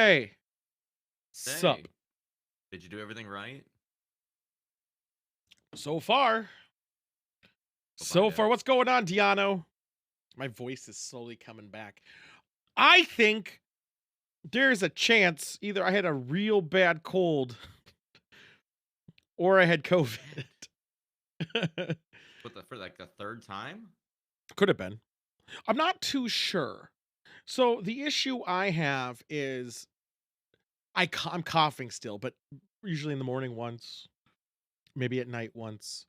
Hey, sup? Hey, did you do everything right? So far, Hope I so did. far, what's going on, Diano? My voice is slowly coming back. I think there's a chance either I had a real bad cold or I had COVID. For like the third time? Could have been. I'm not too sure. So the issue I have is I'm coughing still, but usually in the morning once, maybe at night once.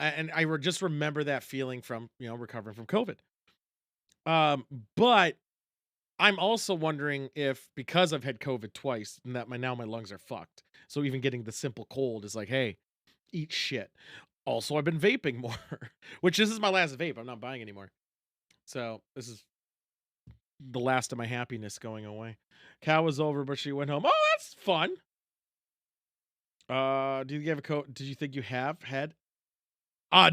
And just remember that feeling from recovering from COVID. Um, but I'm also wondering if because I've had COVID twice and that my lungs are fucked. So even getting the simple cold is like, hey, eat shit. Also, I've been vaping more, which this is my last vape. I'm not buying anymore. So this is the last of my happiness going away. Cow was over, but she went home. Oh, that's fun. Do you have a coat? Did you think you have had?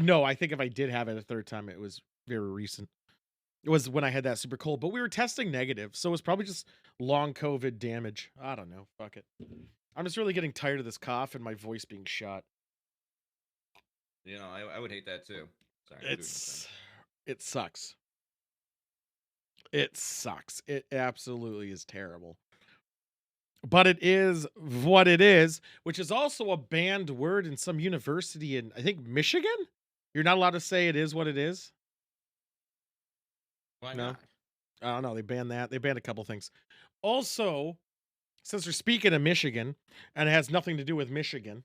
No, I think if I did have it a third time, it was very recent. It was when I had that super cold, but we were testing negative, so it was probably just long COVID damage. I don't know. Fuck it. I'm just really getting tired of this cough and my voice being shot. I would hate that too. Sorry, I'm doing the thing. It's it sucks. It sucks. It absolutely is terrible. But it is what it is, which is also a banned word in some university in I think Michigan. You're not allowed to say it is what it is. Why No, not? I don't know. They banned that. They banned a couple things. Also, since we're speaking of Michigan and it has nothing to do with Michigan,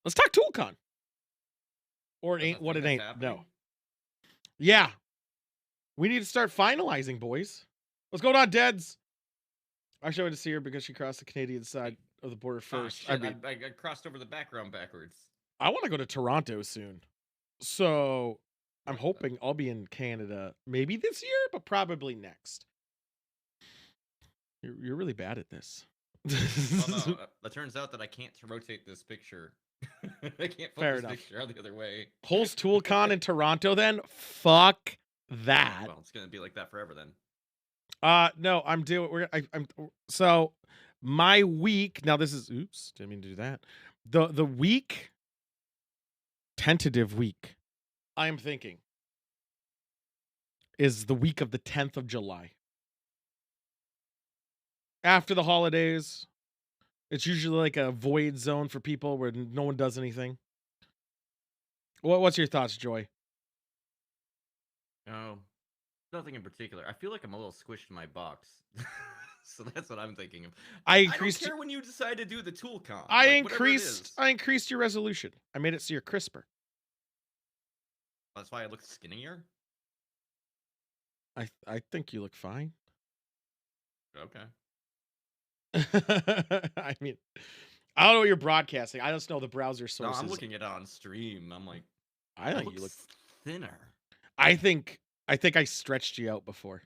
let's talk ToolCon. Or it That's a ain't what thing it that's ain't. No. happening? Yeah. We need to start finalizing, boys. What's going on, Deads? I showed to see her because she crossed the Canadian side Hey, of the border ah, first. I shit, mean, I crossed over the background backwards. I want to go to Toronto soon. So I'm What the? hoping I'll be in Canada maybe this year, but probably next. You're really bad at this. Well, no, it turns out that I can't rotate this picture. I can't flip Fair this enough. picture out the other way. Host ToolCon in Toronto then? Fuck that. Well, it's gonna be like that forever then. No, I'm doing. I'm so my week now. This is oops. Didn't mean to do that. The week tentative week. I am thinking is the week of the 10th of July. After the holidays, it's usually like a void zone for people where no one does anything. What's your thoughts, Joy? Oh, nothing in particular. I feel like I'm a little squished in my box. So that's what I'm thinking of. I I don't increased. care when you decide to do the tool con, I like whatever it increased. is. I increased your resolution. I made it so you're crisper. That's why I look skinnier. I think you look fine. Okay. I mean, I don't know what you're broadcasting. I just know the browser No, I'm sources. looking at it on stream. I'm like, I I think look you look. thinner. I think. I think I stretched you out before.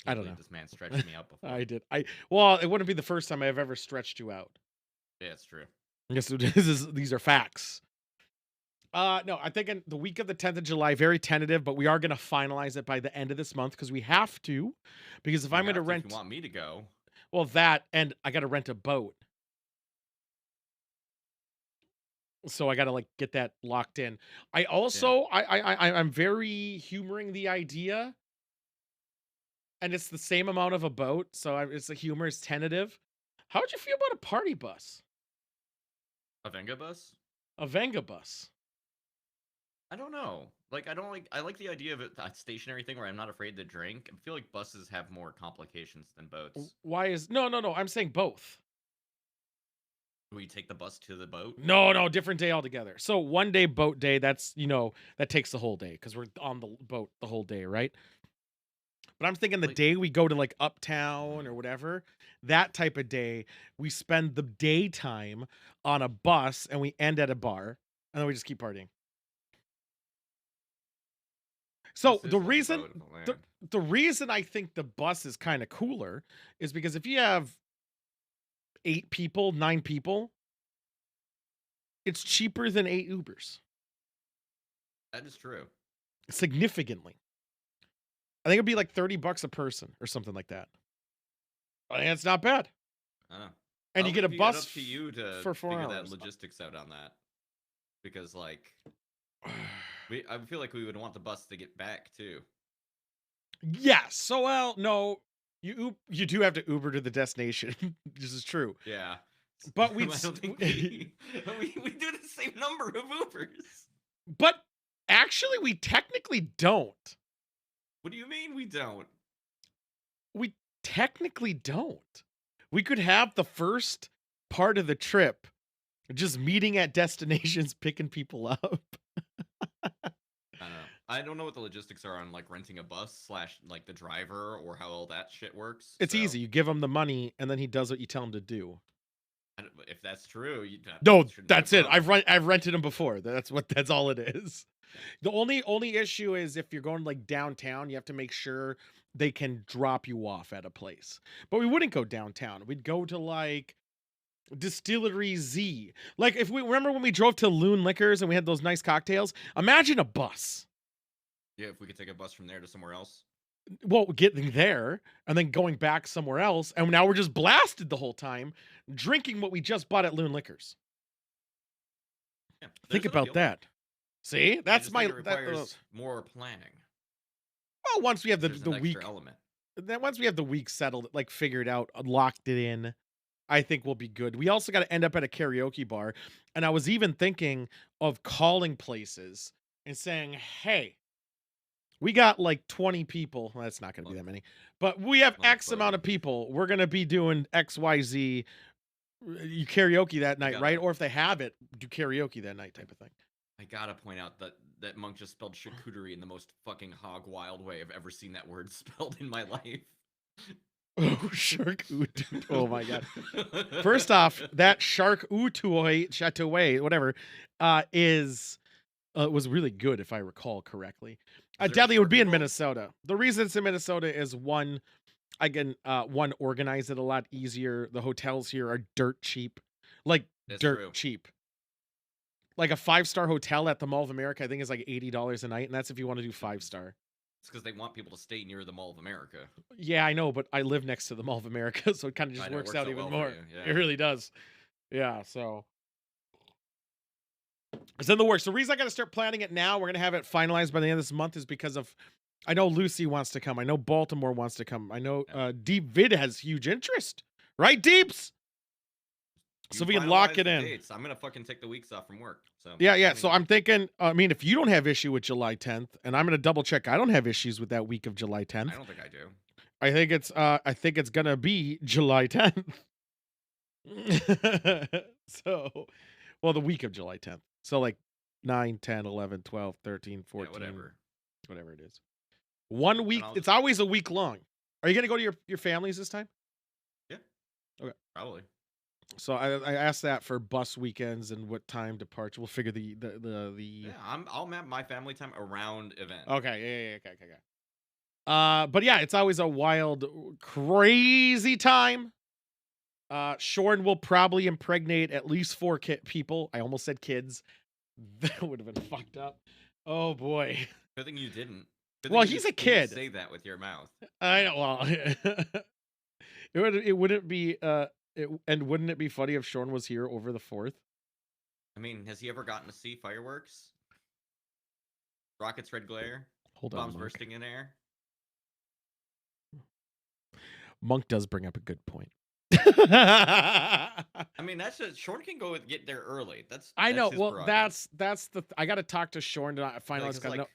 I Can't don't believe know. this man stretched me out I before. did. Well, it wouldn't be the first time I've ever stretched you out. Yeah, it's true. I guess these are facts. No, I think in the week of the 10th of July, very tentative, but we are going to finalize it by the end of this month because we have to. Because if You I'm going to have to if you rent, want me to go. well, that and I got to rent a boat, so I got to like get that locked in. I Yeah. also, I'm very humoring the idea, and it's the same amount of a boat, so it's the humor is tentative. How would you feel about a party bus, A Venga bus? a Venga bus? I don't know. Like, I don't like. I like the idea of it, a stationary thing where I'm not afraid to drink. I feel like buses have more complications than boats. Why is no? I'm saying both. We take the bus to the boat. No, different day altogether. So one day boat day, that's that takes the whole day because we're on the boat the whole day, right? But I'm thinking the Like, day we go to like uptown or whatever, that type of day, we spend the daytime on a bus and we end at a bar and then we just keep partying. So bus is like a boat in the the, land. the reason I think the bus is kind of cooler is because if you have 8 people, 9 people, it's cheaper than 8 Ubers That is true. significantly. I think it'd be like $30 a person or something like that. I think it's not bad. I don't know. I And you don't get think a it'd be that bus up to you to for 4 figure that hours. logistics out on that because like I feel like we would want the bus to get back too. Yes. So, well, no, you do have to Uber to the destination. This is true. Yeah. But we'd I don't think we do the same number of Ubers. but actually we technically don't. What do you mean we don't? We technically don't. We could have the first part of the trip just meeting at destinations, picking people up. I don't know. I don't know what the logistics are on like renting a bus slash like the driver or how all that shit works. It's So easy. You give him the money and then he does what you tell him to do. if that's true, that No, shouldn't be a that's it. problem. I've rented them before. That's all it is. The only issue is if you're going like downtown, you have to make sure they can drop you off at a place. But we wouldn't go downtown. We'd go to like Distillery Z. Like if we remember when we drove to Loon Liquors and we had those nice cocktails, imagine a bus. Yeah, if we could take a bus from there to somewhere else. Well, getting there and then going back somewhere else, and now we're just blasted the whole time drinking what we just bought at Loon Liquors. Yeah, Think there's an about appeal. that. See, I that's just my think it requires more planning. well. Once we have There's the an extra week, element. then once we have the week settled, like figured out, locked it in, I think we'll be good. We also got to end up at a karaoke bar, and I was even thinking of calling places and saying, "Hey, we got like 20 people. Well, that's not going to be Look, that many, but we have look, X amount buddy. of people. We're going to be doing XYZ. You karaoke that I night, right? gotta Or if they have it, do karaoke that night, type of thing." I gotta point out that Monk just spelled charcuterie in the most fucking hog wild way I've ever seen that word spelled in my life. Oh, shark ooh, dude. Oh my god. First off, that shark Utoi Chateauway, whatever, is was really good if I recall correctly. Is there a Deadly would shark be in involved? Minnesota. The reason it's in Minnesota is one, I can one organize it a lot easier. The hotels here are dirt cheap, like That's dirt true. cheap. Like a 5-star hotel at the Mall of America, I think is like $80 a night, and that's if you want to do 5-star. It's because they want people to stay near the Mall of America. Yeah, I know, but I live next to the Mall of America, so it kind of I just know it works works out out even well for more. you. It Yeah. really does. Yeah, so it's in the works. The reason I got to start planning it now, we're gonna have it finalized by the end of this month, is because of I know Lucy wants to come. I know Baltimore wants to come. I know Yeah. Deep Vid has huge interest, right, Deeps? You So we can lock finalize it the in. dates. I'm gonna fucking take the weeks off from work. So Yeah, just yeah. let me So know. I'm thinking. I mean, if you don't have issue with July 10th, and I'm gonna double check, I don't have issues with that week of July I 10th. don't think I do. I think it's gonna be July 10th. So, well, the week of July 10th. So like 9, 10, 11, 12, 13, Yeah, 14, whatever. whatever it is. 1 week. And I'll It's just always a week long. Are you gonna go to your families this time? yeah, Okay. probably. So I asked that for bus weekends and what time departure. We'll figure the Yeah, I'll map my family time around event. okay, yeah, okay, okay. But yeah, it's always a wild, crazy time. Shorn will probably impregnate at least 4 people. I almost said kids. That would have been fucked up. Oh boy. Good thing you didn't. Good thing Well, you he's a just didn't kid. say that with your mouth. I know. Well, it wouldn't be and wouldn't it be funny if Shorn was here over the 4th? I mean, has he ever gotten to see fireworks? Rockets, red glare, Hold on, bombs Monk. bursting in air. Monk does bring up a good point. I mean, that's just Shorn can go and get there early. That's I know. his Well, prerogative. that's the I got to talk to Shorn to finalize. Because like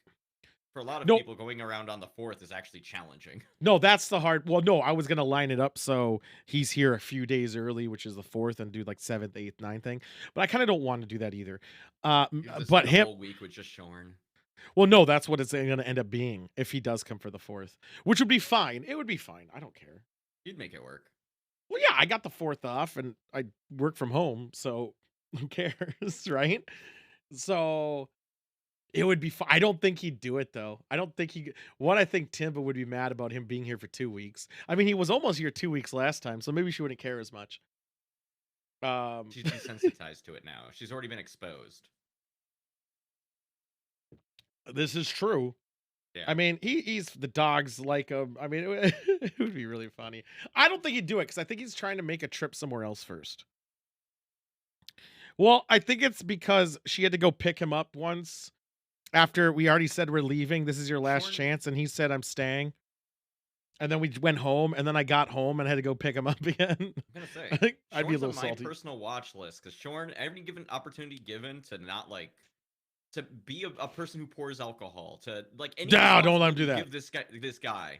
for a lot of No, people, going around on the 4th is actually challenging. no, that's the hard. Well, no, I was gonna line it up so he's here a few days early, which is the 4th, and do like 7th, 8th, 9th thing. But I kind of don't want to do that either. You have to But spend a him. whole week with just Shorn. Well, no, that's what it's gonna end up being if he does come for the 4th, which would be fine. It would be fine. I don't care. You'd make it work. Well, yeah, I got the 4th off, and I work from home, so who cares, right? So it would be fine. I don't think he'd do it though. I don't think he. What I think Timba would be mad about him being here for 2 weeks. I mean, he was almost here 2 weeks last time, so maybe she wouldn't care as much. She's desensitized to it now. She's already been exposed. This is true. Yeah. I mean, he's the dogs like him. I mean, it would be really funny. I don't think he'd do it because I think he's trying to make a trip somewhere else first. Well, I think it's because she had to go pick him up once after we already said we're leaving. This is your last Shorn, chance, and he said I'm staying. And then we went home, and then I got home and had to go pick him up again. I'm gonna I say, think I'd be a Shorn's little on my salty. personal watch list because Shorn, every given opportunity given to not like to be a person who pours alcohol, to like any No, don't let him responsibility do you that. give this guy,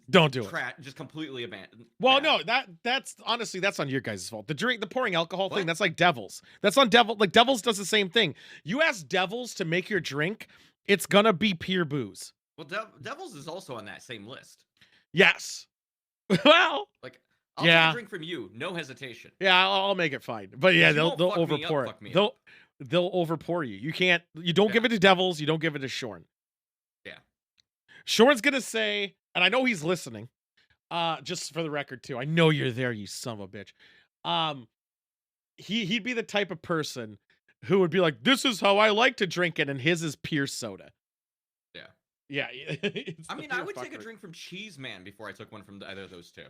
Don't do it. just completely abandoned. Well, Bad. no, that's honestly that's on your guys' fault. The pouring alcohol thing, What? that's like Devils. That's on Devil. Like Devils does the same thing. You ask Devils to make your drink, it's gonna be pure booze. Well, Devils is also on that same list. Yes. Well, Like, I'll take a yeah, drink from you, no hesitation. yeah, I'll make it fine. But yeah, If you they'll won't fuck me up, overpour it. fuck me up. They'll overpour you. You can't. You don't give Yeah, it to Devils. You don't give it to Shorn. yeah. Shorn's gonna say, and I know he's listening. Just for the record too, I know you're there, you son of a bitch. Um, he'd be the type of person who would be like, "This is how I like to drink it," and his is pure soda. Yeah. Yeah, it's I the mean, I pure would take a fuckery. drink from Cheese Man before I took one from either of those two.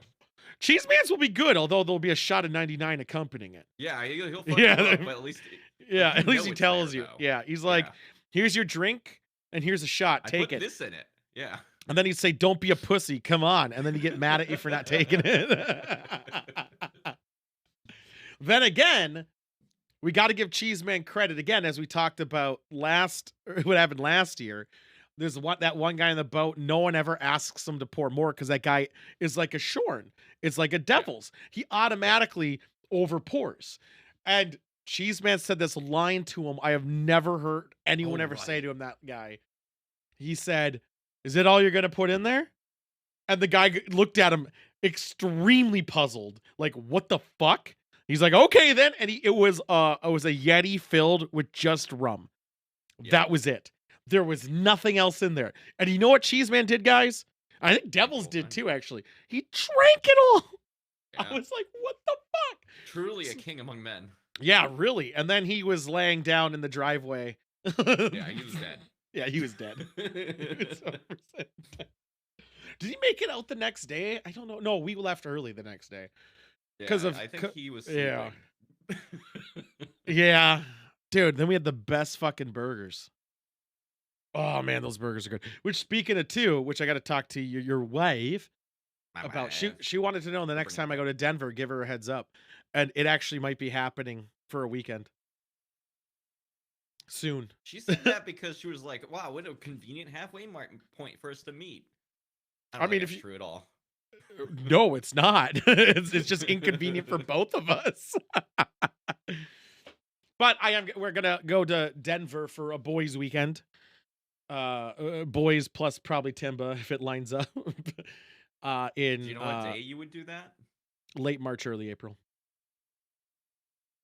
Cheese Mans will be good, although there'll be a shot of 99 accompanying it. Yeah, he'll fuck you up, Yeah, but at least yeah. you At least know he it's there tells you. though. Yeah, he's like, Yeah, "Here's your drink, and here's a shot. I Take put it." this in it. Yeah. And then he'd say, "Don't be a pussy. Come on." And then he'd get mad at you for not taking it. Then again, we got to give Cheeseman credit again, as we talked about what happened last year. There's that one guy in the boat. No one ever asks him to pour more because that guy is like a Shorn. It's like a Yeah, Devil's. He yeah. automatically over pours. And Cheeseman said this line to him. I have never heard Oh anyone ever say right. to him, that guy. He said, "Is it all you're gonna put in there?" And the guy looked at him extremely puzzled, like, "What the fuck?" He's like, "Okay then." And it was a Yeti filled with just rum. Yeah. That was it. There was nothing else in there. And you know what Cheeseman did, guys? I think Drink the Devils whole did thing. too, actually. He drank it all. I Yeah. was like, "What the fuck?" Truly a king among men. Yeah, really. And then he was laying down in the driveway. Yeah, he was dead. Yeah, he was dead. He was 100% dead. Did he make it out the next day? I don't know. No, we left early the next day because Yeah, of I think he was yeah, sleeping. yeah, dude. Then we had the best fucking burgers. Oh man, those burgers are good. Which, speaking of two, which I got to talk to your wife My about. wife. She wanted to know the She'll next bring it time I go up. to Denver, give her a heads up, and it actually might be happening for a weekend soon. She said that because she was like, "Wow, what a convenient point for us to meet." I I don't think mean, if that's you true at all. no, it's not. It's just inconvenient for both of us. But we're gonna go to Denver for a boys' weekend. Boys plus probably Timba if it lines up. Do In you know what day you would do that? late March, early April.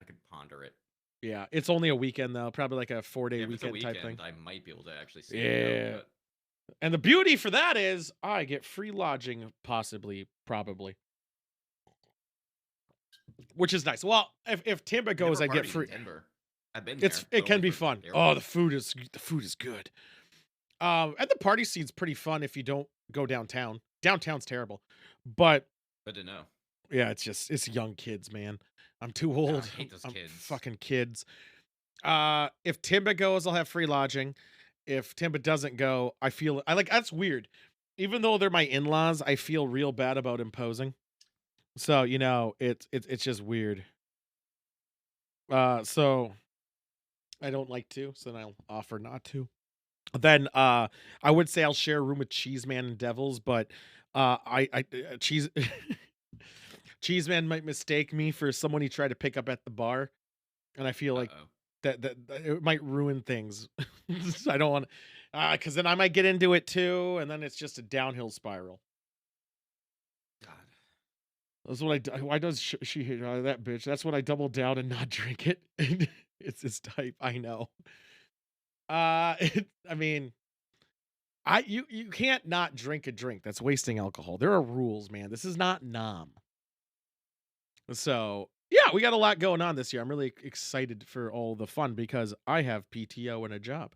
I could ponder it. Yeah, it's only a weekend though, probably like a 4-day Yeah, if it's a weekend type thing. weekend, I might be able to actually see it go, Yeah. but And the beauty for that is I get free lodging, possibly, probably, which is nice. Well, if Timba I've never goes, I'd get partied in free. Denver. I've been there, It but can only be for fun. Oh, airport. the food is good. And the party scene's pretty fun if you don't go downtown. Downtown's terrible, but Good to know. yeah, it's young kids, man. I'm too Yeah, I old. hate those I'm kids. fucking kids. If Timba goes, I'll have free lodging. If Timba doesn't go, I like that's weird. Even though they're my in-laws, I feel real bad about imposing. So, it's just weird. So I don't like to, so then I'll offer not to. Then I would say I'll share a room with Cheeseman and Devils, but Cheese Cheeseman might mistake me for someone he tried to pick up at the bar, and I feel like Uh-oh. that it might ruin things. So I don't want, because then I might get into it too, and then it's just a downhill spiral. God. That's what I do. Why does she hate that bitch? That's when I double down and not drink it. It's his type. I know. I mean, you can't not drink a drink. That's wasting alcohol. There are rules, man. This is not Nam. So yeah, we got a lot going on this year. I'm really excited for all the fun because I have PTO and a job.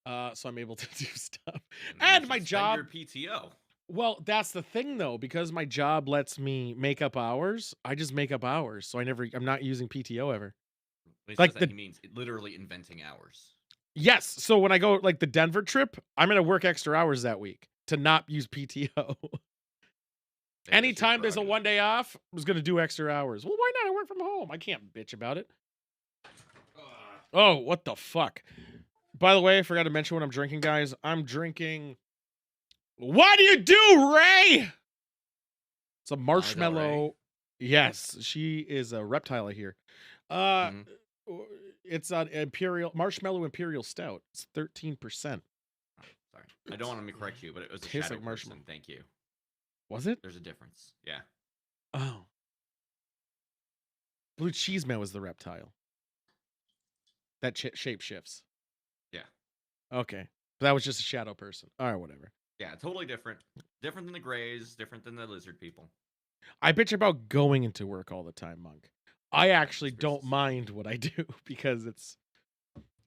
So I'm able to do stuff. And you And my should spend job, your PTO. well, that's the thing though, because my job lets me make up hours. I just make up hours, so I'm not using PTO ever. When he says Like that, the he means literally inventing hours. Yes, so when I go like the Denver trip, I'm gonna work extra hours that week to not use PTO. Hey, that's your Anytime there's a prerogative. 1 day off, I was gonna do extra hours. Well, why not? I work from home. I can't bitch about it. Oh, what the fuck? By the way, I forgot to mention what I'm drinking, guys. I'm drinking. What do you do, Ray? It's a My Del Rey. marshmallow. Yes, she is a reptile here. Uh, Hmm. it's an imperial marshmallow imperial stout. It's 13%. Sorry, I don't want to correct you, but it was a Tastes shadow like marshmallow. person. Thank you. Was it? There's a difference. Yeah. Oh, blue cheese man was the reptile that shape shifts. Yeah. Okay, that was just a shadow person. All right, whatever. Yeah. Totally different. Different than the Greys. Different than the lizard people. I bitch about going into work all the time, Monk. I Yeah. actually don't Versus. mind what I do because it's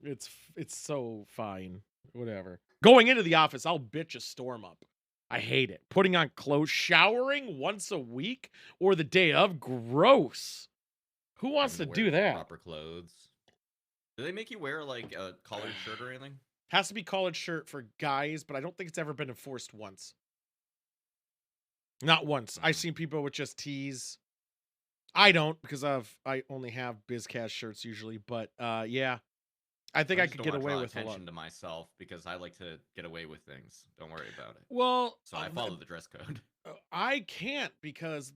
it's so fine. Whatever. Going into the office, I'll bitch a storm up. I hate it. Putting on clothes, showering once a week or the day of, gross. Who wants Having to to wear do that? proper clothes. Do they make you wear like a collared shirt or anything? Has to be collared shirt for guys, but I don't think it's ever been enforced once. Not once. I've Hmm. seen people with just tees. I don't because I only have BizCast shirts usually, but yeah, I think I I just could don't get want to away draw with a lot. attention to myself because I like to get away with things. Don't worry about it. Well, So I follow the dress code. I can't because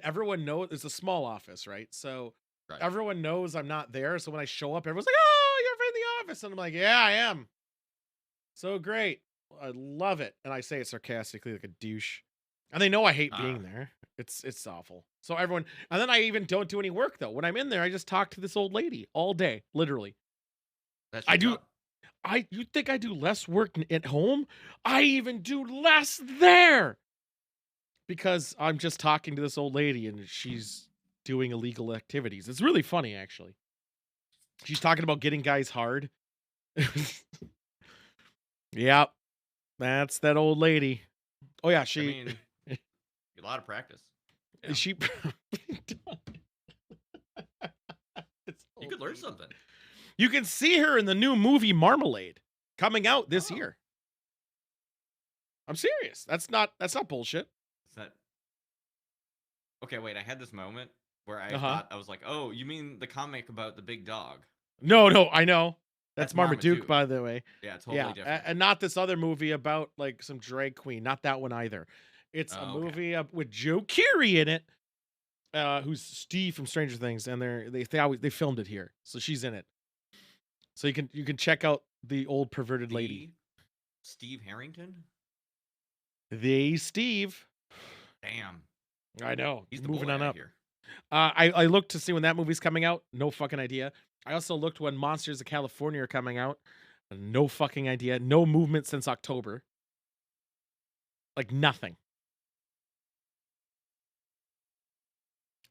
everyone knows it's a small office, right? So Right. everyone knows I'm not there. So when I show up, everyone's like, "Oh, you're in the office," and I'm like, "Yeah, I am." So great, I love it, and I say it sarcastically like a douche, and they know I hate being Ah, there. It's awful. So everyone, and then I even don't do any work though. When I'm in there, I just talk to this old lady all day, literally. that's I your do job. you think I do less work at home? I even do less there because I'm just talking to this old lady and she's doing illegal activities. It's really funny, actually. She's talking about getting guys hard. Yep, that's that old lady. Oh yeah, I mean, a lot of practice. Yeah, she it's you old could learn lady. something. You can see her in the new movie Marmalade coming out this Oh, year. I'm serious. That's not bullshit. is that okay? Wait, I had this moment where I Uh-huh. thought I was like, "Oh, you mean the comic about the big dog?" No, I know. That's That's Marmaduke, Marmaduke. by the way. Yeah, totally Yeah, different. and not this other movie about like some drag queen. Not that one either. It's a Oh, okay. movie with Joe Keery in it, who's Steve from Stranger Things, and they filmed it here, so she's in it. So you can check out the old perverted lady, The Steve Harrington. the Steve. Damn, I know. he's the Moving boy, on I up. hear. I looked to see when that movie's coming out. No fucking idea. I also looked when Monsters of California are coming out. No fucking idea. No movement since October. Like nothing.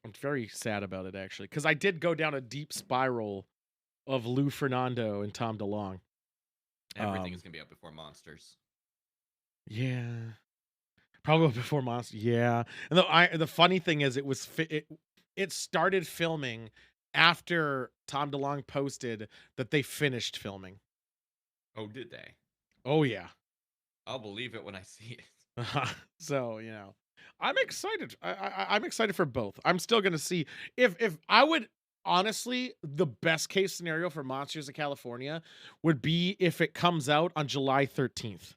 I'm very sad about it actually, because I did go down a deep spiral of Lou Fernando and Tom DeLonge. Everything is Um, gonna be up before monsters. yeah, probably before Monster. Yeah, and the funny thing is, it started filming after Tom DeLonge posted that they finished filming. Oh, did they? Oh yeah. I'll believe it when I see it. So I'm excited. I'm excited for both. I'm still gonna see if I would honestly, the best case scenario for Monsters of California would be if it comes out on July 13th.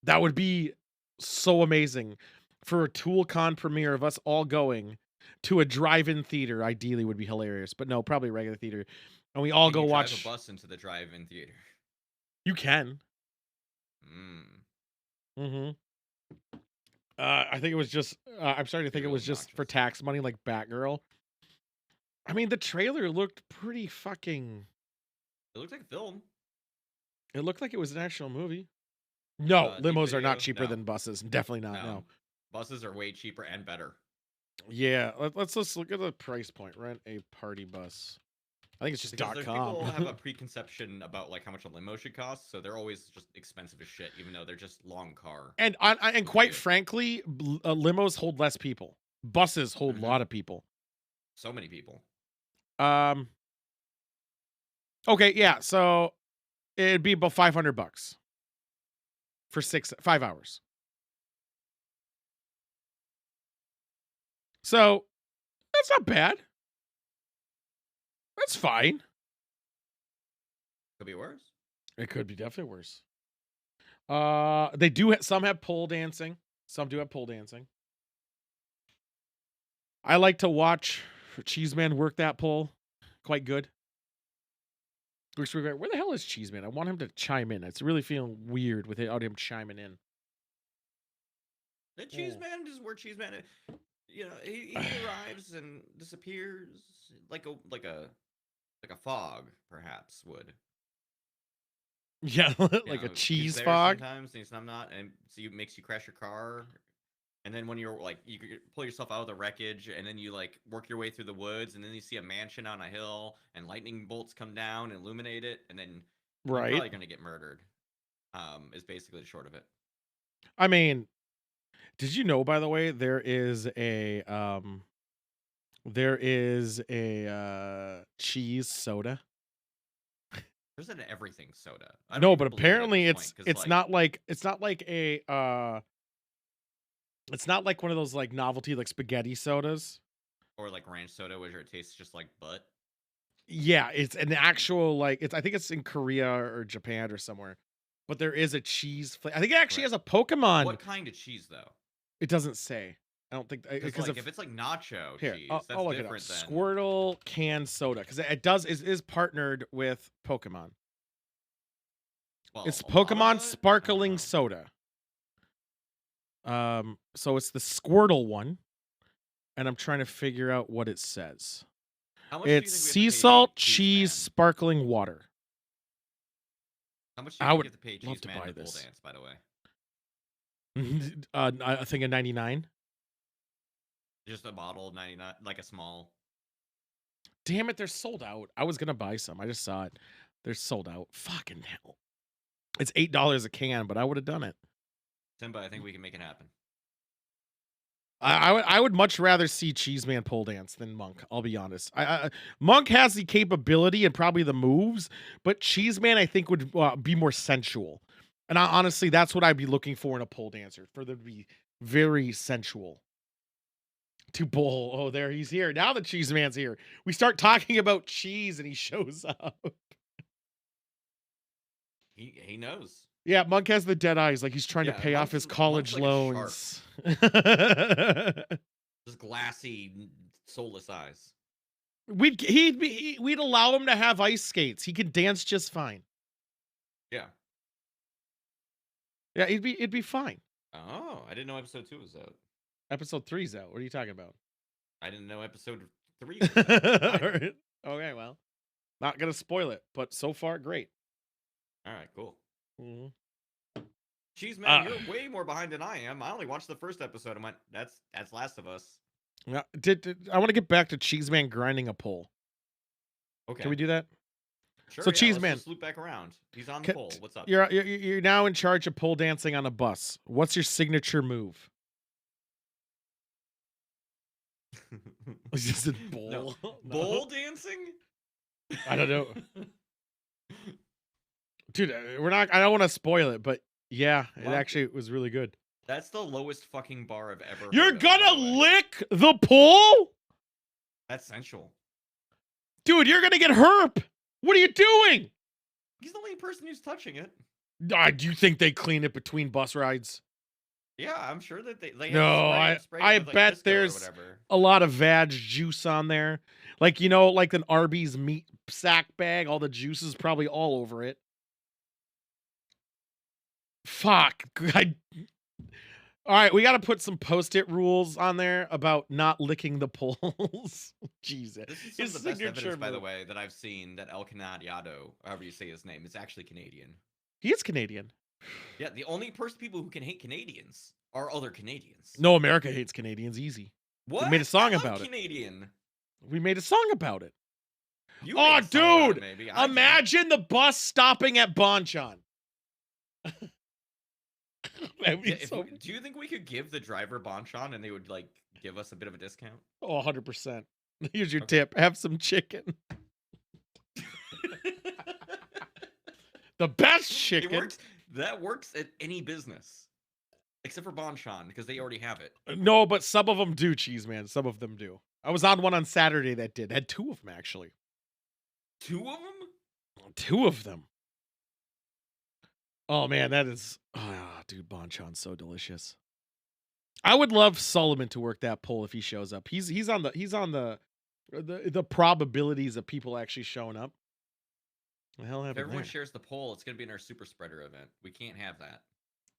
That would be so amazing for a ToolCon premiere of us all going to a drive-in theater. Ideally, would be hilarious, but no, probably a regular theater, and we all Can go you drive a watch. bus into the drive-in theater? You can. Hmm. Mm-hmm. I think it was just. I'm starting to Be think it real was just for obnoxious. tax money, like Batgirl. I mean, the trailer looked pretty fucking. It looks like a film. It looked like it was an actual movie. No, Deep limos are not video? cheaper No. than buses. Definitely not. No. No. Buses are way cheaper and better. Yeah, let's just look at the price point. Rent a party bus. I think it's just Because dot there's com. people have a preconception about like how much a limo should cost, so they're always just expensive as shit, even though they're just long car. And You quite get frankly, limos hold less people. Buses hold a lot of people. so many people. Um. Okay, yeah. So it'd be about $500 for 5 hours. So that's not bad. That's fine. Could be worse. It could be definitely worse. They do. Some have pole dancing. Some do have pole dancing. I like to watch Cheeseman work that pole. Quite good. Where the hell is Cheeseman? I want him to chime in. It's really feeling weird without him chiming in. The cheese man is where cheese man. You know, he arrives and disappears like a fog, perhaps would. Yeah, You like a know, he's cheese there fog. sometimes, and he's not, and so you makes you crash your car. And then when you're like, you pull yourself out of the wreckage, and then you like work your way through the woods, and then you see a mansion on a hill, and lightning bolts come down and illuminate it, and then you're Right. probably gonna get murdered. Is basically the short of it. I mean, did you know, by the way, there is a cheese soda? There's an everything soda. I don't No, even but believe it at apparently this point, because it's like, not like it's not like one of those like novelty like spaghetti sodas. or like ranch soda, where it tastes just like butt. Yeah, it's an actual like I think it's in Korea or Japan or somewhere. But there is a cheese I think it actually Right. has a Pokemon. What kind of cheese though? It doesn't say. I don't think Because because like of if it's like nacho here. cheese, I'll that's look it up. different than Squirtle canned soda because it is partnered with Pokemon. well, It's a lot of Pokemon it. I don't sparkling know. soda. So it's the Squirtle one, and I'm trying to figure out what it says. How much do you It's think we have to sea pay salt, Cheese cheese, Man? sparkling water. How much do you I think would you have to pay love Cheese to Man buy to pole this. dance? By the way, I think a 99. just a bottle of 99, like a small. Damn it, they're sold out. I was gonna buy some. I just saw it. They're sold out. Fucking hell. It's $8 a can, but I would have done it. Simba, I think we can make it happen. I would much rather see Cheeseman pole dance than Monk. I'll be honest. Monk has the capability and probably the moves, but Cheeseman I think would be more sensual. And honestly, that's what I'd be looking for in a pole dancer, for them to be very sensual. To bowl. Oh, there he's here. Now the Cheeseman's here. We start talking about cheese and he shows up. He knows. Yeah, Monk has the dead eyes like he's trying to Yeah, pay off his Monk's college like a shark, loans. just glassy, soulless eyes. We'd allow him to have ice skates. He can dance just fine. Yeah. Yeah, it'd be fine. Oh, I didn't know episode 2 was out. Episode 3's out. What are you talking about? I didn't know episode 3 was out. Either. Okay, well, not gonna spoil it, but so far great. All right, cool. Mm-hmm. Cheese Man, you're way more behind than I am. I only watched the first episode and went, that's Last of Us. Yeah, I want to get back to Cheeseman grinding a pole. Okay. Can we do that? Sure, So yeah, Cheeseman, let's just loop back around. He's on the pole. What's up? You're now in charge of pole dancing on a bus. What's your signature move? Is this a bowl? No. No. Bowl dancing? I don't know. Dude, I don't want to spoil it, but yeah, it actually was really good. That's the lowest fucking bar I've ever heard You're of, gonna by the way. lick the pole? That's sensual. Dude, you're gonna get herp. What are you doing? He's the only person who's touching it. Do you think they clean it between bus rides? Yeah, I'm sure that they No, spray I with, like, bet Crisco or there's whatever. a lot of vag juice on there. Like, you know, like an Arby's meat sack bag, all the juice is probably all over it. Fuck. All right, we got to put some post-it rules on there about not licking the poles. Jesus. This is some His of the best signature evidence, by the move. way, that I've seen that El Canadiado, however you say his name, is actually Canadian. He is Canadian. Yeah, the only people who can hate Canadians are other Canadians. No, America hates Canadians easy. What? We made a song I love about it. Canadian. We made a song about it. You Oh, made some of that, dude! maybe. I didn't. Imagine the bus stopping at Bonchon. That'd Yeah, be so. do you think we could give the driver Bonchon and they would like give us a bit of a discount? Oh, 100%. Here's your Okay. tip. Have some chicken. The best It chicken. works. That works at any business, except for Bonchon because they already have it. No, but some of them do, cheese man. Some of them do. I was on one on Saturday that did. Had two of them, actually. 2 of them? Two of them. Oh, man, that is... Oh, dude, Bonchon's so delicious. I would love Solomon to work that poll if he shows up. He's on the probabilities of people actually showing up. The hell If happened everyone there? shares the poll, it's gonna be in our super spreader event. We can't have that.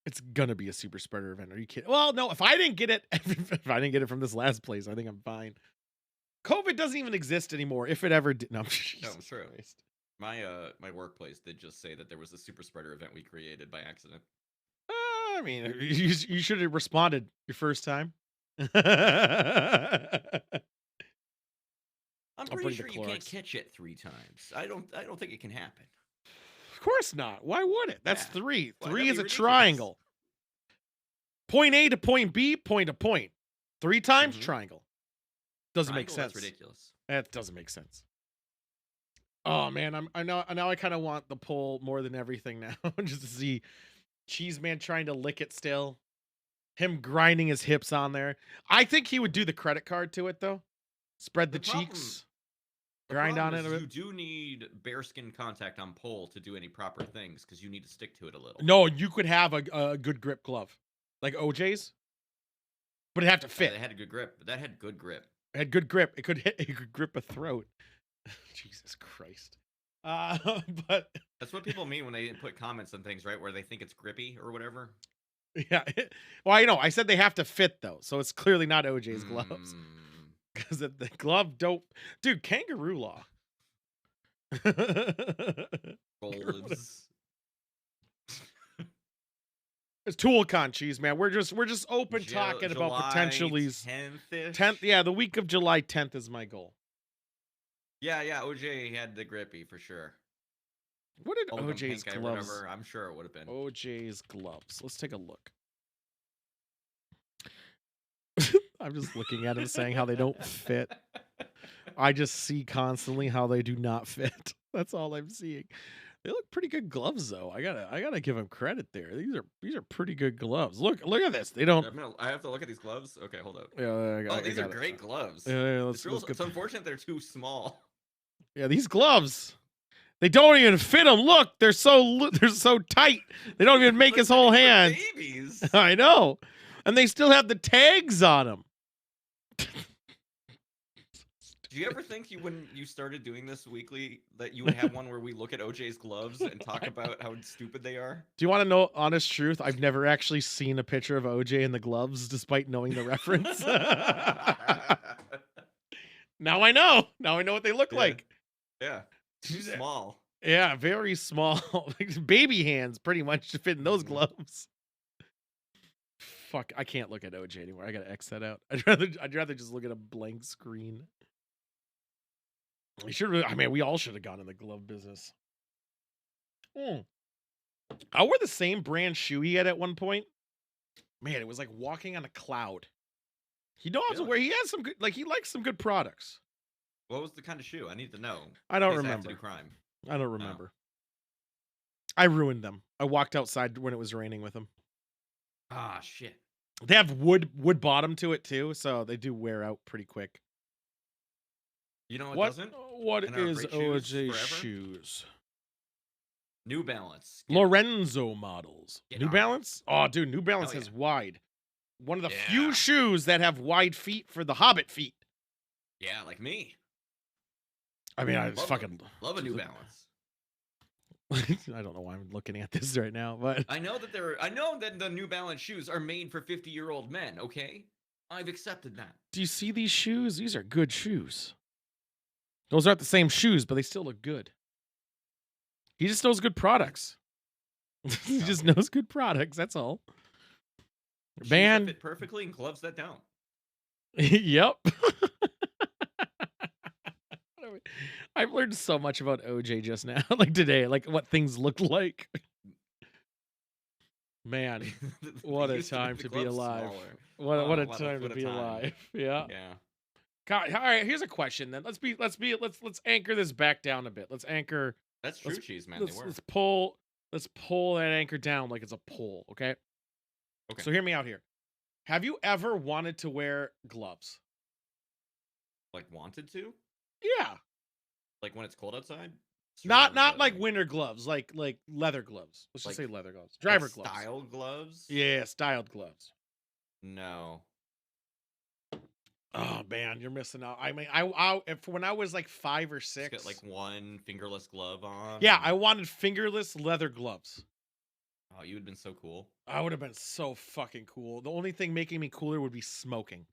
It's gonna be a super spreader event. Are you kidding? Well, no. If I didn't get it, if I didn't get it from this last place, I think I'm fine. COVID doesn't even exist anymore. If it ever did, no. No, Jesus I'm sure. Christ. My workplace did just say that there was a super spreader event we created by accident. I mean, you should have responded your first time. I'm I'll pretty bring the sure you can't Clorox. catch it 3 times. I don't think it can happen. Of course not. Why would it? That's Yeah. three. Why, Three that'd is be a ridiculous. triangle. Point A to point B, point to point. 3 times Mhm. triangle. Doesn't make Triangle, sense. That's ridiculous. That doesn't make sense. Oh man, I know now I kind of want the poll more than everything now, just to see Cheese Man trying to lick it still. Him grinding his hips on there. I think he would do the credit card to it though. Spread the cheeks. The Grind on problem it a is bit. you do need bearskin contact on pole to do any proper things because you need to stick to it a little. No, you could have a good grip glove, like OJ's, but it'd have to fit. It had a good grip, but that had good grip. It had good grip. It could hit. It could grip a throat. Jesus Christ. But That's what people mean when they put comments on things, right? Where they think it's grippy or whatever. yeah. Well, I know. I said they have to fit though, so it's clearly not OJ's gloves. Because the glove don't, dude. Kangaroo law. Golds. It's ToolCon, cheese man. We're just open talking about potentially 10th. Yeah, the week of July 10th is my goal. Yeah. OJ had the grippy for sure. What did Bubblegum OJ's pink eye, gloves? whatever, I'm sure it would have been. OJ's gloves. Let's take a look. I'm just looking at him saying how they don't fit. I just see constantly how they do not fit. That's all I'm seeing. They look pretty good gloves though. I gotta give them credit there. These are pretty good gloves. Look at this. They don't. I have to look at these gloves. Okay, hold up. Yeah, These are great gloves. Let's It's unfortunate they're too small. Yeah, these gloves. They don't even fit him. Look, they're so tight. They don't even make his whole hand. Babies. I know, and they still have the tags on them. Do you ever think when you started doing this weekly that you would have one where we look at OJ's gloves and talk about how stupid they are? Do you want to know honest truth? I've never actually seen a picture of OJ in the gloves, despite knowing the reference. Now I know. Now I know what they look like. Yeah. Too small. Yeah, very small. Baby hands pretty much to fit in those gloves. Fuck, I can't look at OJ anymore. I gotta X that out. I'd rather just look at a blank screen. We all should have gone in the glove business. I wore the same brand shoe he had at one point. Man, it was like walking on a cloud. He knows how to wear. He has some good, he likes some good products. What was the kind of shoe? I need to know. I don't in case I have remember. to do crime. I don't remember. I ruined them. I walked outside when it was raining with them. Ah, shit. They have wood bottom to it too, so they do wear out pretty quick. You know what doesn't? What And are is great shoes OJ forever? shoes? New Balance. Lorenzo models. Get New on. Balance? Oh, dude, New Balance Hell has yeah. wide. One of the Yeah. few shoes that have wide feet for the Hobbit feet. Yeah, like me. I mean, I just Love fucking Love a New Balance. I don't know why I'm looking at this right now, but I know that the New Balance shoes are made for 50-year-old men, okay? I've accepted that. do you see these shoes? These are good shoes. Those aren't the same shoes, but they still look good. He just knows good products. He just knows good products. That's all. Shoes that Man. fit perfectly and gloves that don't. Yep. I've learned so much about OJ just now, like today, like what things look like. Man, They what a used to make time the to be gloves alive. smaller. What a What a time to what a be time. alive. Yeah. Yeah. God, all right, here's a question then. Let's anchor this back down a bit. That's Let's true cheese, man. They let's were. pull that anchor down like it's a pole, okay? Okay. So hear me out here. Have you ever wanted to wear gloves? Like wanted to? Yeah. Like when it's cold outside? Sure, Not but like like winter gloves, like leather gloves. Let's just like say leather gloves. like Driver gloves. style gloves? Yeah, styled gloves. No. Oh man, you're missing out. I mean, I if when I was like 5 or Just get 6, like one fingerless glove on yeah, and I wanted fingerless leather gloves. oh, you would have been so cool. I would have been so fucking cool. The only thing making me cooler would be smoking.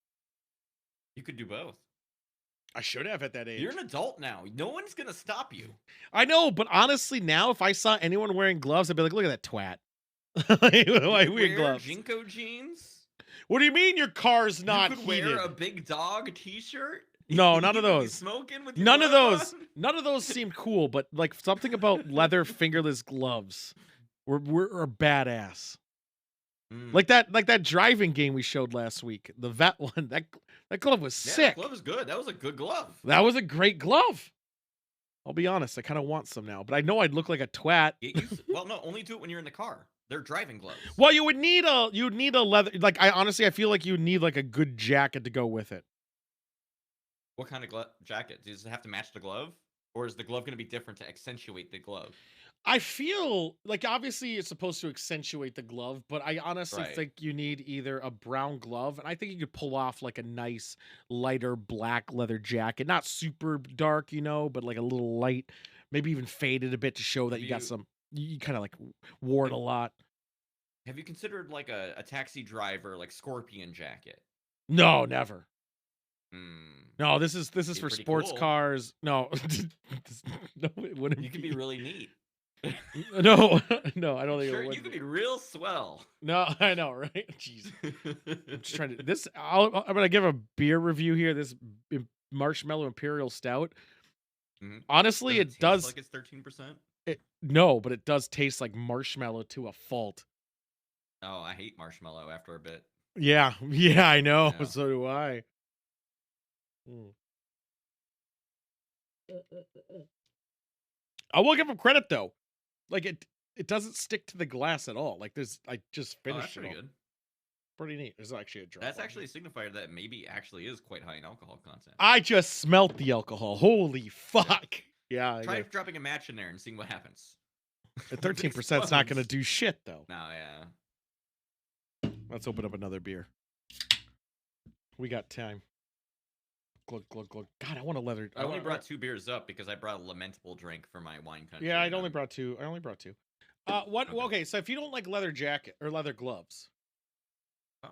You could do both. I should have at that You're age. an adult now. No one's gonna stop you. I know, but honestly, now if I saw anyone wearing gloves, I'd be like, "Look at that twat." Like, You why could weird wear gloves? Jinko jeans. What do you mean your car's You not could heated? wear a big dog t-shirt. No, You none of could be those. smoking with your None of glove those. on. None of those seem cool, but like something about leather fingerless gloves were badass. Mm. Like that driving game we showed last week, the vet one. That glove was Yeah, that sick. glove is good. That was a good glove. That was a great glove. I'll be honest, I kind of want some now, but I know I'd look like a twat. Well, no, only do it when you're in the car. They're driving gloves. Well, you would need a leather, like I feel like you would need like a good jacket to go with it. What kind of jacket? Does it have to match the glove? Or is the glove going to be different to accentuate the glove? I feel like obviously it's supposed to accentuate the glove, but I honestly Right. think you need either a brown glove, and I think you could pull off like a nice lighter black leather jacket, not super dark, but like a little light, maybe even faded a bit to show that Have you got you some. You kind of like wore it a lot. have you considered like a taxi driver like scorpion jacket? No, never. Hmm. No, this is Be for pretty sports cool. cars. No, no, it wouldn't. You could be really neat. No, no, I don't think Sure, it would. you could be real swell. No, I know, right? Jeez. I'm just trying to I'm gonna give a beer review here. This marshmallow imperial stout. Mhm. Honestly, Does it it taste does. like it's 13%? No, but it does taste like marshmallow to a fault. Oh, I hate marshmallow after a bit. Yeah, yeah, I know. Yeah. So do I. Mm. I will give him credit though. Like it doesn't stick to the glass at all. Like I just Oh, that's finished it pretty all. good. Pretty neat. There's actually a drop. That's on actually a here. signifier that maybe actually is quite high in alcohol content. I just smelt the alcohol. Holy fuck. Yeah. Try dropping a match in there and seeing what happens. At 13% is not going to Explodes. do shit though. No, yeah. Let's open up another beer. We got time. Glug glug glug. God, I want a leather. I only brought 2 beers up because I brought a lamentable drink for my wine country. Yeah, I only brought 2. Okay, so if you don't like leather jacket or leather gloves,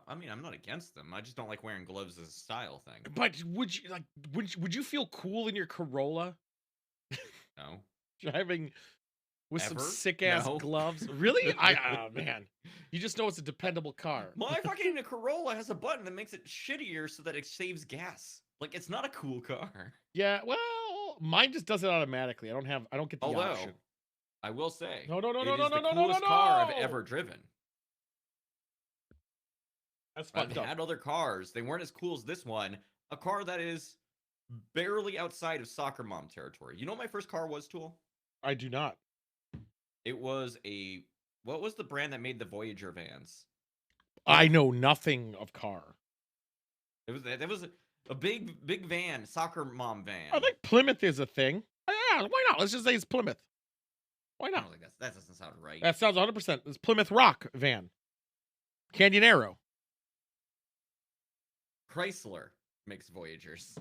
I mean, I'm not against them. I just don't like wearing gloves as a style thing. but would you feel cool in your Corolla No. driving with some Ever? sick ass No. gloves? Really? Oh man, you just know it's a dependable car. My fucking Corolla has a button that makes it shittier so that it saves gas. Like, it's not a cool car. Yeah, well, mine just does it automatically. I don't get the Although, option. I will say, No, it is the coolest car I've ever driven. That's I've fucked up. had other cars. They weren't as cool as this one. A car that is barely outside of soccer mom territory. You know what my first car was, Tool? I do not. It was what was the brand that made the Voyager vans? I know nothing of car. It was a big van, soccer mom van. I think Plymouth is a thing. Yeah, why not? Let's just say it's Plymouth. Why I not? don't think that doesn't sound right. That sounds 100%. It's Plymouth Rock van. Canyon Arrow. Chrysler makes Voyagers.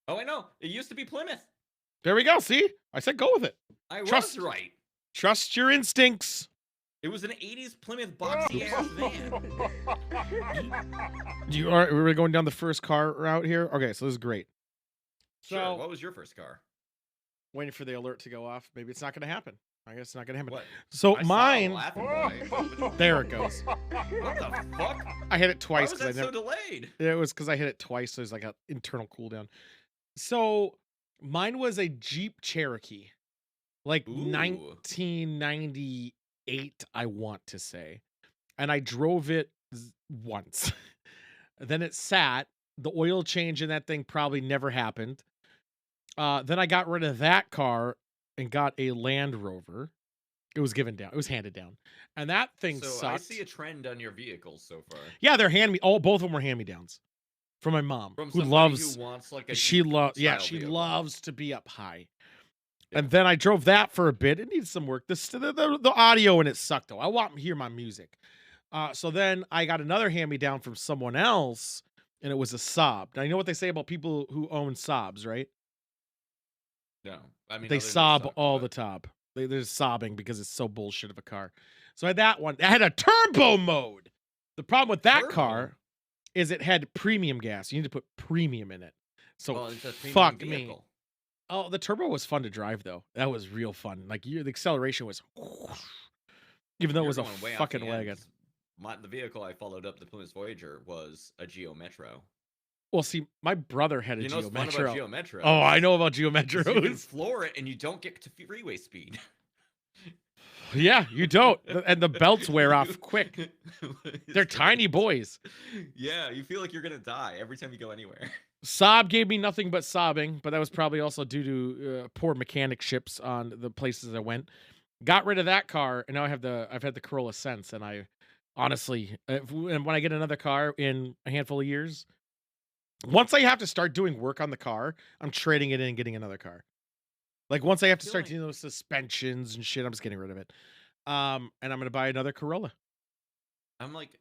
Oh, I know. It used to be Plymouth. There we go. See? I said go with it. I Trust- was right. Trust your instincts. It was an 80s Plymouth boxy ass van. We're going down the first car route here. Okay, so this is great. So, Sure. What was your first car? waiting for the alert to go off. Maybe it's not going to happen. I guess it's not going to happen. What? So I saw a mine. Laughing Boy. There it goes. What the fuck? I hit it Why twice was because that so delayed? it was because I hit it twice. So there's like an internal cooldown. So Mine was a Jeep Cherokee, like Ooh. 1998, I want to say. And I drove it once. Then it sat. The oil change in that thing probably never happened. Then I got rid of that car and got a Land Rover. It was given down. It was handed down. And that thing So I see sucked. a trend on your vehicles so far. Yeah, they're hand me oh, both of them were hand-me-downs from my mom, From who somebody who loves wants like a Jeep yeah, style she vehicle. loves to be up high. Yeah. And then I drove that for a bit. It needs some work. The audio in it sucked though. I want to hear my music. So then I got another hand-me-down from someone else, and it was a Saab. Now you know what they say about people who own Saabs, right? No. I mean, They other than they sob suck, all the but time. They're sobbing because it's so bullshit of a car. So I had that one. I had a turbo mode. The problem with that turbo. car is it had premium gas. You need to put premium in it. So Well, it's a premium fuck me. vehicle. Oh, the turbo was fun to drive though. That was real fun. Like the acceleration was, even though it You're was a going way off fucking the end wagon. because the vehicle I followed up the Plymouth Voyager was a Geo Metro. Well, see, my brother had a You know what's Geo fun about Metro. Geo Oh, I Metros know about Geo is you can Metros. floor it and you don't get to freeway speed. Yeah, you don't, and the belts wear You- off quick. it's They're tiny great. boys. Yeah, you feel like you're gonna die every time you go anywhere. Saab gave me nothing but sobbing, but that was probably also due to poor mechanic ships on the places I went. Got rid of that car, and now I've had the Corolla since, and I honestly, and when I get another car in a handful of years, once I have to start doing work on the car, I'm trading it in and getting another car. Like once I I have to feel start like doing those suspensions and shit, I'm just getting rid of it. And I'm gonna buy another Corolla. I'm like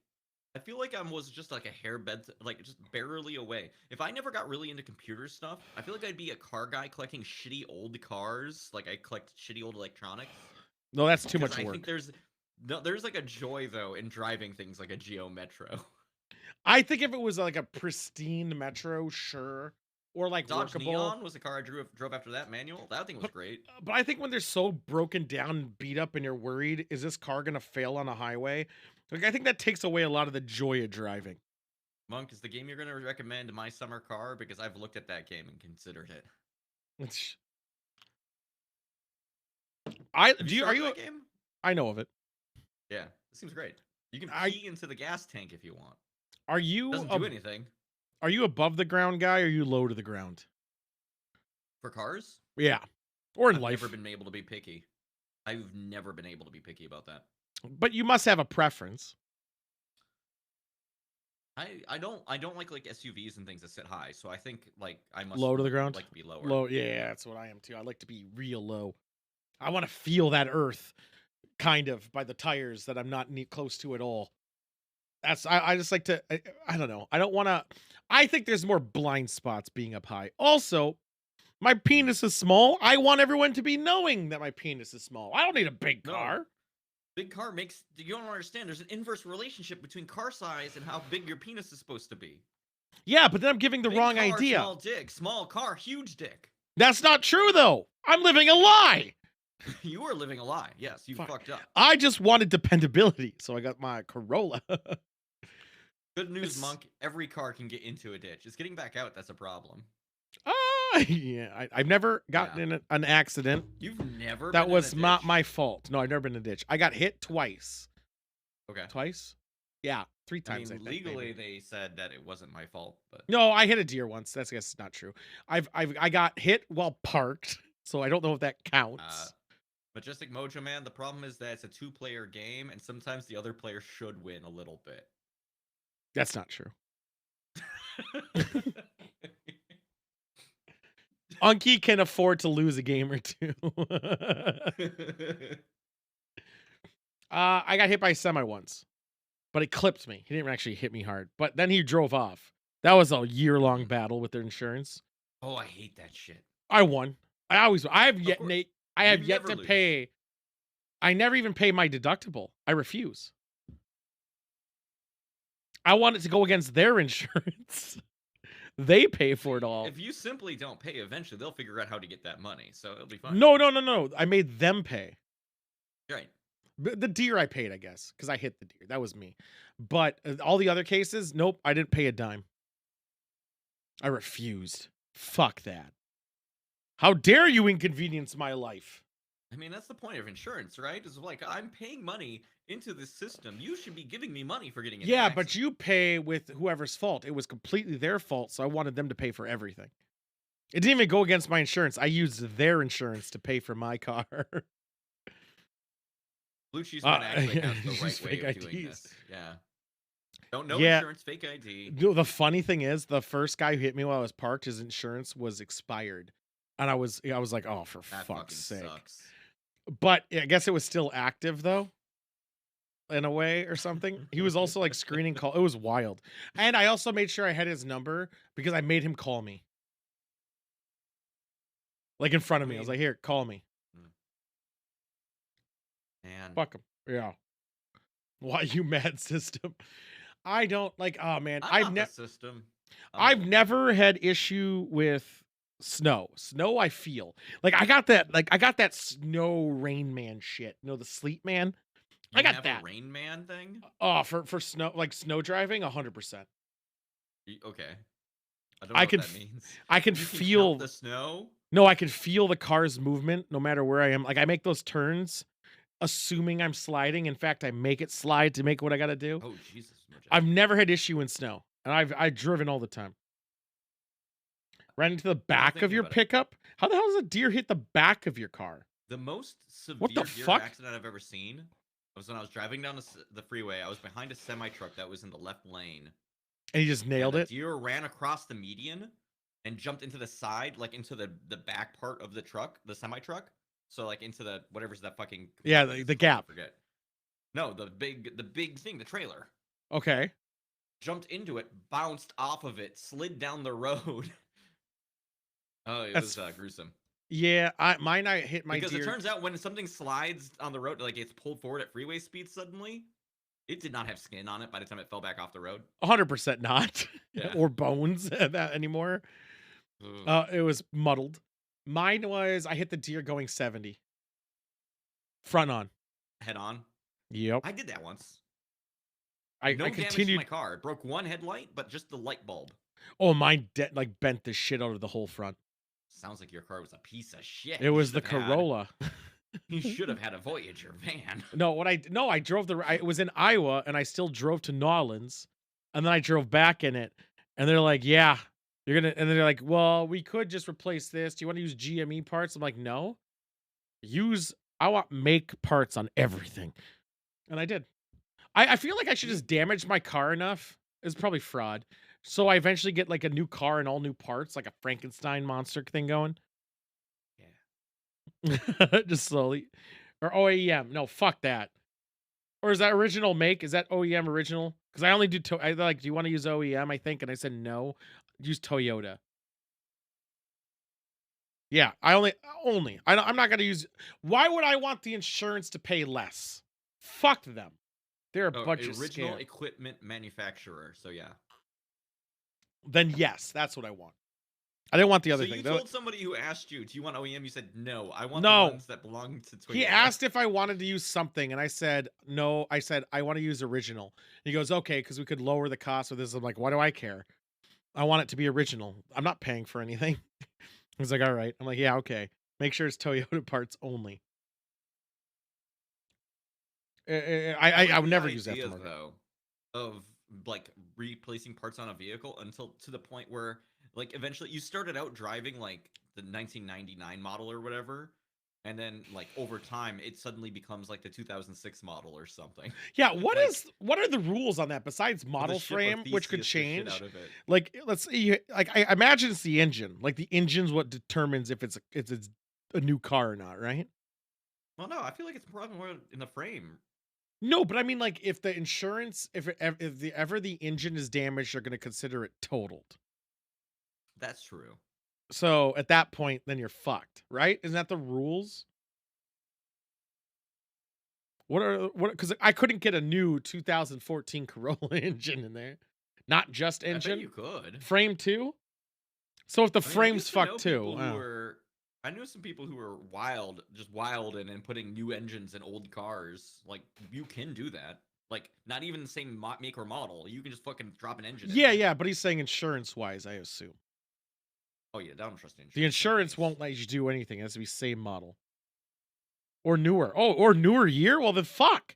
I feel like I was just like a hair bed, like just barely away. If I never got really into computer stuff, I feel like I'd be a car guy collecting shitty old cars. Like I collect shitty old electronics No, that's too because much I think work. there's like a joy though in driving things like a Geo Metro. I think if it was like a pristine Metro, sure, or like Dodge workable. Neon was the car I drove after that manual. That thing was But great. but I think when they're so broken down and beat up and you're worried, is this car gonna fail on a highway? Like I think that takes away a lot of the joy of driving. Monk is the game you're gonna recommend my summer car because I've looked at that game and considered it. It's, I Have you do you are started you that game? I know of it. Yeah, it seems great. You can I pee into the gas tank if you want. are you Doesn't do anything are you above the ground guy or are you low to the ground? for cars. Yeah. Or in I've never life. been able to be picky. I've never been able to be picky about that. But you must have a preference. I don't like SUVs and things that sit high. So I think like I must Low to the ground? like to be lower. Low, yeah, that's what I am too. I like to be real low. I want to feel that earth kind of by the tires that I'm not close to at all. I just like to I don't know. I don't want to I think there's more blind spots being up high. Also, my Mhm. penis is small. I want everyone to be knowing that my penis is small. I don't need a big No, car. big car makes you don't understand. There's an inverse relationship between car size and how big your penis is supposed to be. Yeah, but then I'm giving the Big wrong car, idea. small dick. Small car, huge dick. That's not true though. I'm living a lie. You are living a lie. Yes, you Fuck. fucked up. I just wanted dependability, so I got my Corolla. Good news, It's Monk. Every car can get into a ditch. It's getting back out that's a problem. yeah. I've never gotten Yeah. in an accident. You've never That been in a was not ditch? my fault. No, I've never been in a ditch. I got hit twice. Okay. Twice? Yeah, three I times I mean, think maybe. legally they said that it wasn't my fault, but No, I hit a deer once. That's I guess not true. I got hit while parked, so I don't know if that uh counts. Majestic Mojo Man, the problem is that it's a two-player game and sometimes the other player should win a little bit. That's not true. Unky can afford to lose a game or two. I got hit by a semi once, but it clipped me. He didn't actually hit me hard, but then he drove off. That was a year-long Mhm. battle with their insurance. Oh, I hate that shit. I won. I have Of yet course. Nate. I You have yet never to lose. pay. I never even pay my deductible. I refuse. I want it to go against their insurance. They pay for it all. If you simply don't pay, eventually they'll figure out how to get that money, so it'll be fine. No, no, no, no. I made them pay. Right. The deer I paid, I guess, because I hit the deer. That was me. But all the other cases, nope, I didn't pay a dime. I refused. Fuck that. How dare you inconvenience my life? I mean, that's the point of insurance, right? Is like I'm paying money into this system. You should be giving me money for getting in an Yeah, but accident. you pay with whoever's fault. It was completely their fault, so I wanted them to pay for everything. It didn't even go against my insurance. I used their insurance to pay for my car. Blue Cheese Man actually Yeah, has the use right way fake of doing IDs. this. Yeah. Don't know Yeah, insurance, fake ID. the funny thing is, the first guy who hit me while I was parked, his insurance was expired, and I was like, "Oh, for That fuck's fucking sake!" sucks. But I guess it was still active though, in a way or something. He was also like screening call. It was wild, and I also made sure I had his number because I made him call me, like in front I of me. I was like, mean, "Here, call me." mm, man, Fuck him. Yeah. Why you mad system? I don't like. Oh man, I'm not the system. I'm the I've woman. never had issue with snow. Snow, I feel like I got that snow rain man shit. You know, the sleep man. I You got have a that. Rain Man thing? Oh, for snow, like snow driving, 100%. Okay. I don't I know what can that f- means. I can You can count feel the snow? no, I can feel the car's movement no matter where I am. Like I make those turns assuming I'm sliding. In fact, I make it slide to make what I got to do. Oh, Jesus, I've Majestic. never had issue in snow, and I've driven all the time. Right into the You know, back of thinking your about it, pickup? How the hell does a deer hit the back of your car? the most What the severe deer fuck? accident I've ever seen was when I was driving down the freeway. I was behind a semi truck that was in the left lane, And he just and nailed the it? deer ran across the median and jumped into the side, like into the back part of the truck, the semi truck. So like into the whatever's that fucking Yeah, compartment is the called. I gap. forget. No, the big thing, the trailer. Okay. Jumped into it, bounced off of it, slid down the road. Oh, it That's was gruesome. yeah, I hit my Because it deer turns out when something slides on the road, like it's pulled forward at freeway speed suddenly, it did not have skin on it by the time it fell back off the road. 100% not Yeah. or bones that anymore. Ugh. It was muddled. Mine was I hit the deer going 70 front on. Head on. Yep. I did that once. I No damage to my continued. car. It broke one headlight, but just the light bulb. Oh, mine like bent the shit out of the whole front. Sounds like your car was a piece of shit. It You was should the have had. Corolla. You should have had a Voyager van. No, no, I drove it was in Iowa and I still drove to Nolens and then I drove back in it and they're like, "Yeah, you're going to," and they're like, "Well, we could just replace this. Do you want to use GME parts?" I'm like, "No. Use I want make parts on everything." And I did. I feel like I should You, just damage my car enough. It's probably fraud. So I eventually get like a new car and all new parts, like a Frankenstein monster thing going. yeah. Just slowly. Or OEM. No, fuck that. Or is that original make? Is that OEM original? Because I only do. I like. Do you want to use OEM? I think, and I said no. Use Toyota. Yeah, I only. I'm not gonna use. Why would I want the insurance to pay less? Fuck them. They're a bunch of Original scam. equipment manufacturer. So yeah. Then yes, that's what I want. I didn't want the So other you thing. told somebody who asked you, "Do you want OEM?" You said, "No, I want the No, ones that belong to he Toyota." asked if I wanted to use something, and I said no. I said I want to use original. He goes, okay, because we could lower the cost of this. I'm like, why do I care? I want it to be original. I'm not paying for anything. He's like, all right. I'm like, yeah, okay. Make sure it's Toyota parts only. I I like would the never use idea aftermarket. though of like replacing parts on a vehicle until to the point where like eventually you started out driving like the 1999 model or whatever, and then like over time it suddenly becomes like the 2006 model or something. Yeah, Like what are the rules on that besides with a model ship of frame, which could Theseus the shit out change? of it. Like, let's see, like I imagine it's the engine. Like the engine's what determines if it's a new car or not, right? Well, no, I feel like it's probably more in the frame. No, but I mean, like, if the insurance, if the ever the engine is damaged, they're going to consider it totaled. That's true. So at that point, then you're fucked, right? Isn't that the rules? What? Because I couldn't get a new 2014 Corolla engine in there, not just I bet you engine, could. frame too. So if the I mean, I frame's used to fucked know too, people who oh. were. I knew some people who were wild, just wild, and putting new engines in old cars. Like you can do that. Like not even the same make or model. You can just fucking drop an engine in Yeah, there. yeah, but he's saying insurance wise, I assume. Oh yeah, I don't trust the The insurance insurance companies. won't let you do anything. It has to be same model or newer. Oh, or newer year? Well, then fuck.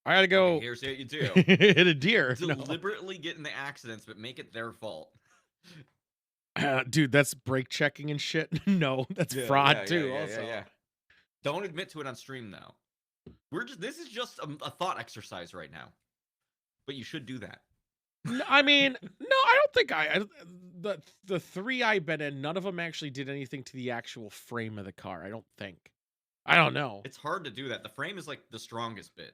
I gotta Okay, go here's what you do: hit a deer. No. deliberately get in the accidents, but make it their fault. Dude, that's brake checking and shit. No, that's Yeah, yeah, fraud yeah, too, yeah, yeah, also. yeah. Don't admit to it on stream though. We're just this is just a thought exercise right now, but you should do that. I mean, no, I don't think the 3 I've been in, none of them actually did anything to the actual frame of the car, I don't think. I don't know. It's hard to do that. The frame is like the strongest bit.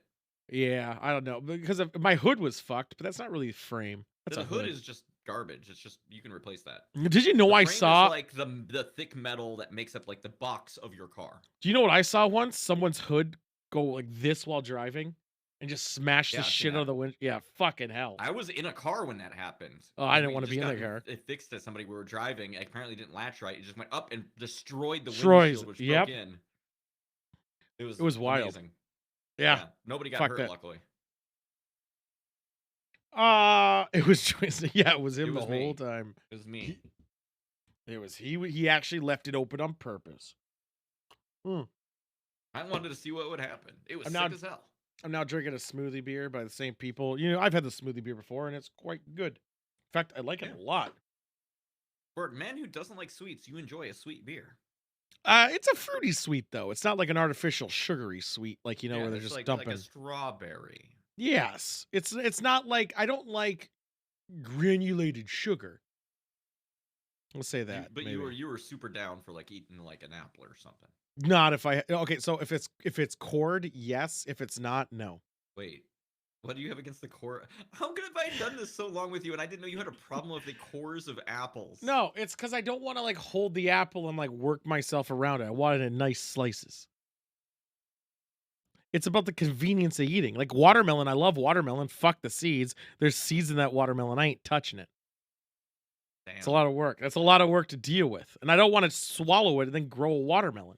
Yeah, I don't know, because of my hood was fucked, but that's not really frame. That's The a hood hood. is just garbage. It's just you can replace that. Did you know The I frame is saw like the thick metal that makes up like the box of your car. do you know what I saw once? Someone's hood go like this while driving and just smash the Yeah, I've seen shit out of that. the wind. Yeah, fucking hell. I was in a car when that happened Oh, I because didn't we wanna be just in got that car. it fixed to somebody. We were driving. It apparently didn't latch right. It just went up and destroyed the Destroys windshield, which broke yep, in. It it was was wild. amazing. Yeah, Yeah, nobody got fuck hurt, that. luckily. It was yeah, it was It him the was whole me. time. It was me. He he actually left it open on purpose. Mm. I wanted to see what would happen. It was I'm sick now as hell. I'm now drinking a smoothie beer by the same people. You know, I've had the smoothie beer before and it's quite good. In fact, I like it Yeah. a lot. For a man who doesn't like sweets, you enjoy a sweet beer. It's a fruity sweet though. It's not like an artificial sugary sweet, like you know, Yeah, where they're there's just like a dumping. strawberry. Yes, it's not like I don't like granulated sugar. Let's say You that but maybe. you were super down for like eating like an apple or something. Not if I okay. So if it's cord, yes. If it's not, no. Wait, what do you have against the core? How good have I done this so long with you and I didn't know you had a problem with the cores of apples? No, it's because I don't want to like hold the apple and like work myself around it. I want it in nice slices. It's about the convenience of eating. Like watermelon, I love watermelon. Fuck the seeds. There's seeds in that watermelon. I ain't touching it. It's a Damn. lot of work. That's a lot of work to deal with. And I don't want to swallow it and then grow a watermelon.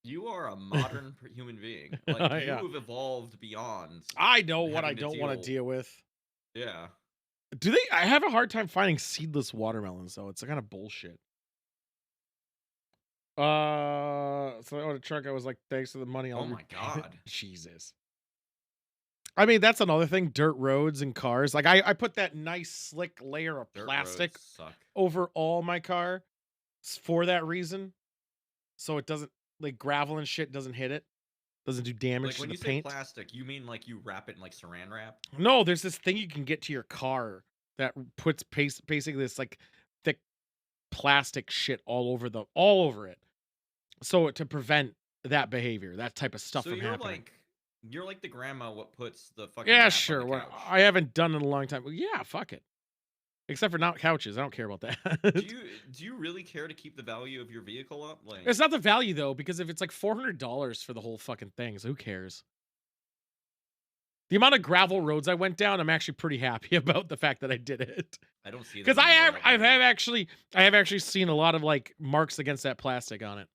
You are a modern human being. Like Yeah. you have evolved beyond I know what I having to don't want to deal. deal with. Yeah. Do they I have a hard time finding seedless watermelons though. It's kind of bullshit. So I ordered a truck. I was like, thanks for the money. I'll Oh my repay it. god. Jesus. I mean, that's another thing. Dirt roads and cars. Like I put that nice slick layer of Dirt roads plastic suck. over all my car for that reason. So it doesn't like gravel and shit doesn't hit it. Doesn't do damage Like to when the you say paint. plastic, you mean like you wrap it in like saran wrap? No, there's this thing you can get to your car that puts basically this like thick plastic shit all over it. So to prevent that behavior, that type of stuff So from happening. you're like the grandma what puts the fucking Yeah, wrap on sure. the What couch. I haven't done in a long time. Well, yeah, fuck it. Except for not couches. I don't care about that. Do you really care to keep the value of your vehicle up? Like It's not the value though, because if it's like $400 for the whole fucking thing, so who cares? The amount of gravel roads I went down, I'm actually pretty happy about the fact that I did it. I don't see Because them anymore lately. I have actually seen a lot of like marks against that plastic on it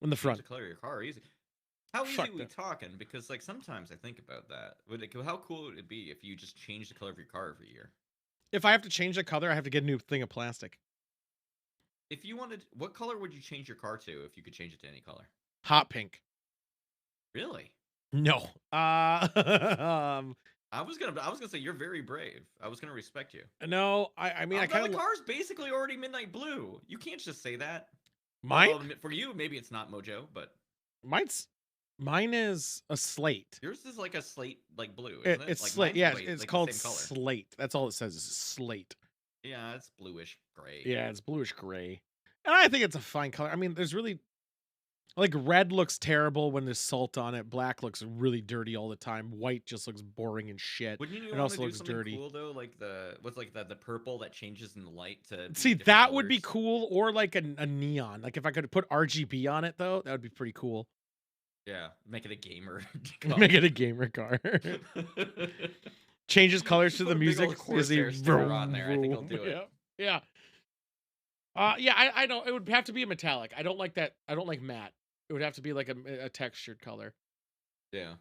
in the Change front. the color of your car easy. How easy Fuck are we that. talking? Because like sometimes I think about that. How cool would it be if you just change the color of your car every year? If I have to change the color, I have to get a new thing of plastic. If you wanted, what color would you change your car to if you could change it to any color? Hot pink. Really? No. Um, I was gonna say you're very brave. I was gonna respect you. no. I mean, I No, kind the of car's basically already midnight blue. You can't just say that. mine. For you, maybe it's not Mojo, but Mine's mine is a slate. yours is like a slate like blue, isn't it? It's Like slate. mine's Yeah, white, it's like the called same color. slate. That's all it says is slate. Yeah, it's bluish gray. Yeah, it's bluish gray. And I think it's a fine color. I mean, there's really like red looks terrible when there's salt on it. Black looks really dirty all the time. White just looks boring and shit. Wouldn't you It want to also do looks something dirty. cool though, like the purple that changes in the light to be See, different that would be colors? cool, or like a neon. Like if I could put RGB on it, though, that would be pretty cool. Yeah, make it a gamer Make car. it a gamer car. Changes colors to Put the a big music. old You see, Corsair sticker on vroom, there. I think I'll vroom. do it. Yeah, yeah. Yeah. I don't. It would have to be a metallic. I don't like that. I don't like matte. It would have to be like a textured color. Yeah,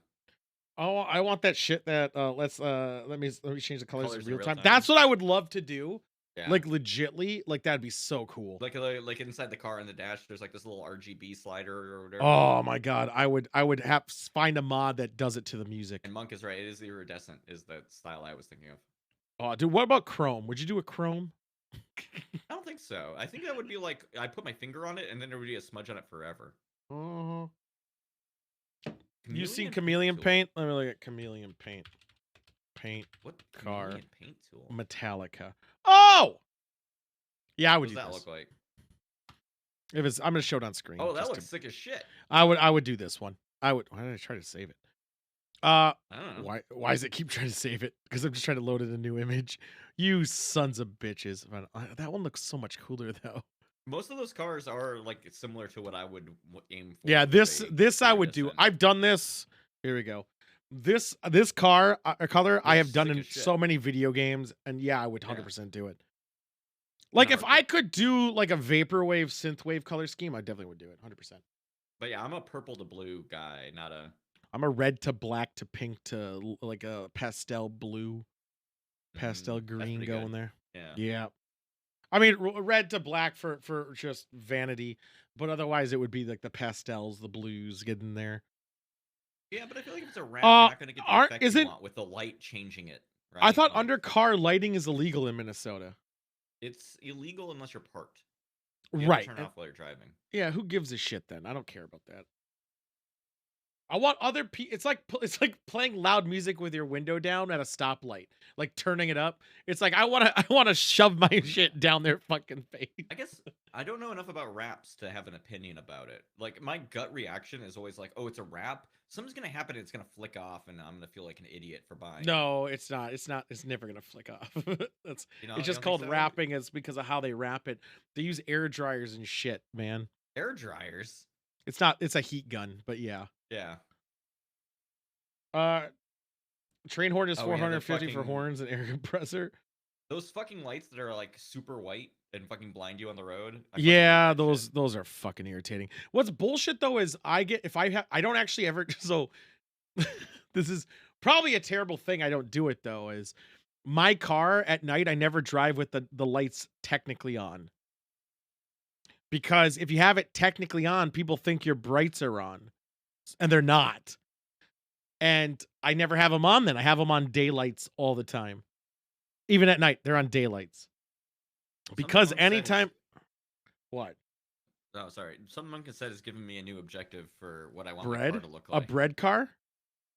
Oh, I want that shit that let me change the colors in colors in real real time. time. That's what I would love to do. Yeah. Like legitly, like that'd be so cool. Like inside the car in the dash, there's like this little RGB slider or whatever. Oh my god, I would have find a mod that does it to the music. And Monk is right. It is iridescent. Is the style I was thinking of. Oh, dude, what about Chrome? Would you do a Chrome? I don't think so. I think that would be like I put my finger on it and then there would be a smudge on it forever. Uh, you seen Chameleon paint Chameleon tool. Paint? Let me look at Chameleon Paint. What Car chameleon paint tool? Metallica. Oh, yeah, I What would does do that this. look like? If it's, I'm gonna show it on screen. Oh, that Just looks to, sick as shit. I would do this one. I would. Why did I try to save it? I don't know. Why does it keep trying to save it? Because I'm just trying to load in a new image. You sons of bitches. That one looks so much cooler though. Most of those cars are like similar to what I would aim for. Yeah, with this a I would do. iridescent. I've done this. Here we go. This car color I Looks have done sick in as shit. so many video games, and yeah, I would Yeah. 100% do it. In Like a if I heartbeat. could do like a vaporwave synthwave color scheme, I definitely would do it 100%. But yeah, I'm a purple to blue guy, not a. I'm a red to black to pink to like a pastel blue, pastel That's green pretty going good. there. Yeah. Yeah. I mean, red to black for just vanity, but otherwise it would be like the pastels, the blues getting there. Yeah, but I feel like if it's a wrap, you're not gonna get the Aren't effect you isn't want with the light changing it, I right? thought Like undercar lighting is illegal in Minnesota. it's illegal unless you're parked. You have to Right. turn off while you're driving. Yeah, who gives a shit then? I don't care about that. I want other people. It's like playing loud music with your window down at a stoplight, like turning it up. It's like I want to shove my shit down their fucking face. I guess I don't know enough about raps to have an opinion about it. Like my gut reaction is always like, "Oh, it's a rap. Something's gonna happen. And it's gonna flick off, and I'm gonna feel like an idiot for buying it." No, it's not. It's not. It's never gonna flick off. That's You know, it's you just don't think called so? wrapping. It's because of how they wrap it. They use air dryers and shit, man. Air dryers. It's not. It's a heat gun, but yeah. Yeah. Uh, train horn is Oh yeah, the 450 for fucking horns and air compressor. those fucking lights that are like super white and fucking blind you on the road. I fucking hate Yeah, that shit. those are fucking irritating. What's bullshit though is I don't actually ever so this is probably a terrible thing I don't do it though is my car at night I never drive with the lights technically on. Because if you have it technically on, people think your brights are on and they're not. And I never have them on then. I have them on daylights all the time. Even at night, they're on daylights. Because Something Monk said anytime what? oh, sorry. Something Monk has said has given me a new objective for what I want my car Bread? to look A like. bread car?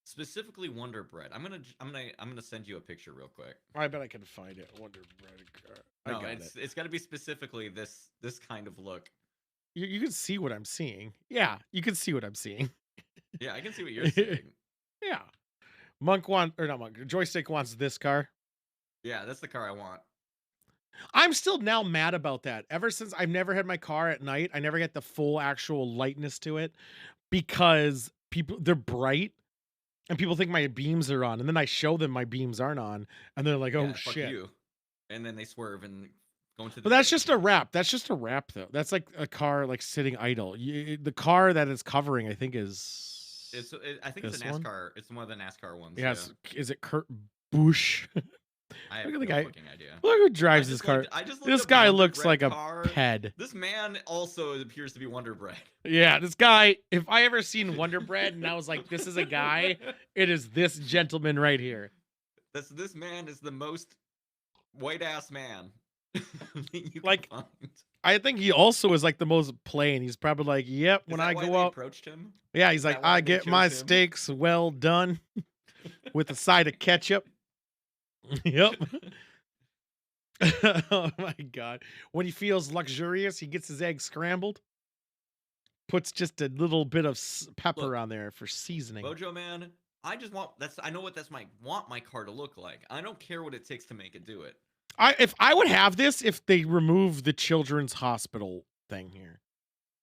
Specifically Wonder Bread. I'm gonna send you a picture real quick. I bet I can find it. Wonder bread car. I No, got it's got to be specifically this kind of look. You can see what I'm seeing. Yeah, you can see what I'm seeing. Yeah, I can see what you're seeing. Yeah. Not Monk. Joystick wants this car. Yeah, that's the car I want. I'm still now mad about that. Ever since I've never had my car at night, I never get the full actual lightness to it because they're bright and people think my beams are on. And then I show them my beams aren't on and they're like, "Oh Yeah, fuck shit." you. And then they swerve and go into the But that's ditch. just a wrap. That's just a wrap though. That's like a car like sitting idle. The car that it's covering I think is I think it's a this one? NASCAR. It's one of the NASCAR ones. Yes. Is it Kurt Busch? I have Look at no the guy. fucking idea. Look who drives this car. I just looked This up guy Wonder looks Bread like a car. ped. This man also appears to be Wonder Bread. Yeah, this guy, if I ever seen Wonder Bread and I was like, this is a guy, it is this gentleman right here. This man is the most white ass man you Like, can find. I think he also is like the most plain. He's probably like, yep, Is when that I why go they out. approached him? Yeah, he's Is like, that why I they get chose my him? steaks well done with a side of ketchup. Yep. Oh my God. When he feels luxurious, he gets his eggs scrambled, puts just a little bit of pepper Look, on there for seasoning. Mojo man, I just want I know what want my car to look like. I don't care what it takes to make it do it. If I would have this if they remove the children's hospital thing here.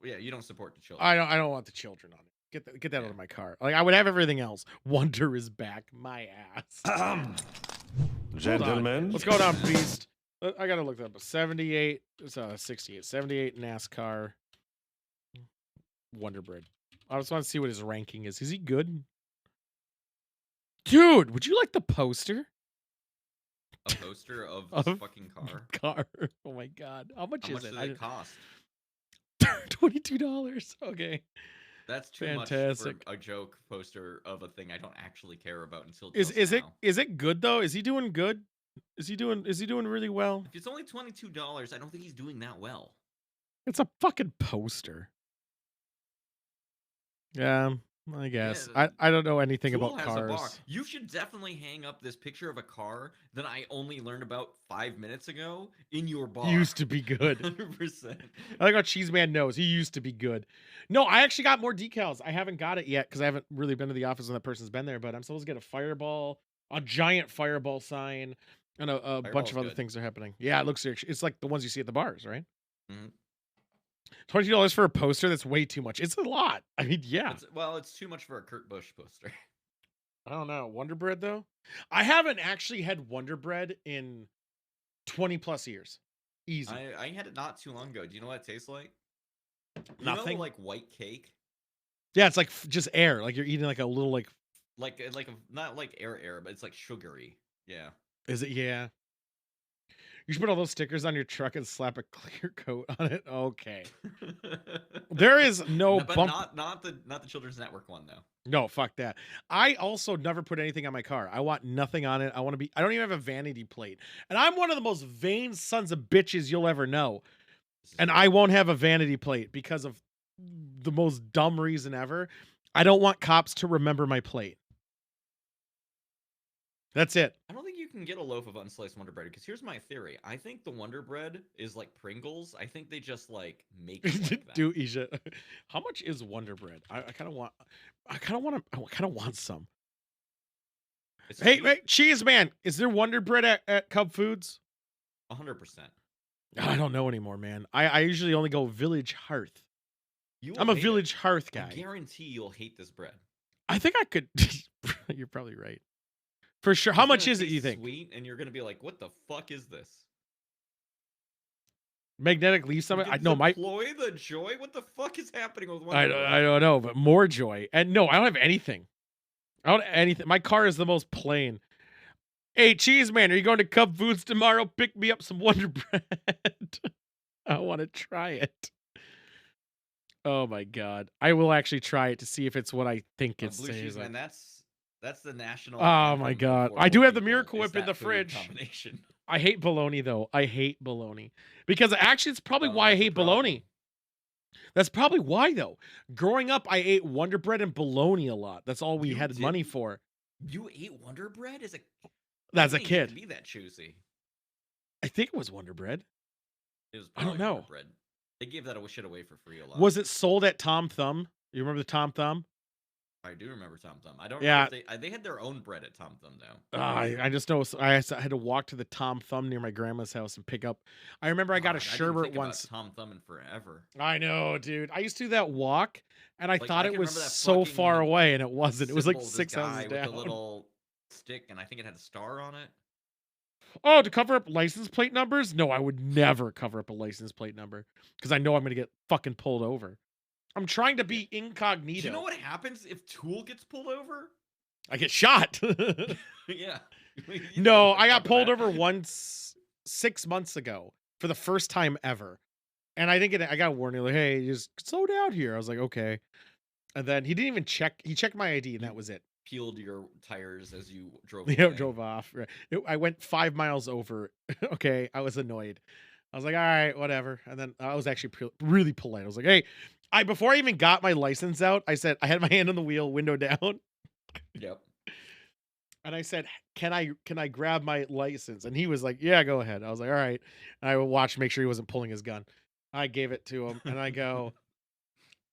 Yeah, you don't support the children. I don't want the children on it. Get that out of my car. Like I would have everything else. Wonder is back. My ass. Gentlemen, What's going on, Beast? I gotta look that up. 78. It's 68. 78 NASCAR. Wonder Bread. I just want to see what his ranking is. Is he good? Dude, would you like the poster? A poster of this Of fucking car? car. Oh my god. How much How is much it? does it cost? $22. Okay. That's too much for Fantastic. a joke poster of a thing I don't actually care about until Is just is it now. is it good though? Is he doing good? Is he doing really well? If it's only $22, I don't think he's doing that well. It's a fucking poster. Yeah, I Yeah, guess. I don't know anything Tool about has a bar. cars. You should definitely hang up this picture of a car that I only learned about 5 minutes ago in your He bar. used to be good. 100%. I like how Cheese Man knows. He used to be good. No, I actually got more decals. I haven't got it yet because I haven't really been to the office when that person's been there, but I'm supposed to get a fireball, a giant fireball sign, and a bunch Fireball's of other good. things are happening. Yeah, it looks it's like the ones you see at the bars, right? Mhm. $22 for a poster, that's way too much. It's a lot. I mean, yeah. It's too much for a Kurt Busch poster. I don't know. Wonder Bread though? I haven't actually had Wonder Bread in 20 plus years. Easy. I had it not too long ago. Do you know what it tastes like? You Nothing. know, like white cake? Yeah, it's like just air. Like you're eating like a little like. Not like air, but it's like sugary. Yeah. Is it? Yeah. You should put all those stickers on your truck and slap a clear coat on it. Okay. There is no but bump. not the Children's Network one though. No, fuck that. I also never put anything on my car. I want nothing on it. I don't even have a vanity plate. And I'm one of the most vain sons of bitches you'll ever know. And I won't have a vanity plate because of the most dumb reason ever. I don't want cops to remember my plate. That's it. I don't think you can get a loaf of unsliced Wonder Bread because here's my theory. I think the Wonder Bread is like Pringles. I think they just like make it like that. Do Isha. How much is Wonder Bread? I kind of want some. It's Hey, cheap. hey, Cheese Man, is there Wonder Bread at Cub Foods? 100%. I don't know anymore, man. I usually only go Village Hearth. I'm a Village Hearth guy. I guarantee you'll hate this bread. I think I could. You're probably right. For sure. How much is it, you think? Sweet, and you're gonna be like, "What the fuck is this?" Magnetic leaf summit. I know my deploy the joy. What the fuck is happening with Wonder I Bread? don't know, but more joy. And no, I don't have anything. I don't have anything. My car is the most plain. Hey, Cheese Man, are you going to Cub Foods tomorrow? Pick me up some Wonder Bread. I want to try it. Oh my god, I will actually try it to see if it's what I think it's. Blue Cheese Man, that's the national. Oh my god, I do have the Miracle Whip in the fridge. Combination. I hate bologna though. I hate bologna because actually it's probably why I hate bologna. That's probably why though. Growing up, I ate Wonder Bread and bologna a lot. That's all we had money for. You ate Wonder Bread as a kid. Be that choosy. I think it was Wonder Bread. It was. I don't know. Wonder Bread. They gave that shit away for free a lot. Was it sold at Tom Thumb? You remember the Tom Thumb? I do remember Tom Thumb. I don't know if they had their own bread at Tom Thumb though. I just know I had to walk to the Tom Thumb near my grandma's house and pick up. I remember I got a sherbet once. Tom Thumb in forever. I know, dude. I used to do that walk, and I thought it was so far away, and it wasn't. It was like 6 houses down. With a little stick, and I think it had a star on it. Oh, to cover up license plate numbers? No, I would never cover up a license plate number because I know I'm going to get fucking pulled over. I'm trying to be incognito. Do you know what happens if Tool gets pulled over? I get shot. Yeah. No, I got pulled over once 6 months ago for the first time ever. And I got a warning like, hey, just slow down here. I was like, okay. And then he didn't even check. He checked my ID and that was it. Peeled your tires as you drove. Yeah, drove off. I went 5 miles over. Okay, I was annoyed. I was like, all right, whatever. And then I was actually really polite. I was like, hey, before I even got my license out, I said I had my hand on the wheel, window down. Yep. And I said, can I grab my license? And he was like, yeah, go ahead. I was like, all right. And I watched, make sure he wasn't pulling his gun. I gave it to him, and I go,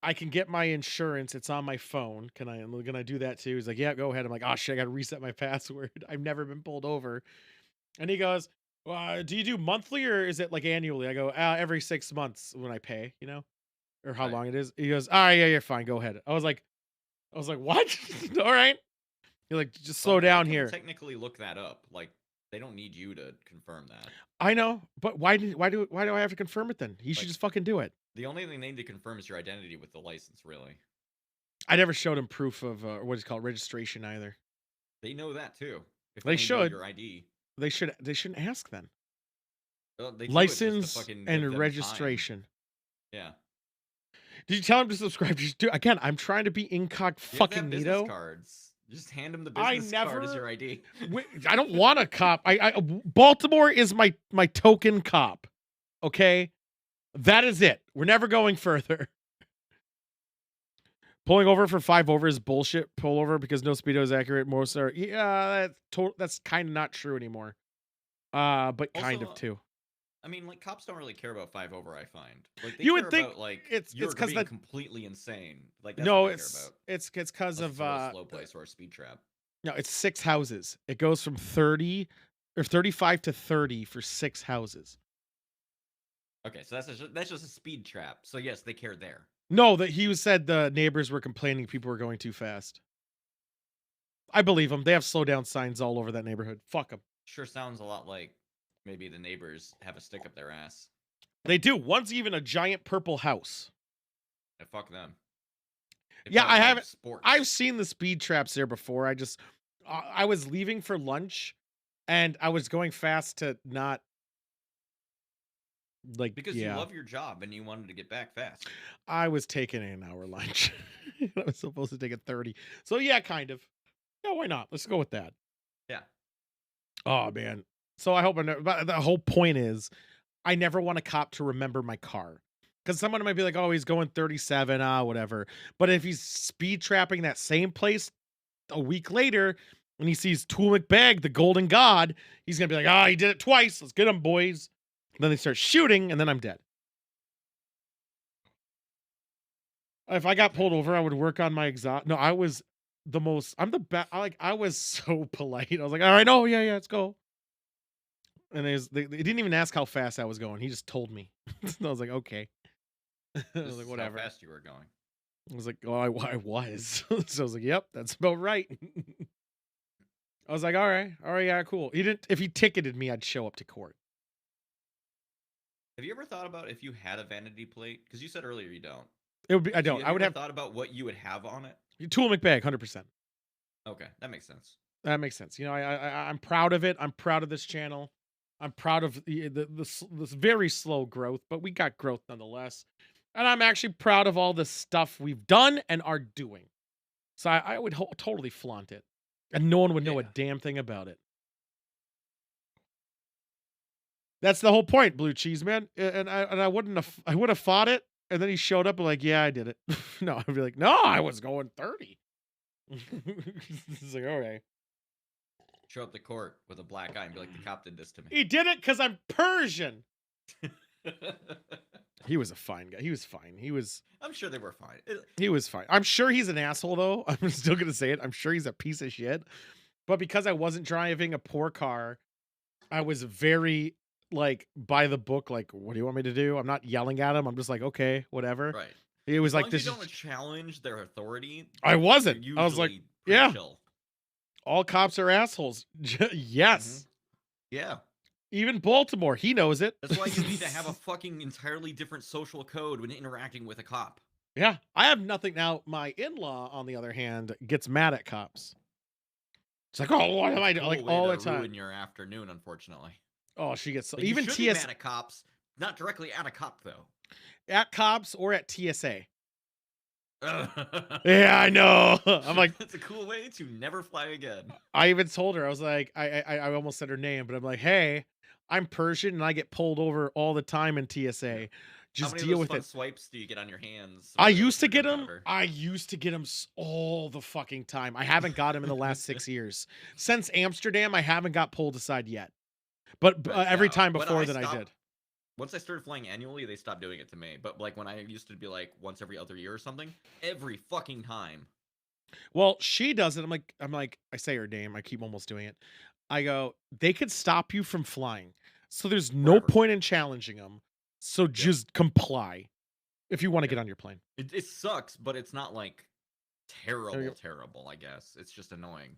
I can get my insurance. It's on my phone. Can I do that too? He's like, yeah, go ahead. I'm like, oh shit, I got to reset my password. I've never been pulled over. And he goes, well, do you do monthly or is it like annually? I go, every 6 months when I pay, or how long it is. He goes, all right, yeah, you're fine. Go ahead. I was like, what? All right. You're like, just slow down here. Technically look that up. Like, they don't need you to confirm that. I know, but why do I have to confirm it then? He should just fucking do it. The only thing they need to confirm is your identity with the license, really. I never showed him proof of what is called registration either. They know that too. If they should. your ID. They shouldn't ask then. Well, they do it just to License fucking give and them time. registration. Yeah. Did you tell him to subscribe? Just do again. I'm trying to be incog You have to have fucking business Nito. cards. Just hand them the I business card as never. your ID. I don't want a cop. Baltimore is my token cop. Okay, that is it. We're never going further. Pulling over for 5 over is bullshit. Pull over because no speedo is accurate. Most are that's kind of not true anymore. But kind of Also, too. I mean, like, cops don't really care about 5 over, I find. Like, they You care would think about, like, it's you're 'cause being that- completely insane. Like, that's No, what they care about. it's because Unless of it's a real slow place or a speed trap. no, it's 6 houses. It goes from 30 or 35 to 30 for 6 houses. Okay, so that's just a speed trap. So yes, they care there. No, that he said the neighbors were complaining people were going too fast. I believe them. They have slow down signs all over that neighborhood. Fuck them. Sure sounds a lot like maybe the neighbors have a stick up their ass. They do. One's even a giant purple house. Yeah, fuck them. They Yeah, probably I have haven't. sports. I've seen the speed traps there before. I was leaving for lunch, and I was going fast to not like because you love your job and you wanted to get back fast. I was taking an hour lunch. I was supposed to take a 30. So yeah, kind of. Yeah, why not? Let's go with that. Yeah. Oh man. So I hope but the whole point is I never want a cop to remember my car. Because someone might be like, oh, he's going 37, whatever. But if he's speed trapping that same place a week later and he sees Tool McBag, the golden god, he's gonna be like, he did it twice. Let's get him, boys. And then they start shooting, and then I'm dead. If I got pulled over, I would work on my exhaust. No, I was the most. I'm the best. I was so polite. I was like, all right, oh yeah, let's go. And they didn't even ask how fast I was going. He just told me. I was like, okay. I was like, whatever. How fast you were going. I was like, oh, I was. So I was like, yep, that's about right. I was like, all right, yeah, cool. He didn't. If he ticketed me, I'd show up to court. Have you ever thought about if you had a vanity plate? Because you said earlier you don't. It would be. I don't. So I would have thought about what you would have on it. Tool McBag, 100%. Okay, that makes sense. That makes sense. You know, I'm proud of it. I'm proud of this channel. I'm proud of this very slow growth, but we got growth nonetheless. And I'm actually proud of all the stuff we've done and are doing. So I would totally flaunt it, and no one would know a damn thing about it. That's the whole point, Blue Cheese Man. And I would have fought it, and then he showed up and like, yeah, I did it. No, I'd be like, no, I was going 30. It's like, okay. Show up to court with a black eye and be like, the cop did this to me. He did it because I'm Persian. He was a fine guy. He was fine. I'm sure they were fine. He was fine. I'm sure he's an asshole, though. I'm still going to say it. I'm sure he's a piece of shit. But because I wasn't driving a poor car, I was very, like, by the book, like, what do you want me to do? I'm not yelling at him. I'm just like, okay, whatever. Right. It was as like, long this as you don't challenge their authority. I wasn't. I was like, yeah. Chill. All cops are assholes. Yes. Mm-hmm. Yeah. Even Baltimore, he knows it. That's why you need to have a fucking entirely different social code when interacting with a cop. Yeah, I have nothing. Now, my in-law, on the other hand, gets mad at cops. It's like, oh, what am I doing? Like, all the time. Ruin your afternoon, unfortunately. Oh, she gets... Like, even you should be mad at cops, not directly at a cop, though. At cops or at TSA. Yeah, I know. I'm like, that's a cool way to never fly again. I even told her, I was like, I almost said her name, but I'm like, hey, I'm Persian and I get pulled over all the time in TSA. Just deal with it. Swipes do you get on your hands? I used to get them. All the fucking time. I haven't got them in the last 6 years. Since Amsterdam, I haven't got pulled aside yet. But every time before that, I did. Once I started flying annually, they stopped doing it to me. But like when I used to be like once every other year or something, every fucking time. Well, she does it. I'm like, I say her name. I keep almost doing it. I go, they could stop you from flying. So there's no point in challenging them. So just comply if you want to get on your plane. It sucks, but it's not like terrible, I guess. It's just annoying.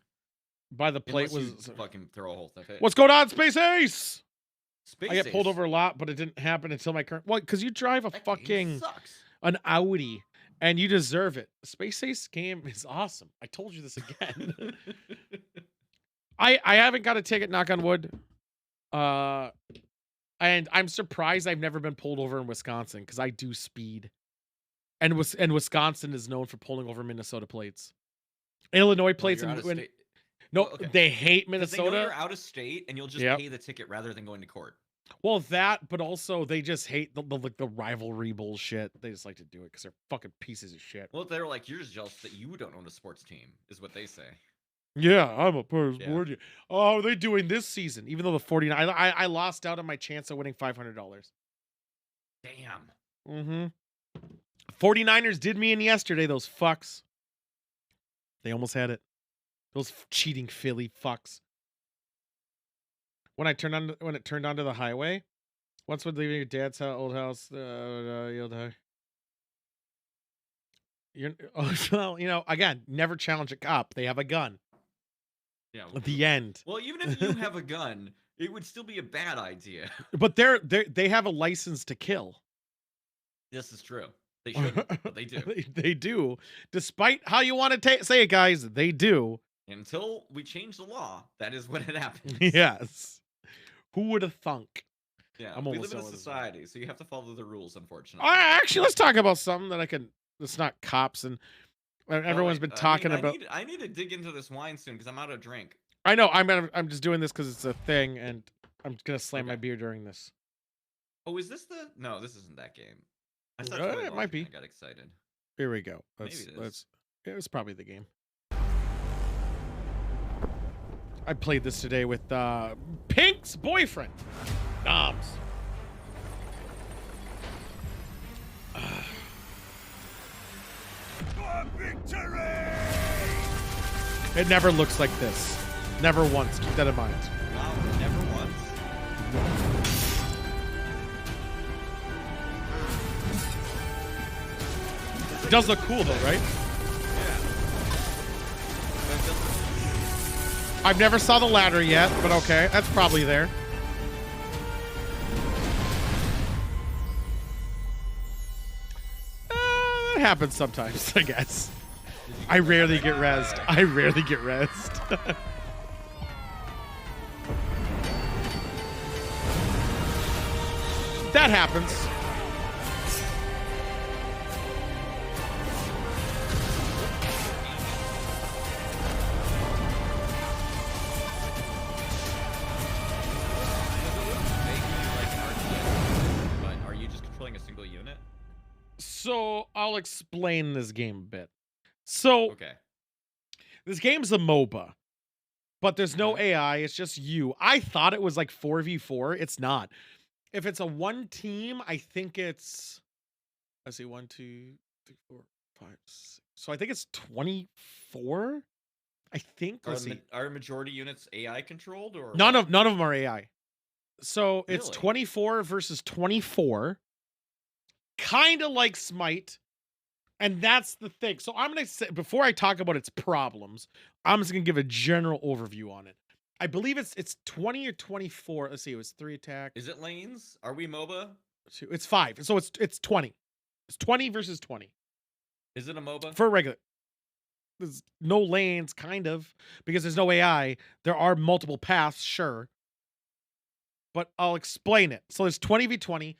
By the plate was fucking throw a whole thing. What's going on, Space Ace? Space I get pulled over a lot, but it didn't happen until my current. Well, because you drive a fucking an Audi, and you deserve it. Space Ace game is awesome. I told you this again. I haven't got a ticket. Knock on wood. Uh, and I'm surprised I've never been pulled over in Wisconsin because I do speed. And Wisconsin is known for pulling over Minnesota plates. Illinois Well, plates you're out and of when state. no, Well, okay. they hate Because they know you're Minnesota. out of state and you'll just Yep. pay the ticket rather than going to court. Well, that, but also they just hate the rivalry bullshit. They just like to do it because they're fucking pieces of shit. Well, they're like, you're just jealous that you don't own a sports team, is what they say. Yeah, I'm a part of Yeah. sport. Oh, are they doing this season? Even though the 49, I lost out on my chance of winning $500. Damn. Mm-hmm. 49ers did me in yesterday, those fucks. They almost had it. Those cheating Philly fucks. When it turned onto the highway, once when leaving your dad's old house, you'll die. You're well, again, never challenge a cop. They have a gun. Yeah. At the end. Well, even if you have a gun, it would still be a bad idea. But they have a license to kill. This is true. They shouldn't, but they do. They do. Despite how you want to say it, guys, they do. Until we change the law, that is when it happens. Yes. Who would have thunk? Yeah, I'm we almost live in a done with this society, so you have to follow the rules, unfortunately. Actually, let's talk about something that's not cops and everyone's been talking about. I need to dig into this wine soon because I'm out of drink. I know. I'm just doing this because it's a thing, and I'm gonna slam my Okay. beer during this. Oh, is this the? No, this isn't that game. I saw It Toy might Logic be. and I got excited. Here we go. Maybe it is. It was probably the game. I played this today with Pink's boyfriend, Noms. It never looks like this. Never once. Keep that in mind. Wow, never once. It does look cool though, right? Yeah. But it doesn't- I've never saw the ladder yet, but okay, that's probably there. It happens sometimes, I guess. I rarely get rezzed. I rarely get rezzed. That happens. But are you just controlling a single unit? So I'll explain this game a bit. So Okay. this game's a MOBA, but there's no Okay. AI. It's just you. I thought it was like 4v4. It's not. If it's a one team, I think it's. Let's see, 1, 2, 3, 4, 5, 6. So I think it's 24. I think. Let's see. Are majority units AI controlled or None of them are AI. So it's Really? 24 versus 24. Kind of like Smite. And that's the thing. So I'm going to say, before I talk about its problems, I'm just going to give a general overview on it. I believe it's 20 or 24. Let's see. It was 3 attack. Is it lanes? Are we MOBA? It's 5. So it's 20. It's 20 versus 20 Is it a MOBA? for regular. There's no lanes, kind of, because there's no AI. There are multiple paths, sure. But I'll explain it. So there's 20v20.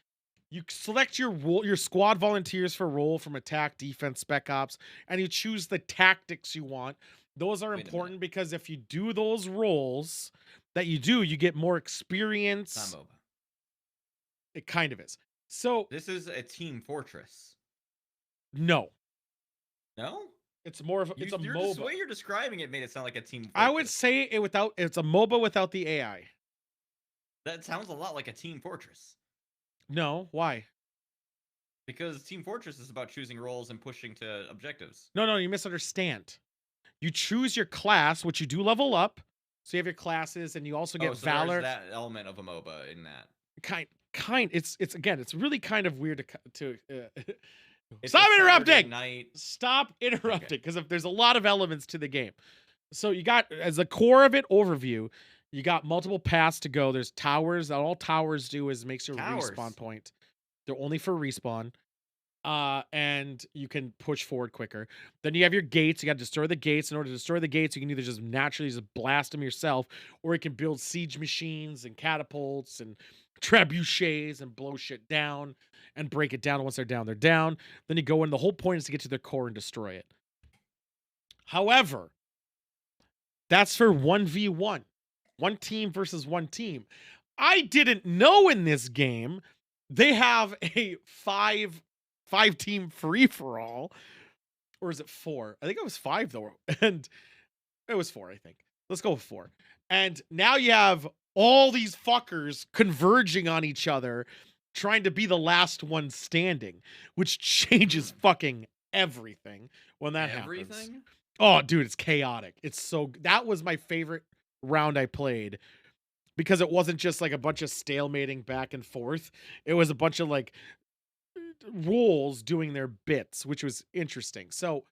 You select your squad volunteers for role from attack, defense, spec ops, and you choose the tactics you want. Those are Wait a important because if you do those roles that you get more It's experience. not MOBA. It kind of is. So This is a Team Fortress. no, No? it's more of it's a The MOBA. way you're describing it made it sound like a Team Fortress. I would say it's a MOBA without the AI. That sounds a lot like a Team Fortress. No, why? Because Team Fortress is about choosing roles and pushing to objectives. No, you misunderstand. You choose your class, which you do level up. So you have your classes, and you also get so Valor. there's that element of a MOBA in that. It's really kind of weird to It's stop a Saturday interrupting. night. Stop interrupting, because if there's a lot of elements to the game. So you got, as the core of it overview, you got multiple paths to go. There's towers. All towers do is makes your Towers. respawn point. They're only for respawn. and you can push forward quicker. Then you have your gates. You got to destroy the gates. In order to destroy the gates, you can either just naturally just blast them yourself, or you can build siege machines and catapults and trebuchets and blow shit down and break it down. Once they're down, they're down. Then you go in. The whole point is to get to their core and destroy it. However, that's for 1v1. One team versus one team. I didn't know in this game they have a five team free for all. Or is it 4? I think it was 5 though. And it was 4, I think. Let's go with 4. And now you have all these fuckers converging on each other, trying to be the last one standing, which changes fucking everything when that happens. Everything? Oh, dude, it's chaotic. It's so that was my favorite round I played because it wasn't just like a bunch of stalemating back and forth. It was a bunch of like roles doing their bits, which was interesting. So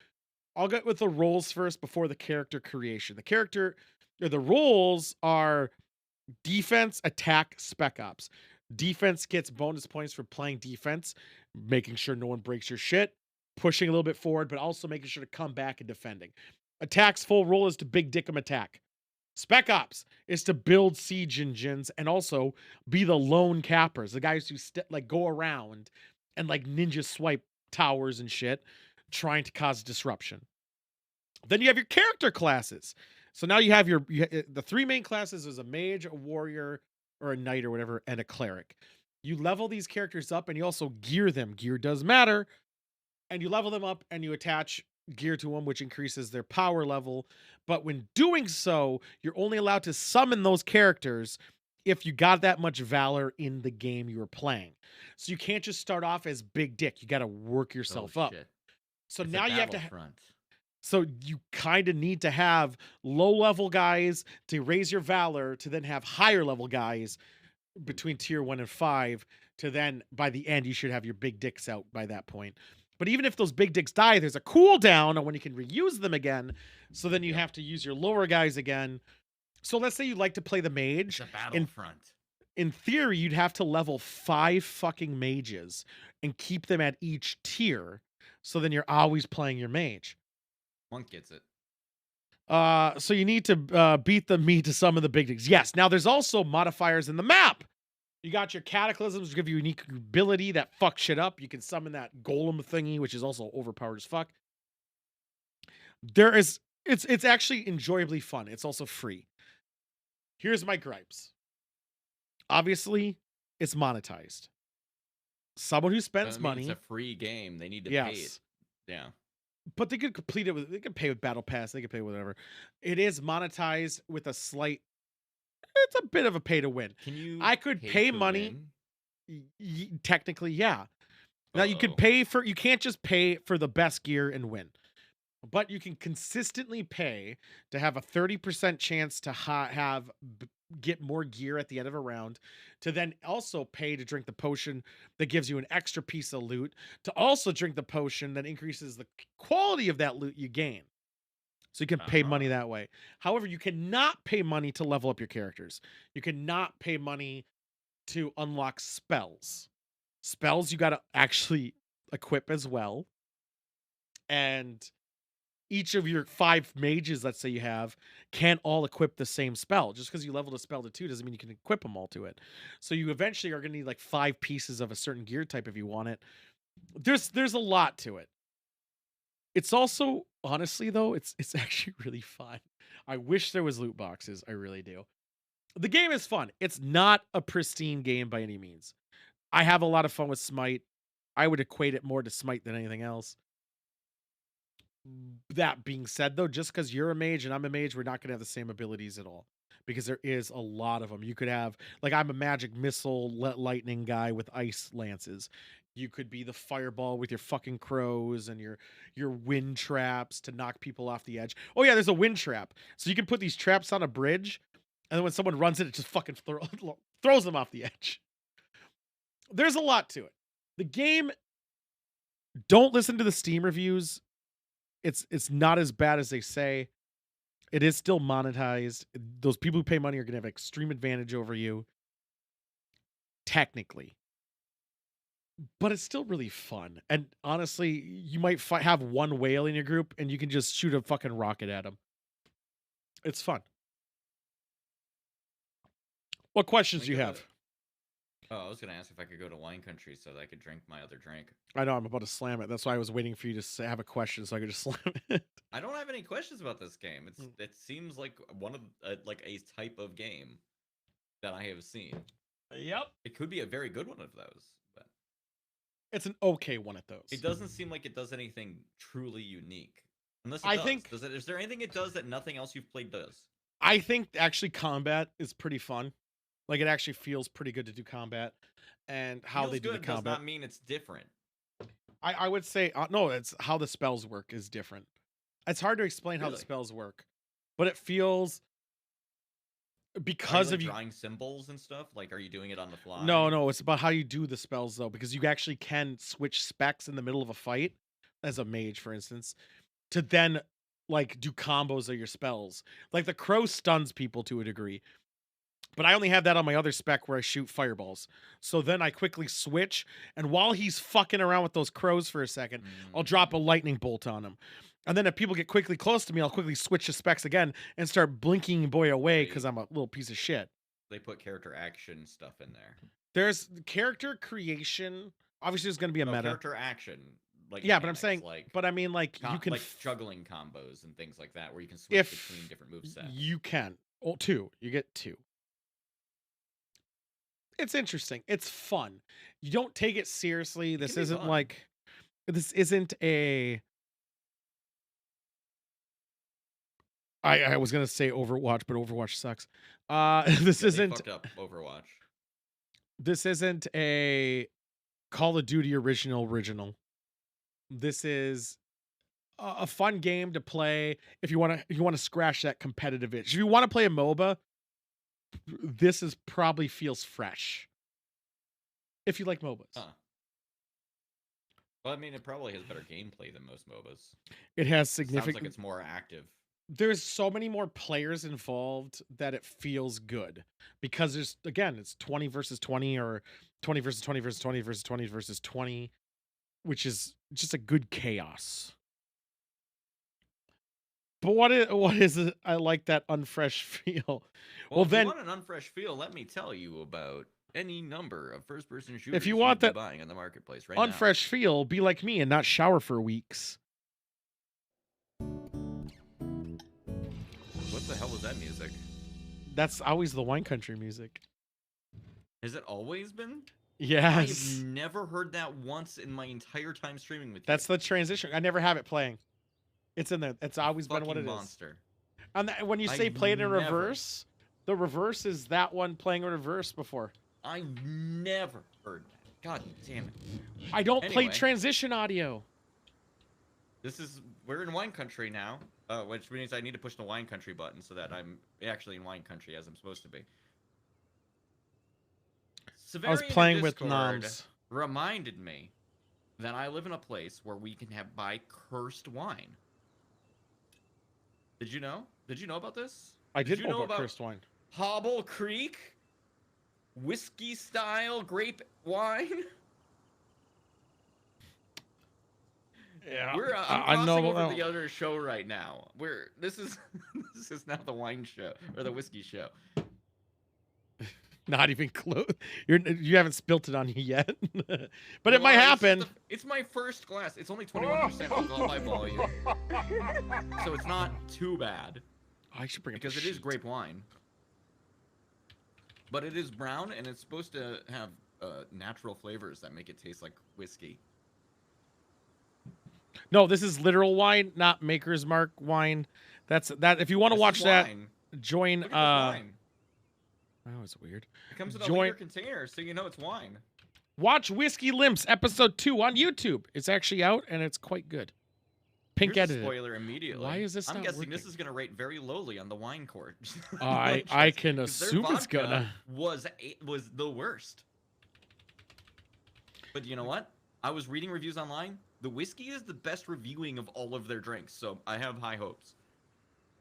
I'll get with the roles first before the character creation. The roles are defense, attack, spec ops. Defense gets bonus points for playing defense, making sure no one breaks your shit, pushing a little bit forward, but also making sure to come back and defending. Attack's full role is to big dick 'em attack. Spec ops is to build siege engines and also be the lone cappers, the guys who like go around and like ninja swipe towers and shit, trying to cause disruption. Then you have your character classes. So now you have the 3 main classes is a mage, a warrior, or a knight or whatever, and a cleric. You level these characters up and you also gear them. Gear does matter. And you level them up and you attach gear to them, which increases their power level. But when doing so, you're only allowed to summon those characters if you got that much valor in the game you were playing. So you can't just start off as big dick. You got to work yourself up. Shit. So It's now a you have to Battlefront. so you kind of need to have low level guys to raise your valor to then have higher level guys between tier 1 and 5 to then by the end you should have your big dicks out by that point. But even if those big dicks die, there's a cooldown on when you can reuse them again. So then you have to use your lower guys again. So let's say you like to play the mage. It's a Battlefront. In theory, you'd have to level 5 fucking mages and keep them at each tier. So then you're always playing your mage. Monk gets it. So you need to beat the meat to some of the big things. Yes. Now there's also modifiers in the map. You got your cataclysms, which give you unique ability that fuck shit up. You can summon that golem thingy, which is also overpowered as fuck. It's actually enjoyably fun. It's also free. Here's my gripes. Obviously, it's monetized. Someone who spends money. It's a free game. They need to pay it. Yeah. But they could complete it with, they could pay with Battle Pass, they could pay with whatever. It is monetized with a slight, it's a bit of a pay to win. I could pay money. Technically, yeah. Now you could you can't just pay for the best gear and win. But you can consistently pay to have a 30% chance to get more gear at the end of a round, to then also pay to drink the potion that gives you an extra piece of loot, to also drink the potion that increases the quality of that loot you gain. So you can pay money that way. However, you cannot pay money to level up your characters. You cannot pay money to unlock spells. Spells you got to actually equip as well. And each of your 5 mages, let's say you have, can't all equip the same spell. Just because you leveled a spell to 2 doesn't mean you can equip them all to it. So you eventually are going to need like 5 pieces of a certain gear type if you want it. There's a lot to it. It's also, honestly though, it's actually really fun. I wish there was loot boxes. I really do. The game is fun. It's not a pristine game by any means. I have a lot of fun with Smite. I would equate it more to Smite than anything else. That being said, though, just because you're a mage and I'm a mage, we're not going to have the same abilities at all. Because there is a lot of them. You could have, like, I'm a magic missile lightning guy with ice lances. You could be the fireball with your fucking crows and your wind traps to knock people off the edge. Oh yeah, there's a wind trap. So you can put these traps on a bridge, and then when someone runs it just fucking throws them off the edge. There's a lot to it. The game, don't listen to the Steam reviews. It's not as bad as they say. It is still monetized. Those people who pay money are going to have extreme advantage over you. Technically. but it's still really fun. And honestly, you might have one whale in your group and you can just shoot a fucking rocket at him. It's fun. What questions We do you go have? to. Oh, I was gonna ask if I could go to wine country so that I could drink my other drink. I know I'm about to slam it. That's why I was waiting for you to have a question so I could just slam it. I don't have any questions about this game. Mm. It seems like one of like a type of game that I have seen. Yep. It could be a very good one of those, but It's an okay one of those. it doesn't seem like it does anything truly unique. Unless it I does. think- Is there anything it does that nothing else you've played does? I think actually combat is pretty fun. Like it actually feels pretty good to do combat, and how Feels they do the good does combat. not mean it's different. I would say no. It's how the spells work is different. It's hard to explain how the Really? spells work, but it feels Are because you, of like, you. drawing symbols and stuff. Like, are you doing it on the fly? No, it's about how you do the spells though, because you actually can switch specs in the middle of a fight, as a mage, for instance, to then like do combos of your spells. Like the crow stuns people to a degree, but I only have that on my other spec where I shoot fireballs. So then I quickly switch, and while he's fucking around with those crows for a second, I'll drop a lightning bolt on him. And then if people get quickly close to me, I'll quickly switch the specs again and start blinking boy away Right. because I'm a little piece of shit. They put character action stuff in there. There's character creation. Obviously, there's going to be a No, meta. character action. Like Yeah, but I'm mechanics, saying, like but I mean, like you can like juggling combos and things like that, where you can switch if between different movesets. you can. Oh, two. You get two. It's interesting. It's fun. You don't take it seriously. This can be isn't fun. like this isn't a I was gonna say Overwatch, but Overwatch sucks. This Yeah, they isn't fucked up Overwatch. this isn't a Call of Duty original. This is a fun game to play if you want to scratch that competitive itch. If you want to play a MOBA, this is probably feels fresh. If you like MOBAs. Huh. Well, I mean, it probably has better gameplay than most MOBAs. It has Sounds significant like it's more active. There's so many more players involved that it feels good because there's again it's 20 versus 20 or 20 versus 20 versus 20 versus 20 versus 20, which is just a good chaos. But what is it? I like that unfresh feel. Well, if then- you want an unfresh feel, let me tell you about any number of first-person shooters If you want you'd be that buying on the marketplace right now. unfresh feel, be like me and not shower for weeks. What the hell was that music? That's always the wine country music. Has it always been? Yes. I've never heard that once in my entire time streaming with you. That's the transition. I never have it playing. It's in there. It's always been what it Fucking is. monster. And when you say I've play it in never- reverse, the reverse is that one playing in reverse before. I've never heard that. God damn it. I don't play Anyway. transition audio. We're in wine country now, which means I need to push the wine country button so that I'm actually in wine country as I'm supposed to be. I was Severian in playing with Discord noms. reminded me that I live in a place where we can buy cursed wine. Did you know? Did you know about this? I did you know about cursed wine. Hobble Creek whiskey style grape wine? Yeah, I'm I know crossing over about the that. other show right now. This is this is now the wine show or the whiskey show. Not even close. You haven't spilt it on you yet, but it might Well, happen. It's my first glass. It's only 21% alcohol by volume, so it's not too bad I should bring up because the it is sheet. grape wine. But it is brown and it's supposed to have natural flavors that make it taste like whiskey. No, this is literal wine, not Maker's Mark wine. That's that. If you want to This watch is that, wine. join. Look at this wine. Oh, it's weird. It comes in a join- liter container, so you know it's wine. Watch Whiskey Limps episode 2 on YouTube. It's actually out and it's quite good. Pink Here's a edited. spoiler immediately. Why is this I'm not guessing this working? is going to rate very lowly on the wine court. I can 'Cause their assume it's vodka gonna. was the worst. But you know what? I was reading reviews online. The whiskey is the best reviewing of all of their drinks, so I have high hopes.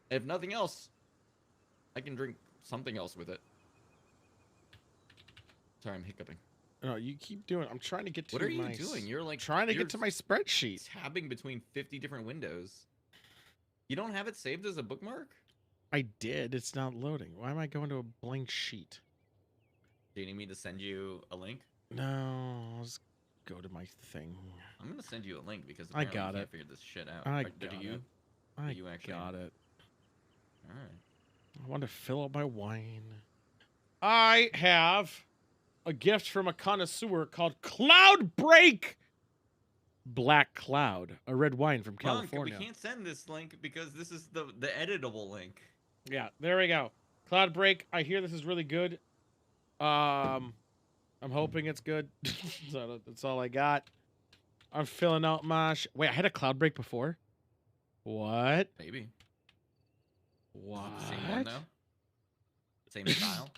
If nothing else, I can drink something else with it. Sorry, I'm hiccuping. No, you keep doing. I'm trying to get to What are you my doing? You're like trying to you're get to my spreadsheet. tabbing between 50 different windows. You don't have it saved as a bookmark? I did. It's not loading. Why am I going to a blank sheet? Do you need me to send you a link? No, let's go to my thing. I'm gonna send you a link because I apparently got you can't it. figure this shit out. I Do got you? it. Do I you actually? got it. All right. I want to fill up my wine. I have a gift from a connoisseur called Cloud Break Black Cloud, a red wine from Monk, California. we can't send this link because this is the editable link. Yeah, there we go. Cloud Break. I hear this is really good. I'm hoping it's good. So that's all I got. I'm filling out my. Wait, I had a Cloud Break before. What? Maybe. What? Is it the same one though? Same style?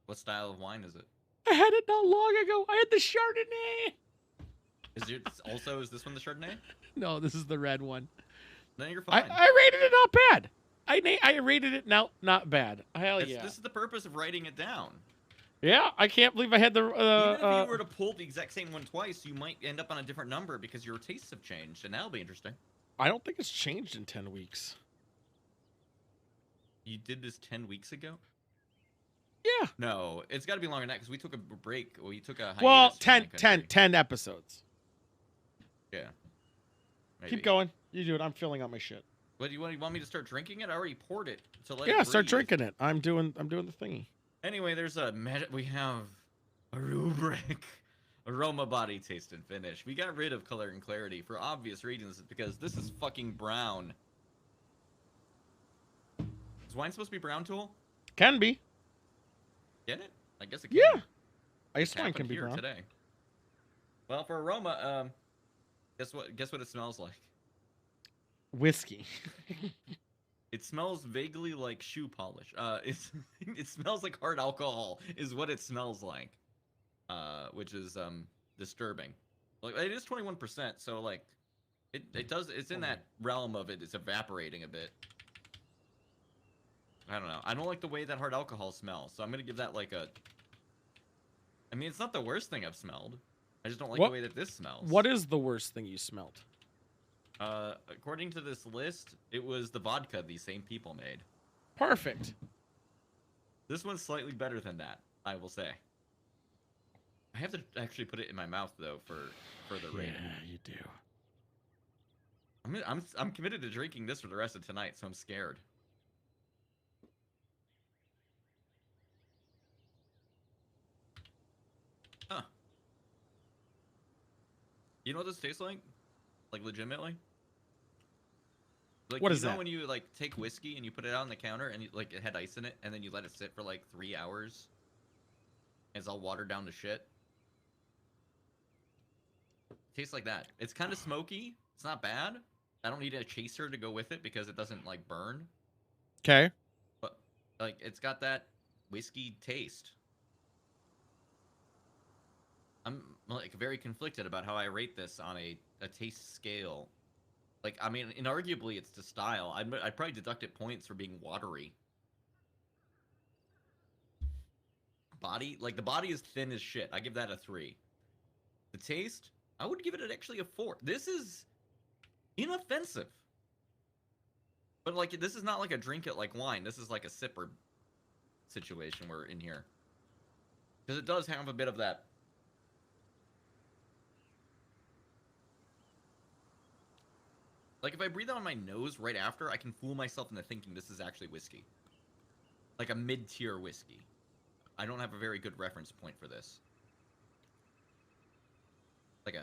What style of wine is it? I had it not long ago. I had the Chardonnay. Is this one the Chardonnay? No, this is the red one. Then you're fine. I rated it not bad. I rated it not bad. Hell yeah. This is the purpose of writing it down. Yeah, I can't believe I had the. Even if you were to pull the exact same one twice, you might end up on a different number because your tastes have changed, and that'll be interesting. I don't think it's changed in 10 weeks. You did this 10 weeks ago? Yeah. No, it's got to be longer than that because we took a break. We took a hiatus. Well, from the country. 10 episodes. Yeah. Maybe. Keep going. You do it. I'm filling out my shit. What do you want me to start drinking it? I already poured it. So let Yeah, it start breathe. drinking it. I'm doing the thingy. Anyway, we have a rubric. Aroma, body, taste, and finish. We got rid of color and clarity for obvious reasons because this is fucking brown. Is wine supposed to be brown, Tool? Can be. Get it? I guess it can. Yeah. Ice It's wine can happened be here brown. today. Well, for aroma, guess what it smells like? Whiskey. It smells vaguely like shoe polish. It smells like hard alcohol is what it smells like. Which is disturbing. Like it is 21%, so like it's in that realm of it's evaporating a bit. I don't know. I don't like the way that hard alcohol smells, so I'm gonna give that like a. I mean, it's not the worst thing I've smelled. I just don't like the way that this smells. What is the worst thing you smelled? According to this list, it was the vodka these same people made. Perfect. This one's slightly better than that, I will say. I have to actually put it in my mouth though for further rating. Yeah, you do. I'm committed to drinking this for the rest of tonight, so I'm scared. Huh. You know what this tastes like? Like legitimately? Like What is you know that? when you like take whiskey and you put it out on the counter and like it had ice in it and then you let it sit for like 3 hours? And it's all watered down to shit. Tastes like that. It's kind of smoky. It's not bad. I don't need a chaser to go with it because it doesn't like burn. Okay. But like it's got that whiskey taste. I'm like very conflicted about how I rate this on a taste scale. Like I mean, inarguably it's to style. I'd probably deduct it points for being watery. Body, like the body is thin as shit. I give that a 3. The taste, I would give it actually a 4. This is inoffensive. But like this is not like a drink it like wine. This is like a sipper situation we're in here. Because it does have a bit of that. Like if I breathe out my nose right after, I can fool myself into thinking this is actually whiskey. Like a mid-tier whiskey. I don't have a very good reference point for this. Like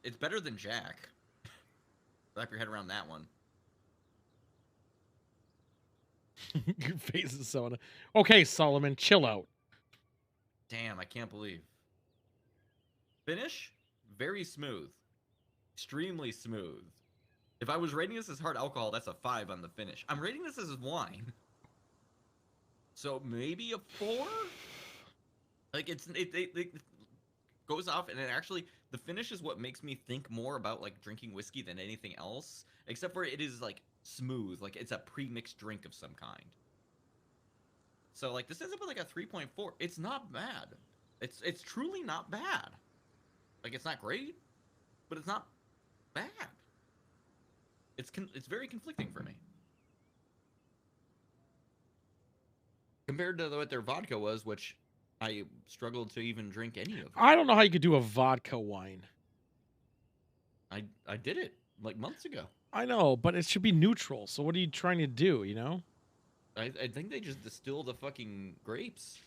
it's better than Jack. Wrap your head around that one. Your face is so. Okay, Solomon, chill out. Damn, I can't believe. Finish? Very smooth. Extremely smooth. If I was rating this as hard alcohol, that's a 5 on the finish. I'm rating this as wine. So maybe a 4? Like it goes off and it actually the finish is what makes me think more about like drinking whiskey than anything else, except for it is like smooth, like it's a pre-mixed drink of some kind. So like this ends up with like a 3.4. It's not bad. It's truly not bad. Like, it's not great, but it's not bad. It's very conflicting for me compared to what their vodka was, which I struggled to even drink any of it. I don't know how you could do a vodka wine. I did it like months ago. I know, but it should be neutral. So what are you trying to do, you know? I think they just distill the fucking grapes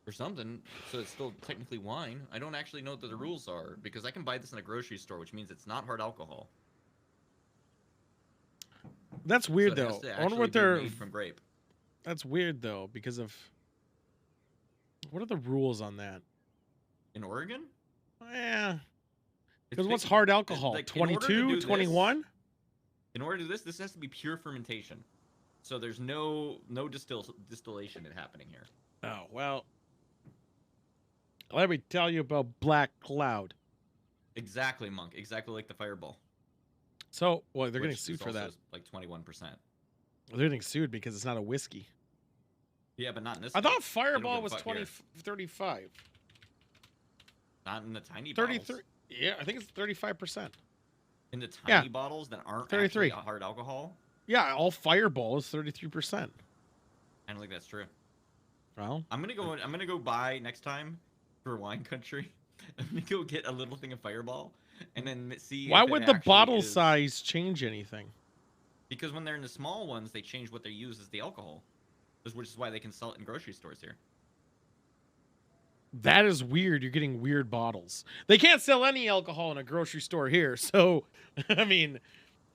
or something, so it's still technically wine. I don't actually know what the rules are, because I can buy this in a grocery store, which means it's not hard alcohol. That's weird, So it has though. to I wonder actually what be they're... made from grape. That's weird, though, because of... What are the rules on that? In Oregon? Yeah. It's Because what's picky. hard alcohol? Like, in order to 22? do this- 21? In order to do this has to be pure fermentation. So there's no distillation happening here. Oh, well... Let me tell you about Black Cloud. Exactly, Monk. Exactly like the Fireball. So, well, they're getting which sued is for that. also like 21%. They're getting sued because it's not a whiskey. Yeah, but not in this. I state. thought They don't Fireball give a was fuck 20, here. 35. Not in the tiny 33. bottles. Yeah, I think it's 35%. In the Yeah. tiny bottles that aren't 33. actually hard alcohol. Yeah, all Fireball is 33%. I don't think that's true. Well, I'm gonna go buy next time for wine country. I'm gonna go get a little thing of Fireball and then see. why if it would the actually bottle is- size change anything? Because when they're in the small ones, they change what they use as the alcohol, which is why they can sell it in grocery stores here. That is weird. You're getting weird bottles. They can't sell any alcohol in a grocery store here. So, I mean,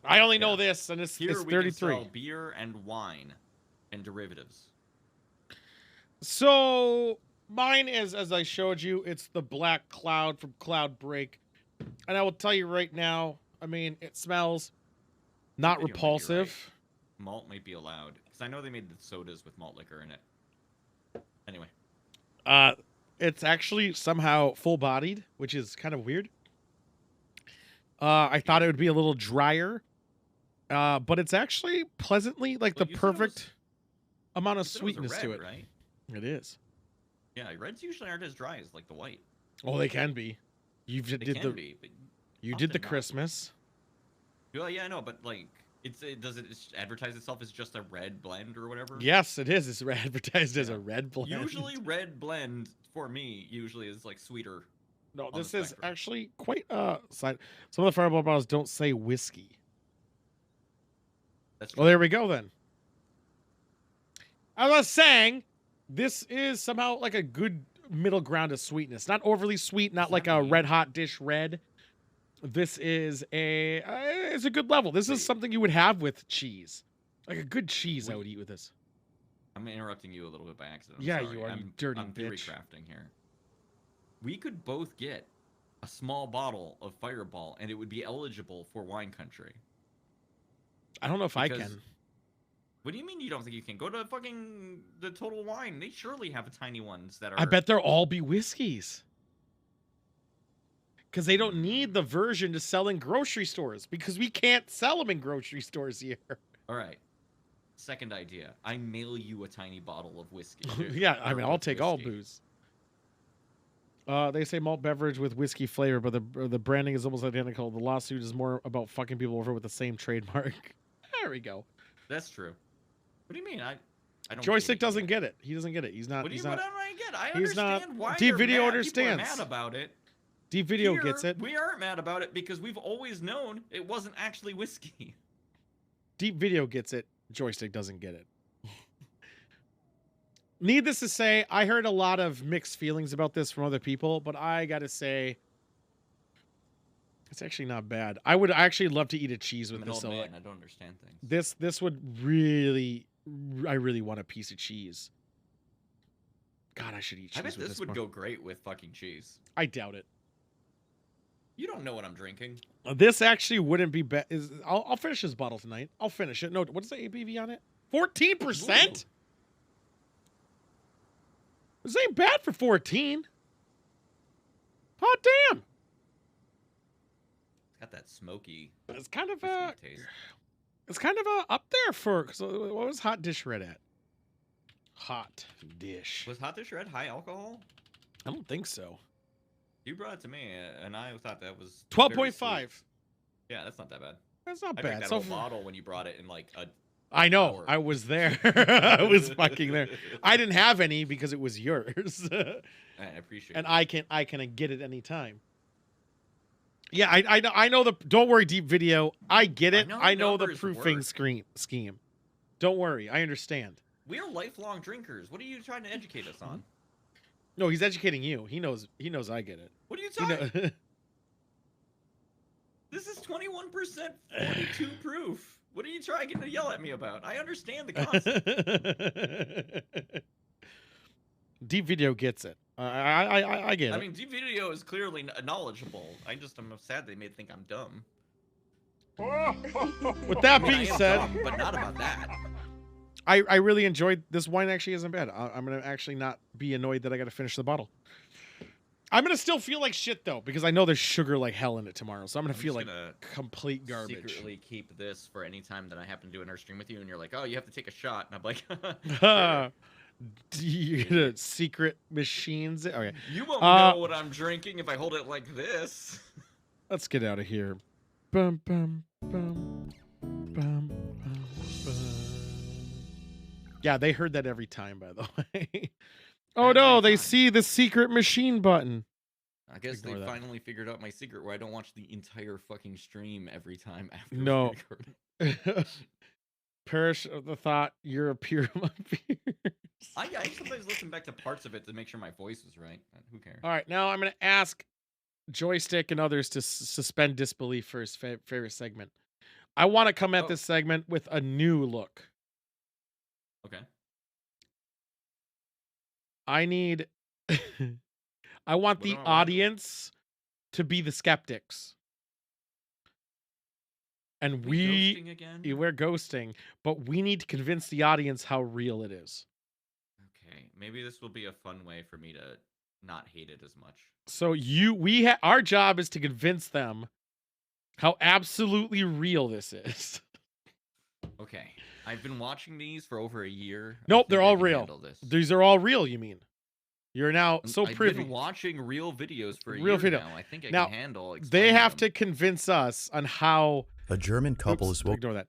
I only know Yeah. this, and it's Here we can 33. sell beer and wine and derivatives. So mine is, as I showed you, it's the Black Cloud from Cloud Break. And I will tell you right now, I mean, it smells not I think you might be repulsive. Malt might be allowed because I know they made the sodas with malt liquor in it. Anyway, It's actually somehow full-bodied, which is kind of weird. I thought it would be a little drier, but it's actually pleasantly like Well, the you said it was- perfect amount of you said it was a sweetness to red, it. right? It is. Yeah, reds usually aren't as dry as like the white. Oh, they can be. You They did can the be. But you did the often not. Christmas. Well, yeah, I know, but like, does it advertise itself as just a red blend or whatever? Yes, it is. It's advertised as Yeah. a red blend. Usually, red blend for me usually is like sweeter. No, the this is spectrum. actually quite side. Some of the Fireball bottles don't say whiskey. That's Well, there we go then. As I was saying, this is somehow like a good middle ground of sweetness. Not overly sweet, not What's like that a mean? red hot dish red. This is it's a good level. This is Wait. something you would have with cheese. Like a good cheese I Wait. would eat with this. I'm interrupting you a little bit by accident. I'm Yeah, sorry. you are, you I'm, dirty I'm theory bitch. crafting here. We could both get a small bottle of Fireball, and it would be eligible for wine country. I don't know if I Because- can. What do you mean you don't think you can? Go to fucking the Total Wine. They surely have tiny ones that are. I bet they'll all be whiskeys. Because they don't need the version to sell in grocery stores. Because we can't sell them in grocery stores here. All right. Second idea. I mail you a tiny bottle of whiskey. dude. Yeah, I Or mean, I'll with take all whiskey. booze. They say malt beverage with whiskey flavor, but the branding is almost identical. The lawsuit is more about fucking people over with the same trademark. There we go. That's true. What do you mean? I don't. Joystick get it. doesn't get it. He doesn't get it. He's not. What do He's you? What not. don't I get? I he's not- understand why Deep you're Video mad. understands. People are mad about it. Deep Video Here, gets it. We aren't mad about it because we've always known it wasn't actually whiskey. Deep Video gets it. Joystick doesn't get it. Needless to say, I heard a lot of mixed feelings about this from other people, but I gotta say, it's actually not bad. I would actually love to eat a cheese I'm with an this. old So man. like, I don't understand things. this would really, I really want a piece of cheese. God, I should eat cheese I bet with this this would more. go great with fucking cheese. I doubt it. You don't know what I'm drinking. This actually wouldn't be bad. I'll finish this bottle tonight. I'll finish it. No, what's the ABV on it? 14%. This ain't bad for 14. Hot damn. It's got that smoky It's kind of whiskey taste. it's kind of up there for. Cause what was Hot Dish Red at? Hot Dish. Was Hot Dish Red high alcohol? I don't think so. You brought it to me, and I thought that was 12.5. Yeah, that's not that bad. That's not I drank bad. that So whole bottle when you brought it in like a I know. hour. I was there. I was fucking there. I didn't have any because it was yours. I appreciate and it. I can get it anytime. Yeah, I know the. Don't worry, Deep Video. I get it. I know the numbers proofing work. scheme. Don't worry. I understand. We are lifelong drinkers. What are you trying to educate us on? No, he's educating you. He knows I get it. What are you He talking? know- This is 21%, 42 proof. What are you trying to yell at me about? I understand the concept. Deep Video gets it. I get it. I mean, Deep Video is clearly knowledgeable. I'm sad they may think I'm dumb. With that I mean, I being am said, dumb, but not about that. I really enjoyed this wine. Actually, isn't bad. I'm gonna actually not be annoyed that I got to finish the bottle. I'm gonna still feel like shit though because I know there's sugar like hell in it tomorrow. So I'm gonna feel like complete garbage. Secretly keep this for any time that I happen to do another stream with you, and you're like, "Oh, you have to take a shot," and I'm like, Sure. You gonna secret machines? Okay. You won't know what I'm drinking if I hold it like this. Let's get out of here. Bum, bum, bum, bum, bum, bum. Yeah, they heard that every time, by the way. Oh no, they see the secret machine button. I guess Ignore they that. finally figured out my secret where I don't watch the entire fucking stream every time after No. we record. Perish of the thought you're a peer of my peers. I sometimes listen back to parts of it to make sure my voice is right. Who cares? All right, now I'm going to ask Joystick and others to suspend disbelief for his favorite segment. I want to come at this segment with a new look. Okay. I need... I want the audience to be the skeptics. And ghosting again? we're ghosting, but we need to convince the audience how real it is. Okay, maybe this will be a fun way for me to not hate it as much. So our job is to convince them how absolutely real this is. Okay, I've been watching these for over a year. Nope, they're all real. These are all real, you mean? You're now so privy. I've been watching real videos for a real year video. now. I think I now, can handle they have them. to convince us on how... A German couple is ignore that.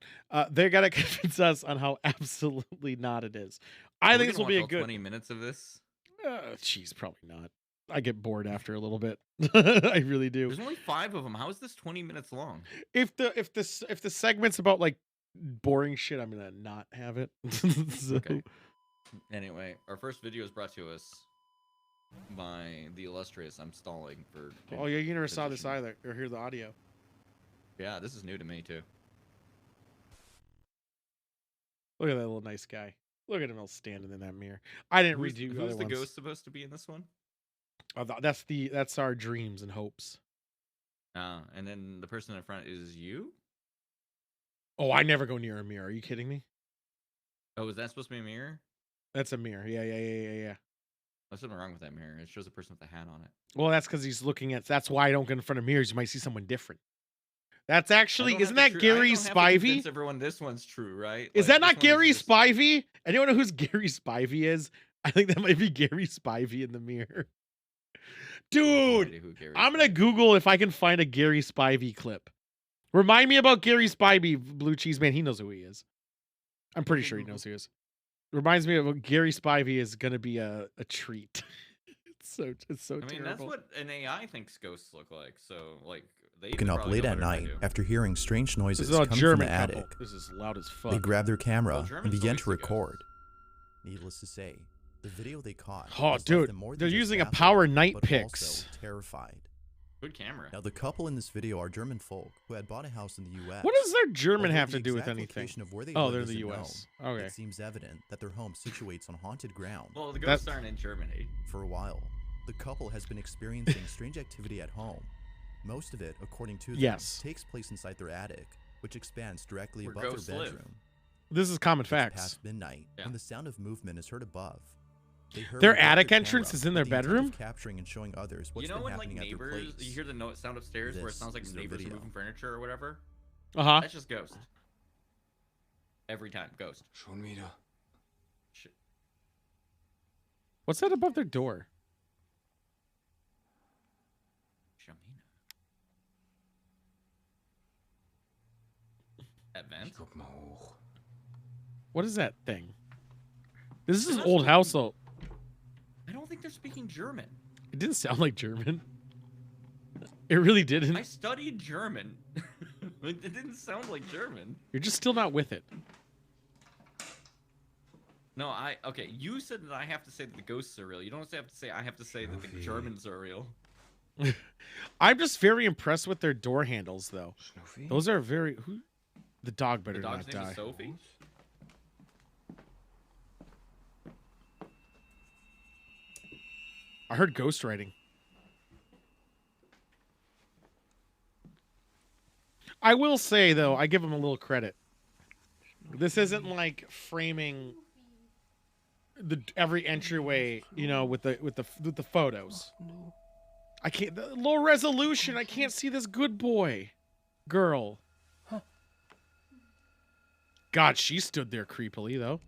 They got to convince us on how absolutely not it is. I think this will be a good 20 minutes of this. Jeez, probably not. I get bored after a little bit. I really do. There's only 5 of them. How is this 20 minutes long? If the segment's about like boring shit, I'm gonna not have it. So. Okay. Anyway, our first video is brought to us by the illustrious. I'm stalling for. Oh yeah, you never saw this either, or hear the audio. Yeah, this is new to me too. Look at that little nice guy. Look at him all standing in that mirror. I didn't read you. Who's the ghost supposed to be in this one? That's our dreams and hopes. And then the person in front is you? Oh, I never go near a mirror. Are you kidding me? Oh, is that supposed to be a mirror? That's a mirror. Yeah. There's something wrong with that mirror. It shows a person with a hat on it. Well, that's because he's looking at. That's why I don't go in front of mirrors. You might see someone different. That's actually, isn't that Gary Spivey? Everyone, this one's true, right? Is that not Gary Spivey? Anyone know who's Gary Spivey is? I think that might be Gary Spivey in the mirror. Dude, I'm going to Google if I can find a Gary Spivey clip. Remind me about Gary Spivey, Blue Cheese Man. He knows who he is. I'm pretty sure he knows who he is. Reminds me of Gary Spivey is going to be a treat. It's so I mean, terrible. that's what an AI thinks ghosts look like. So, like, they woken up late at night after hearing strange noises coming from the attic. This is loud as fuck. They grabbed their camera and began to record. Needless to say, the video they caught. Oh, dude, they're using a Power Night Pix. Terrified. Good camera. Now, the couple in this video are German folk who had bought a house in the U.S. What does their German have to do with anything? Oh, they're in the U.S. Okay. It seems evident that their home situates on haunted ground. Well, the ghosts aren't in Germany. For a while, the couple has been experiencing strange activity at home. Most of it, according to them, takes place inside their attic, which expands directly above their bedroom. This is common facts. Past midnight, when the sound of movement is heard above. Their attic entrance is in their bedroom? Capturing and showing others what's when like happening neighbors, at their place. you hear the sound upstairs where it sounds like neighbors are moving furniture or whatever? Uh-huh. That's just ghost. Every time, ghost. What's that above their door? meant. What is that thing? This is an old house, though. I don't think they're speaking German. It didn't sound like German. It really didn't. I studied German. It didn't sound like German. You're just still not with it. No, okay, you said that I have to say that the ghosts are real. You don't have to say I have to say that the Germans are real. I'm just very impressed with their door handles, though. Those are very... The dog better not die. The dog's name is Sophie? I heard ghostwriting. I will say, though, I give them a little credit. This isn't like framing every entryway, you know, with the photos. I can't. The low resolution. I can't see this good boy, girl. God, she stood there creepily, though.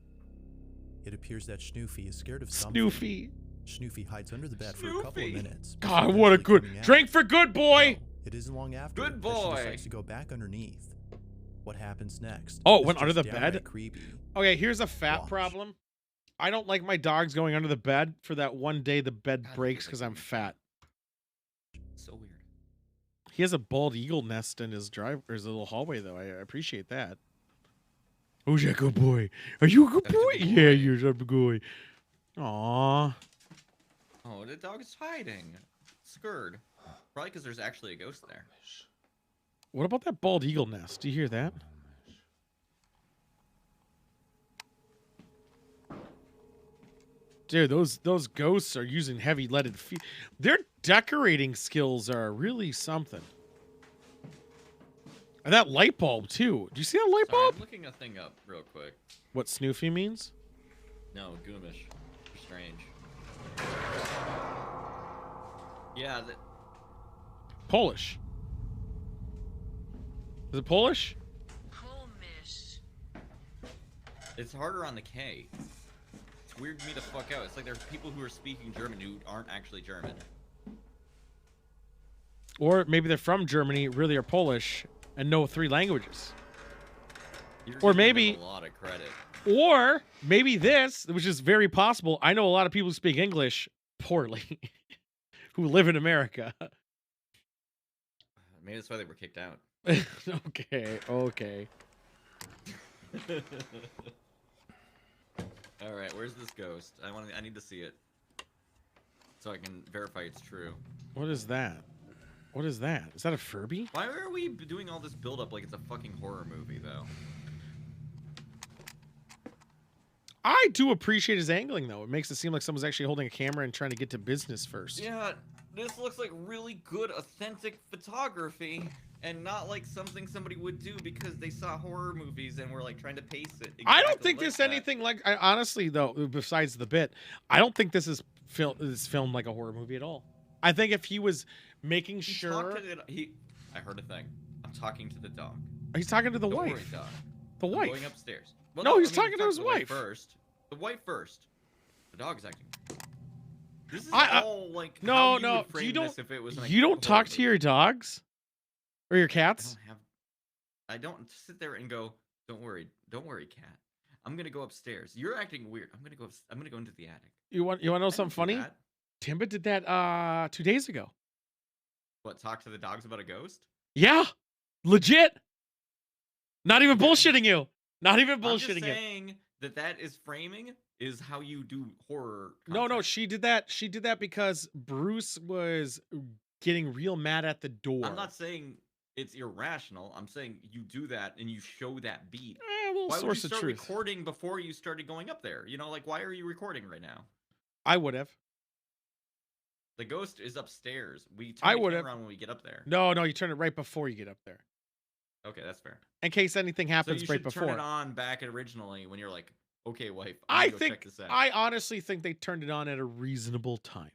It appears that Snoofy is scared of something. Snoofy. Snoofy hides under the bed for a couple of minutes. God, what a good drink for good boy. It isn't long after good that boy. she decides to go back underneath. What happens next? Oh, it went under the bed? Creepy. Okay, here's a fat problem. I don't like my dogs going under the bed for that one day the bed breaks because I'm fat. So weird. He has a bald eagle nest in his his little hallway, though. I appreciate that. Oh, yeah, good boy. Are you a good boy? Yeah, you're a good boy. Aww. Oh, the dog is hiding. Scared. Probably because there's actually a ghost there. What about that bald eagle nest? Do you hear that? Dude, those ghosts are using heavy leaded feet. Their decorating skills are really something. And that light bulb, too. Do you see that light bulb? I'm looking a thing up real quick. What Snoofy means? No, Goomish. Strange. Yeah, Polish. Is it Polish? Polish. It's harder on the K. It's weird to me to fuck out. It's like there's people who are speaking German who aren't actually German. Or maybe they're from Germany, really are Polish, and know 3 languages. Or maybe a lot of credit. Or maybe this, which is very possible. I know a lot of people who speak English poorly, who live in America. Maybe that's why they were kicked out. Okay. All right, where's this ghost? I need to see it, so I can verify it's true. What is that? What is that? Is that a Furby? Why are we doing all this build-up like it's a fucking horror movie, though? I do appreciate his angling, though. It makes it seem like someone's actually holding a camera and trying to get to business first. Yeah, this looks like really good, authentic photography, and not like something somebody would do because they saw horror movies and were like trying to pace it. Exactly I don't think like this that. anything like. Honestly, though, besides the bit, I don't think this is filmed like a horror movie at all. I think if he was making sure, I heard a thing. I'm talking to the dog. He's talking to the Don't wife. worry, dog. The I'm wife. going upstairs. Well, No, he's talking to his wife first. The wife first. The dog's acting. This is I- all like no, how you no, would frame you don't- this if it was like You a don't horror talk to movie. your dogs or your cats. I don't sit there and go, don't worry, cat. I'm gonna go upstairs. You're acting weird. I'm gonna go into the attic. You want to know I don't something do funny? that. Timba did that 2 days ago. What? Talk to the dogs about a ghost? Yeah, legit. Not even Okay. bullshitting you. Not even I'm just bullshitting you. saying that is framing is how you do horror. No, content. she did that. She did that because Bruce was getting real mad at the door. I'm not saying it's irrational. I'm saying you do that and you show that beat. A little Why would you source of start truth. recording before you started going up there? You know, like why are you recording right now? I would have. The ghost is upstairs. We I turn the would've. camera on when we get up there. No, you turn it right before you get up there, Okay, that's fair. in case anything So happens you right should before. turn it on back originally when you're like, okay, wife, I I'm gonna go think. check this out. I honestly think they turned it on at a reasonable time.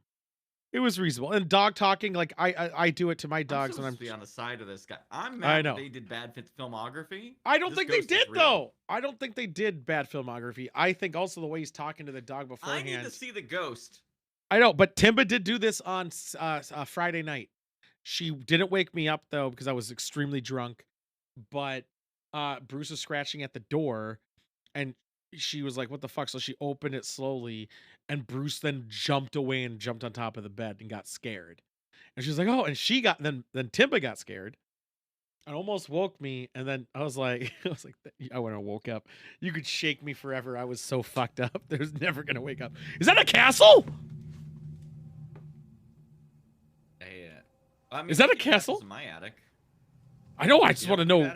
It was reasonable. And dog talking, like I do it to my dogs I'm when supposed I'm. to be on the side of this guy. I'm I mad know. that they did bad filmography. I don't This think they ghost is did real. though. I don't think they did bad filmography. I think also the way he's talking to the dog I beforehand. need to see the ghost. I know, but Timba did do this on Friday night. She didn't wake me up though because I was extremely drunk. But Bruce is scratching at the door, and she was like, "What the fuck?" So she opened it slowly, and Bruce then jumped away and jumped on top of the bed and got scared. And she's like, "Oh," and she got then Timba got scared and almost woke me. And then I was like, I went and woke up. You could shake me forever. I was so fucked up. There's never gonna wake up. Is that a castle? I mean, is that a castle? In my attic. I know. I just want to know.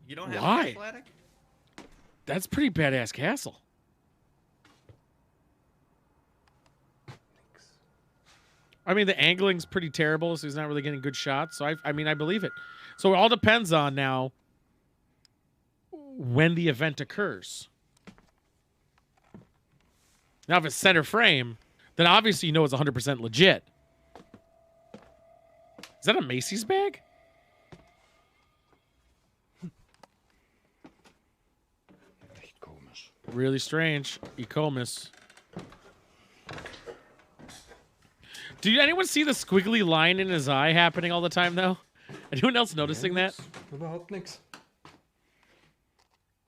You don't have why? a castle attic? That's a pretty badass castle. I mean, the angling's pretty terrible, so he's not really getting good shots. So I mean, I believe it. So it all depends on now when the event occurs. Now, if it's center frame, then obviously you know it's 100% legit. Is that a Macy's bag? Really strange. Ecomus. Did anyone see the squiggly line in his eye happening all the time, though? Anyone else noticing that? Überhaupt nix.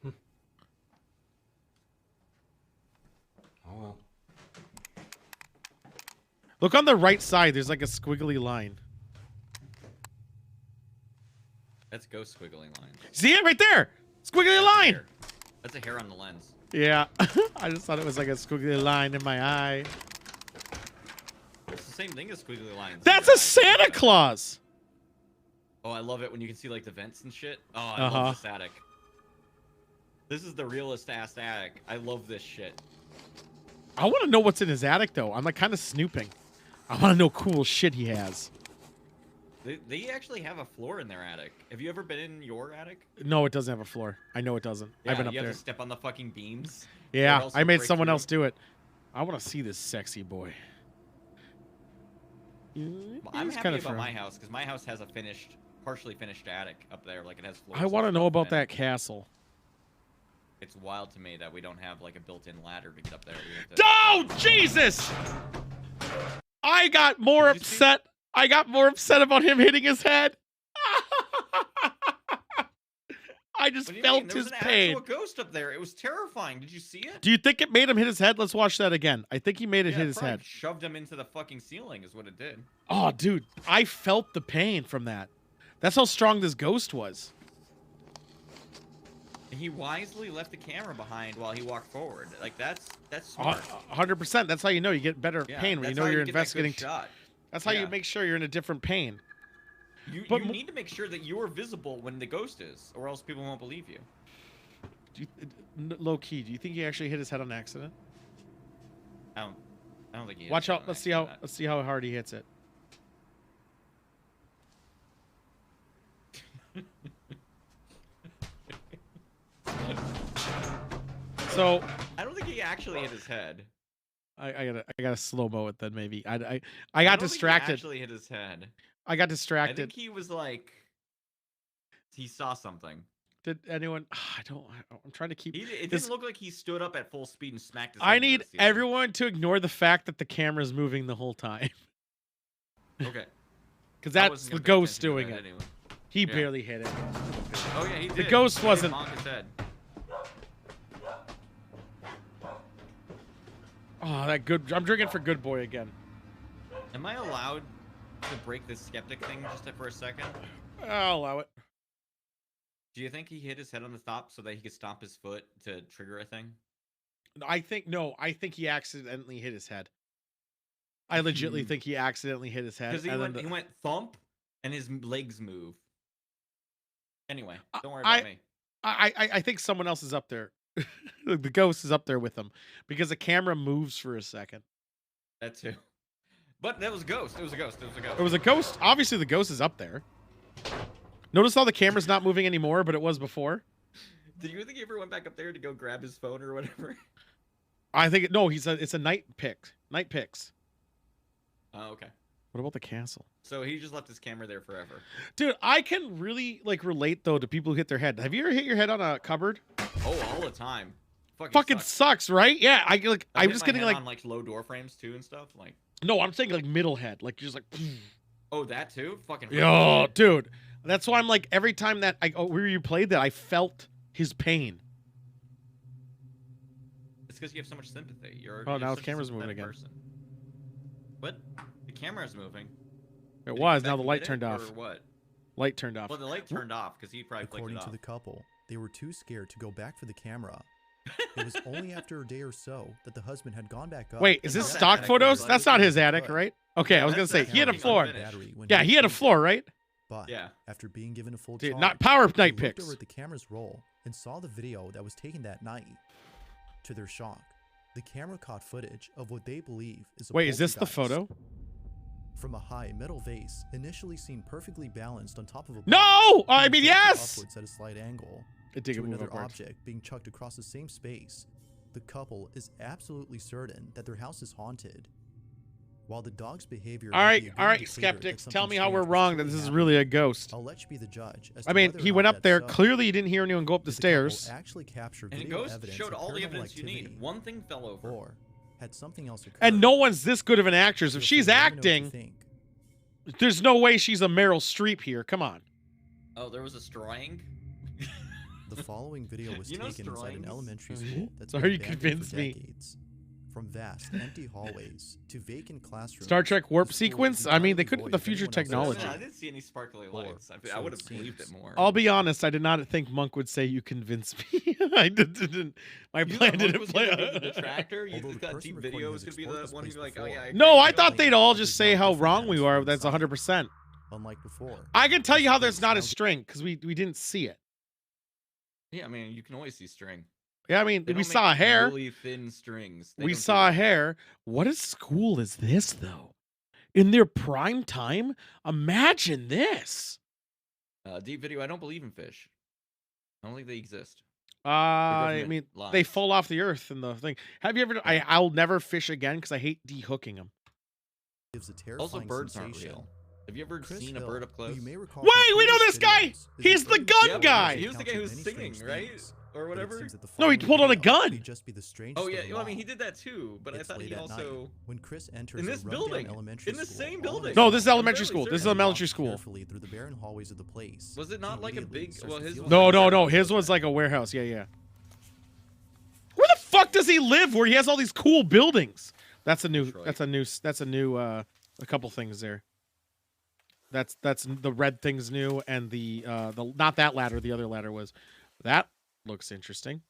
Oh well. Look on the right side. There's like a squiggly line. That's ghost squiggly line. See it right there? Squiggly line. That's a hair on the lens. Yeah. I just thought it was like a squiggly line in my eye. It's the same thing as squiggly lines. That's a Santa Claus. Oh, I love it when you can see like the vents and shit. Oh, I love this attic. This is the realest ass attic. I love this shit. I want to know what's in his attic, though. I'm like kind of snooping. I want to know cool shit he has. They actually have a floor in their attic. Have you ever been in your attic? No, it doesn't have a floor. I know it doesn't. Yeah, I've been up you there. have to step on the fucking beams. Yeah, I made someone else do it. I want to see this sexy boy. I'm happy about my house because my house has a partially finished attic up there. Like it has floors. I want to know about that castle. It's wild to me that we don't have like a built-in ladder to get up there. Oh, Jesus! I got more upset. I got more upset about him hitting his head. I just felt his pain. There was an actual ghost up there. It was terrifying. Did you see it? Do you think it made him hit his head? Let's watch that again. I think he made it hit his head. Shoved him into the fucking ceiling is what it did. Oh, dude. I felt the pain from that. That's how strong this ghost was. He wisely left the camera behind while he walked forward. Like that's smart. 100%. That's how you know you get better pain when you know you're investigating. That's how you make sure you're in a different pain. You need to make sure that you are visible when the ghost is, or else people won't believe you. Low key, do you think he actually hit his head on accident? I don't think he. Watch out. Let's see how hard he hits it. So I don't think he actually hit his head. I gotta slow-mo it then maybe. I got distracted. He actually hit his head. I got distracted. I think he was like he saw something. Did anyone? I'm trying to keep. It didn't look like he stood up at full speed and smacked his head. I need everyone to ignore the fact that the camera's moving the whole time. Okay. Because that's the ghost doing it. Anyway. He barely hit it. Oh yeah, he did. The ghost wasn't. Oh, that good. I'm drinking for Good Boy again. Am I allowed to break this skeptic thing just for a second? I'll allow it. Do you think he hit his head on the top so that he could stomp his foot to trigger a thing? I think he accidentally hit his head. I legitimately think he accidentally hit his head. Because he went thump and his legs move. Anyway, don't worry about me. I think someone else is up there. The ghost is up there with him because the camera moves for a second. That too. But that was a ghost. It was a ghost. It was a ghost. Obviously, the ghost is up there. Notice how the camera's not moving anymore, but it was before. Did you think he ever went back up there to go grab his phone or whatever? I think no. It's a night pick. Night picks. Oh, okay. What about the castle? So he just left his camera there forever. Dude, I can really relate though to people who hit their head. Have you ever hit your head on a cupboard? Oh, all the time. Fucking sucks, right? Yeah, I'm just getting on low door frames too and stuff. Like no, I'm saying middle head, you're just Oh, that too? Fucking yo, dude. That's why I'm every time that you played that, I felt his pain. It's because you have so much sympathy. You're Now the such a camera's moving sympathetic again. person. What? The camera's moving. It Did he was. come Now back the and light get it, turned off. Or what? Light turned off. Well, the light turned off because he probably flicked According it to off. the couple, they were too scared to go back for the camera. It was only after a day or so that the husband had gone back up. Wait, is and this How's that stock attic photos? look That's like? not his attic, right? Okay, Yeah, I was gonna say that's he had a fucking floor. unfinished. Yeah, he had a floor, right? But Yeah. after being given a full Dude, charge, not power they night looked pics. over at the camera's roll and saw the video that was taken that night. To their shock, the camera caught footage of what they believe is a Wait, is this the poltergeist. photo? From a high metal vase, initially seen perfectly balanced on top of a No! box, I being mean, tilted yes! upwards at a slight angle, It did to move another upwards. object being chucked across the same space, the couple is absolutely certain that their house is haunted. While the dog's behavior All might right, be a good all right, indicator skeptics, that tell something me how we're strange was wrong that truly this is happening, really a ghost. I'll let you be the judge. As I to mean, whether or he not went up that's there. so. Clearly, he didn't hear anyone go up the Did the couple stairs. actually captured And video Ghost evidence showed of all the paranormal evidence you activity, need. One thing fell over. or had something else occurred? And no one's this good of an actress. If Feel she's free to let me know what you acting, think. there's no way she's a Meryl Streep here. Come on. Oh, there was a strawing? The following video was You know taken inside an Strawings? elementary Mhm. school that's Sorry, been you abandoned convinced for me. decades. From vast, empty hallways to vacant classrooms. Star Trek warp the school is sequence? I mean, they could entirely with the void of future anyone else's technology. I activity. didn't see any sparkly Or lights. I so would it have believed it seems. more. I'll be honest. I did not think Monk would say you convinced me. I didn't. My You plan thought Monk didn't was play. gonna be the detractor? You Although the thought person Deep recording Video has was gonna be explored the this one who's place like, oh before. yeah. I No, agree, I thought they'd all It just is say now how different wrong than we its are. original That's design. 100%. Unlike before. I can tell you how that's This not a place now string because we didn't see it. Yeah, I mean, you can always see string. Yeah, I mean, They we don't saw make hair. Really thin strings. They We don't do saw that. hair. What a school is this, though? In their prime time? Imagine this. Deep Video. I don't believe in fish. I don't think they exist. I government mean, lies. they fall off the earth in the thing. Have you ever? I'll never fish again because I hate dehooking them. Gives a terrifying Also, birds aren't sensation. real. Have you ever Chris seen a Hill, bird up who close? you may recall Wait, from we know previous this guy! videos, is He's an the early gun Christian guy! He was the guy who was encountered many singing, strange right? things. Or But it whatever. seems that the No, he following pulled out a video gun. may just be the strangest Oh yeah, of them well, I mean, all. he did that too, but It's I thought late he at also night when Chris enters in a this rundown building, elementary in the school same all building. No, alone. this is I'm elementary fairly school. This is certain. elementary Walks school. carefully through the barren hallways of the place. Was it not he like a immediately big- starts well, to his feel was No, like no, a no. warehouse, His was wasn't like a warehouse. Yeah, yeah. Where the fuck does he live? Where he has all these cool buildings? That's a new. Detroit. That's a new. A couple things there. That's the red thing's new, and the not that ladder. The other ladder was. That looks interesting.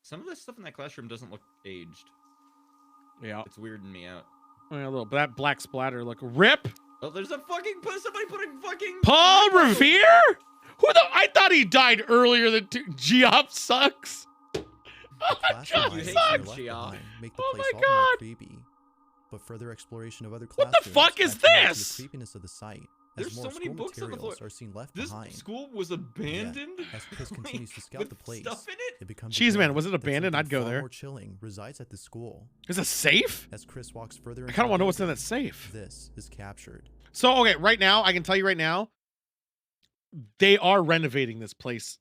Some of the stuff in that classroom doesn't look aged. Yeah, It's weirding me out. a little. That black splatter look. Rip. Oh, there's a fucking somebody putting fucking Paul Revere? Who the? I thought he died earlier than Geoff sucks. The Oh my classroom god, You items hate that are him, left Geoff. behind make the Oh place my all the more God. creepy. But further exploration of other What classrooms the fuck is adds more to this? The creepiness of the site. There's As more so many school books on the floor. materials are seen left This behind. school was abandoned. As Chris continues to scout with the place, stuff in it. it becomes Cheese man, apparent was it that abandoned? something I'd go far there. More chilling resides at the school. Is it safe? As Chris walks further, I into kind of the want to know what's in building, that safe. This is captured. So okay, right now I can tell you right now, they are renovating this place,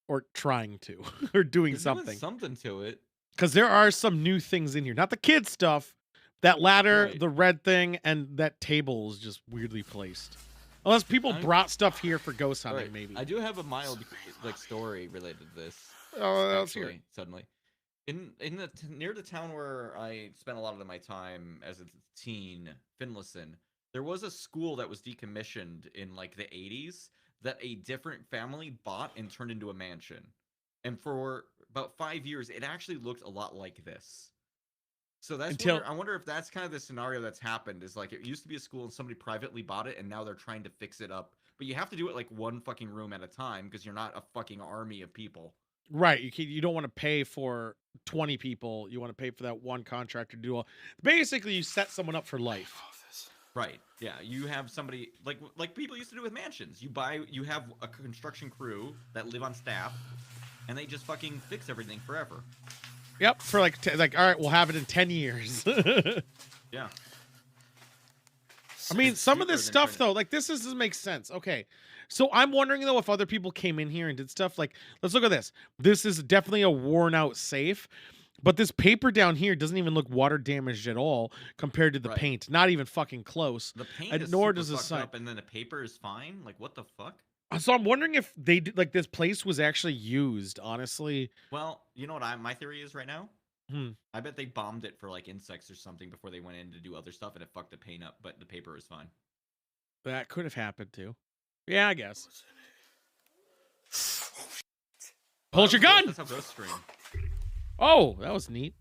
or trying to, or doing They're doing something. something to it. Because there are some new things in here. Not the kid stuff. That ladder, Right. the red thing, and that table is just weirdly placed. Unless people I'm- brought stuff here for ghost All hunting, right, maybe. I do have a mild like story related to this. Oh, let's hear it. Actually, suddenly, in the near the town where I spent a lot of my time as a teen, Finlayson, there was a school that was decommissioned in like the 80s that a different family bought and turned into a mansion. And for about 5 years, it actually looked a lot like this. So that's Until- I wonder if that's kind of the scenario that's happened. Is like it used to be a school and somebody privately bought it, and now they're trying to fix it up. But you have to do it like one fucking room at a time because you're not a fucking army of people. Right. You don't want to pay for 20 people. You want to pay for that one contractor to do all. Basically, you set someone up for life. Right. Yeah. You have somebody like people used to do with mansions. You have a construction crew that live on staff, and they just fucking fix everything forever. Yep. For like all right, we'll have it in 10 years. Yeah. I mean, It's some of cheaper this than stuff trying to- though, like this doesn't make sense. Okay. So I'm wondering though if other people came in here and did stuff like, let's look at this. This is definitely a worn out safe, but this paper down here doesn't even look water damaged at all compared to the Right. paint. Not even fucking close. The paint And is nor super does the fucked sign. up, and then the paper is fine. Like what the fuck? So I'm wondering if they did, like, this place was actually used, honestly. Well, you know what my theory is right now? Hmm. I bet they bombed it for like insects or something before they went in to do other stuff and it fucked the paint up, but the paper is fine. That could have happened too. Yeah, I guess. Hold your gun! That's how ghosts scream. Oh, that was neat.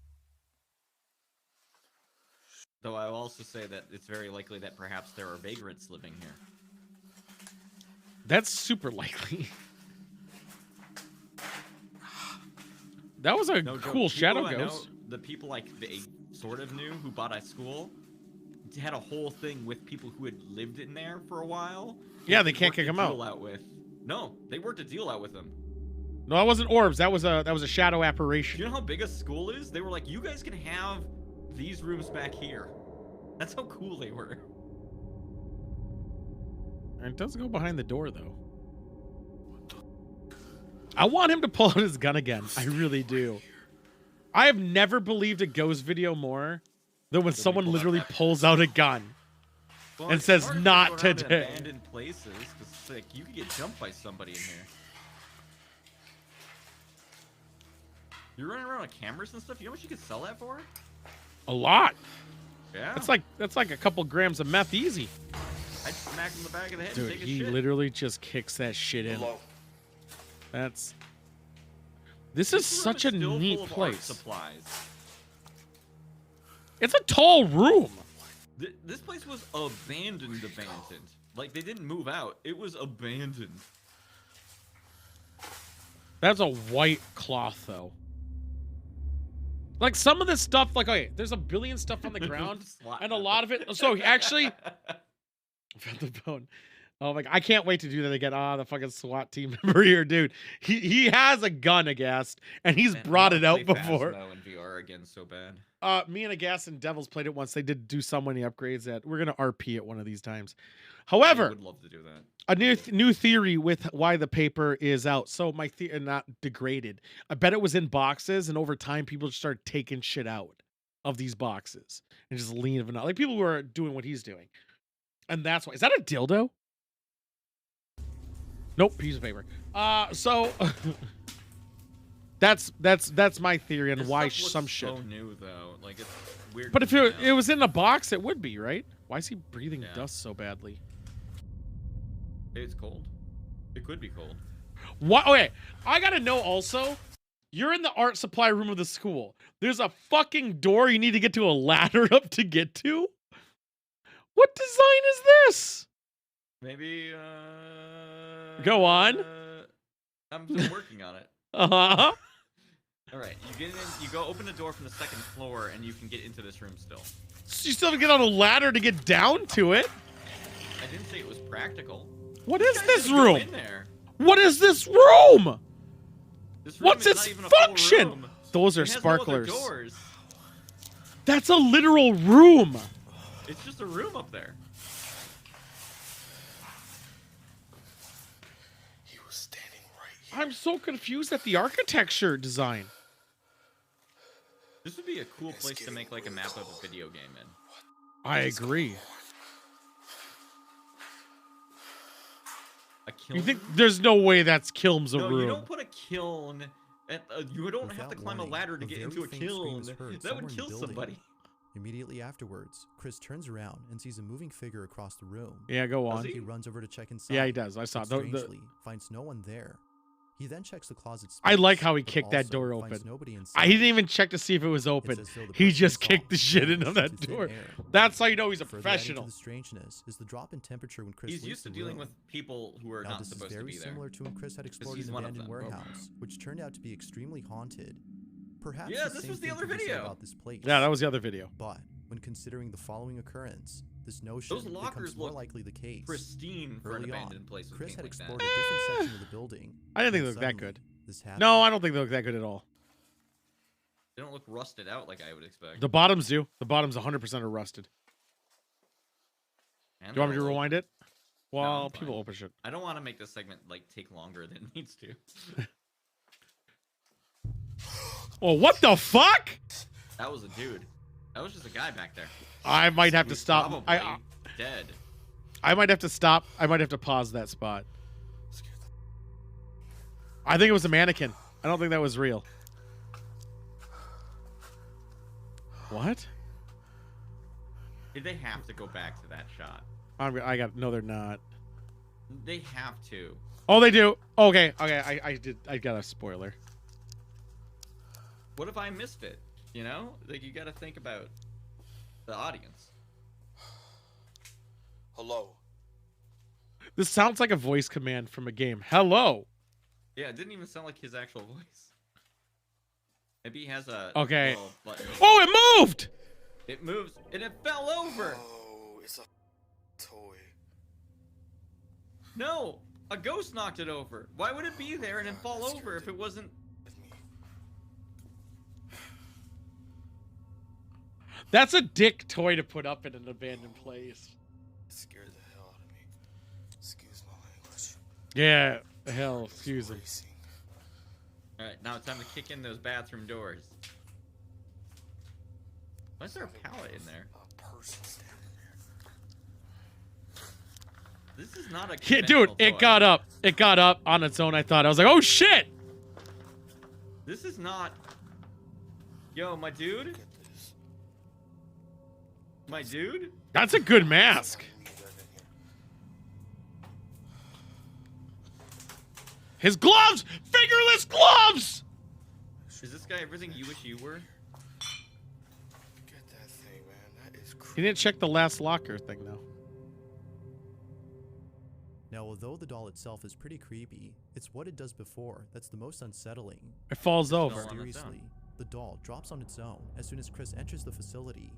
Though I will also say that it's very likely that perhaps there are vagrants living here. That's super likely. That was a cool shadow ghost. The people like they sort of knew who bought a school had a whole thing with people who had lived in there for a while. Yeah, they can't kick them out. No, they worked a deal out with them. No, that wasn't orbs. That was a shadow apparition. Do you know how big a school is? They were like, you guys can have these rooms back here. That's how cool they were. It does go behind the door though. I want him to pull out his gun again. I really do. I have never believed a ghost video more than when someone literally pulls out a gun and says, "Not today." Abandoned places, because like you could get jumped by somebody in here. You're running around with cameras and stuff. You know what you could sell that for? A lot. Yeah. That's like a couple grams of meth easy. I'd smack him in the back of the head. Dude, and take he his shit. literally just kicks that shit in. This is such a neat place. Supplies. It's a tall room. This place was abandoned. Like they didn't move out. It was abandoned. That's a white cloth though. Like some of this stuff, like, okay, there's a billion stuff on the ground, and a lot of it. So actually, found the bone. Oh my! I can't wait to do that again. Ah, the fucking SWAT team member here, dude. He has a gun, Agast, and he's brought it out before. Phasmo in VR again, so bad. Me and Agast and Devils played it once. They did do so many upgrades that we're gonna RP it one of these times. However, I would love to do that. A new theory with why the paper is out. So my not degraded. I bet it was in boxes, and over time people just started taking shit out of these boxes and just leaving it out. Like people who are doing what he's doing, and that's why. Is that a dildo? Nope, piece of paper. So that's my theory on why some shit. So new though, like it's weird. But if it was in a box, it would be, right? Why is he breathing dust so badly? It's cold. It could be cold. What? Okay, I gotta know also. You're in the art supply room of the school. There's a fucking door you need to get to a ladder up to get to. What design is this? Maybe. Go on. I'm just working on it. Uh-huh. All right, you get in. You go open the door from the second floor, and you can get into this room still. So you still have to get on a ladder to get down to it. I didn't say it was practical. What is this room? In there. What is this room? This room What's is its not even a full function? room. Those are It has sparklers. No other doors. That's a literal room. It's just a room up there. He was standing right here. I'm so confused at the architecture design. This would be a cool place to make like a map of a video game in. I agree. A kiln? You think there's no way that's Kilm's a No, room? you don't put a kiln. You don't have to climb a ladder to get into a kiln. That would kill somebody. Immediately afterwards, Chris turns around and sees a moving figure across the room. Yeah, go on. He runs over to check inside. Yeah, he does. I saw. Strangely, finds no one there. He then checks the closet space, I like how he kicked that door open. He didn't even check to see if it was open. He just kicked the shit into that door. That's how you know he's a professional. The strangeness is the drop in temperature when Chris He's used to dealing with people who are not supposed to be there. This is very similar to when Chris had explored an abandoned warehouse, which turned out to be extremely haunted. Perhaps this was the other video about this place. Yeah, that was the other video. But when considering the following occurrence, this notion those lockers becomes more look likely the case. pristine for an abandoned place. Chris had like explored a different section of the building. I didn't think they looked that good. This happened. No, I don't think they look that good at all. They don't look rusted out like I would expect. The bottoms do. The bottoms 100% are rusted. And Do you want me to rewind it? Well, No, people open shit. I don't want to make this segment like take longer than it needs to. Oh, what the fuck? That was a dude. That was just a guy back there. I might have to He's stop. probably dead. I might have to stop. I might have to pause that spot. I think it was a mannequin. I don't think that was real. What? Did they have to go back to that shot? No, they're not. They have to. Oh, they do. Okay. I got a spoiler. What if I missed it? You know, like you got to think about the audience. Hello. This sounds like a voice command from a game. Hello. Yeah, it didn't even sound like his actual voice. Maybe he has a okay. button. Oh, it moved. It moves and it fell over. Oh, it's a toy. No, a ghost knocked it over. Why would it be there and then fall over if it wasn't? That's a dick toy to put up in an abandoned place. It scared the hell out of me. Excuse my language. Yeah, hell, excuse me. All right, now it's time to kick in those bathroom doors. Why is there a pallet in there? A person standing there. This is not a Yeah, dude, conventional it toy. got up. It got up on its own, I thought. I was like, oh, shit. This is not... Yo, my dude? Look at this. My dude? That's a good mask. His gloves! Fingerless gloves! Is this guy everything you wish you were? Get that thing, man. That is crazy. He didn't check the last locker thing, though. Now, although the doll itself is pretty creepy, it's what it does before that's the most unsettling. It falls over. Mysteriously, the doll drops on its own as soon as Chris enters the facility.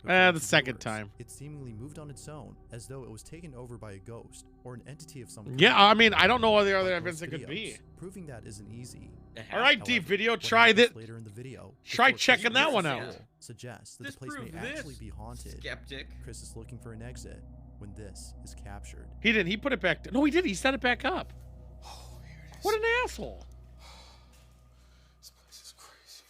The second time. It seemingly moved on its own, as though it was taken over by a ghost or an entity of some kind. Yeah, I mean, I don't know what the other Like evidence it most could be. videos, proving that isn't easy. All right, However, deep video, what try happens that. later in the video, Try before checking Chris that one reveals out. the suggests that the place Disprove may actually this, be haunted. Skeptic. Chris is looking for an exit when this is captured. He didn't. He put it back. No, he did. He set it back up. Oh, here it is. What an asshole. This place is crazy.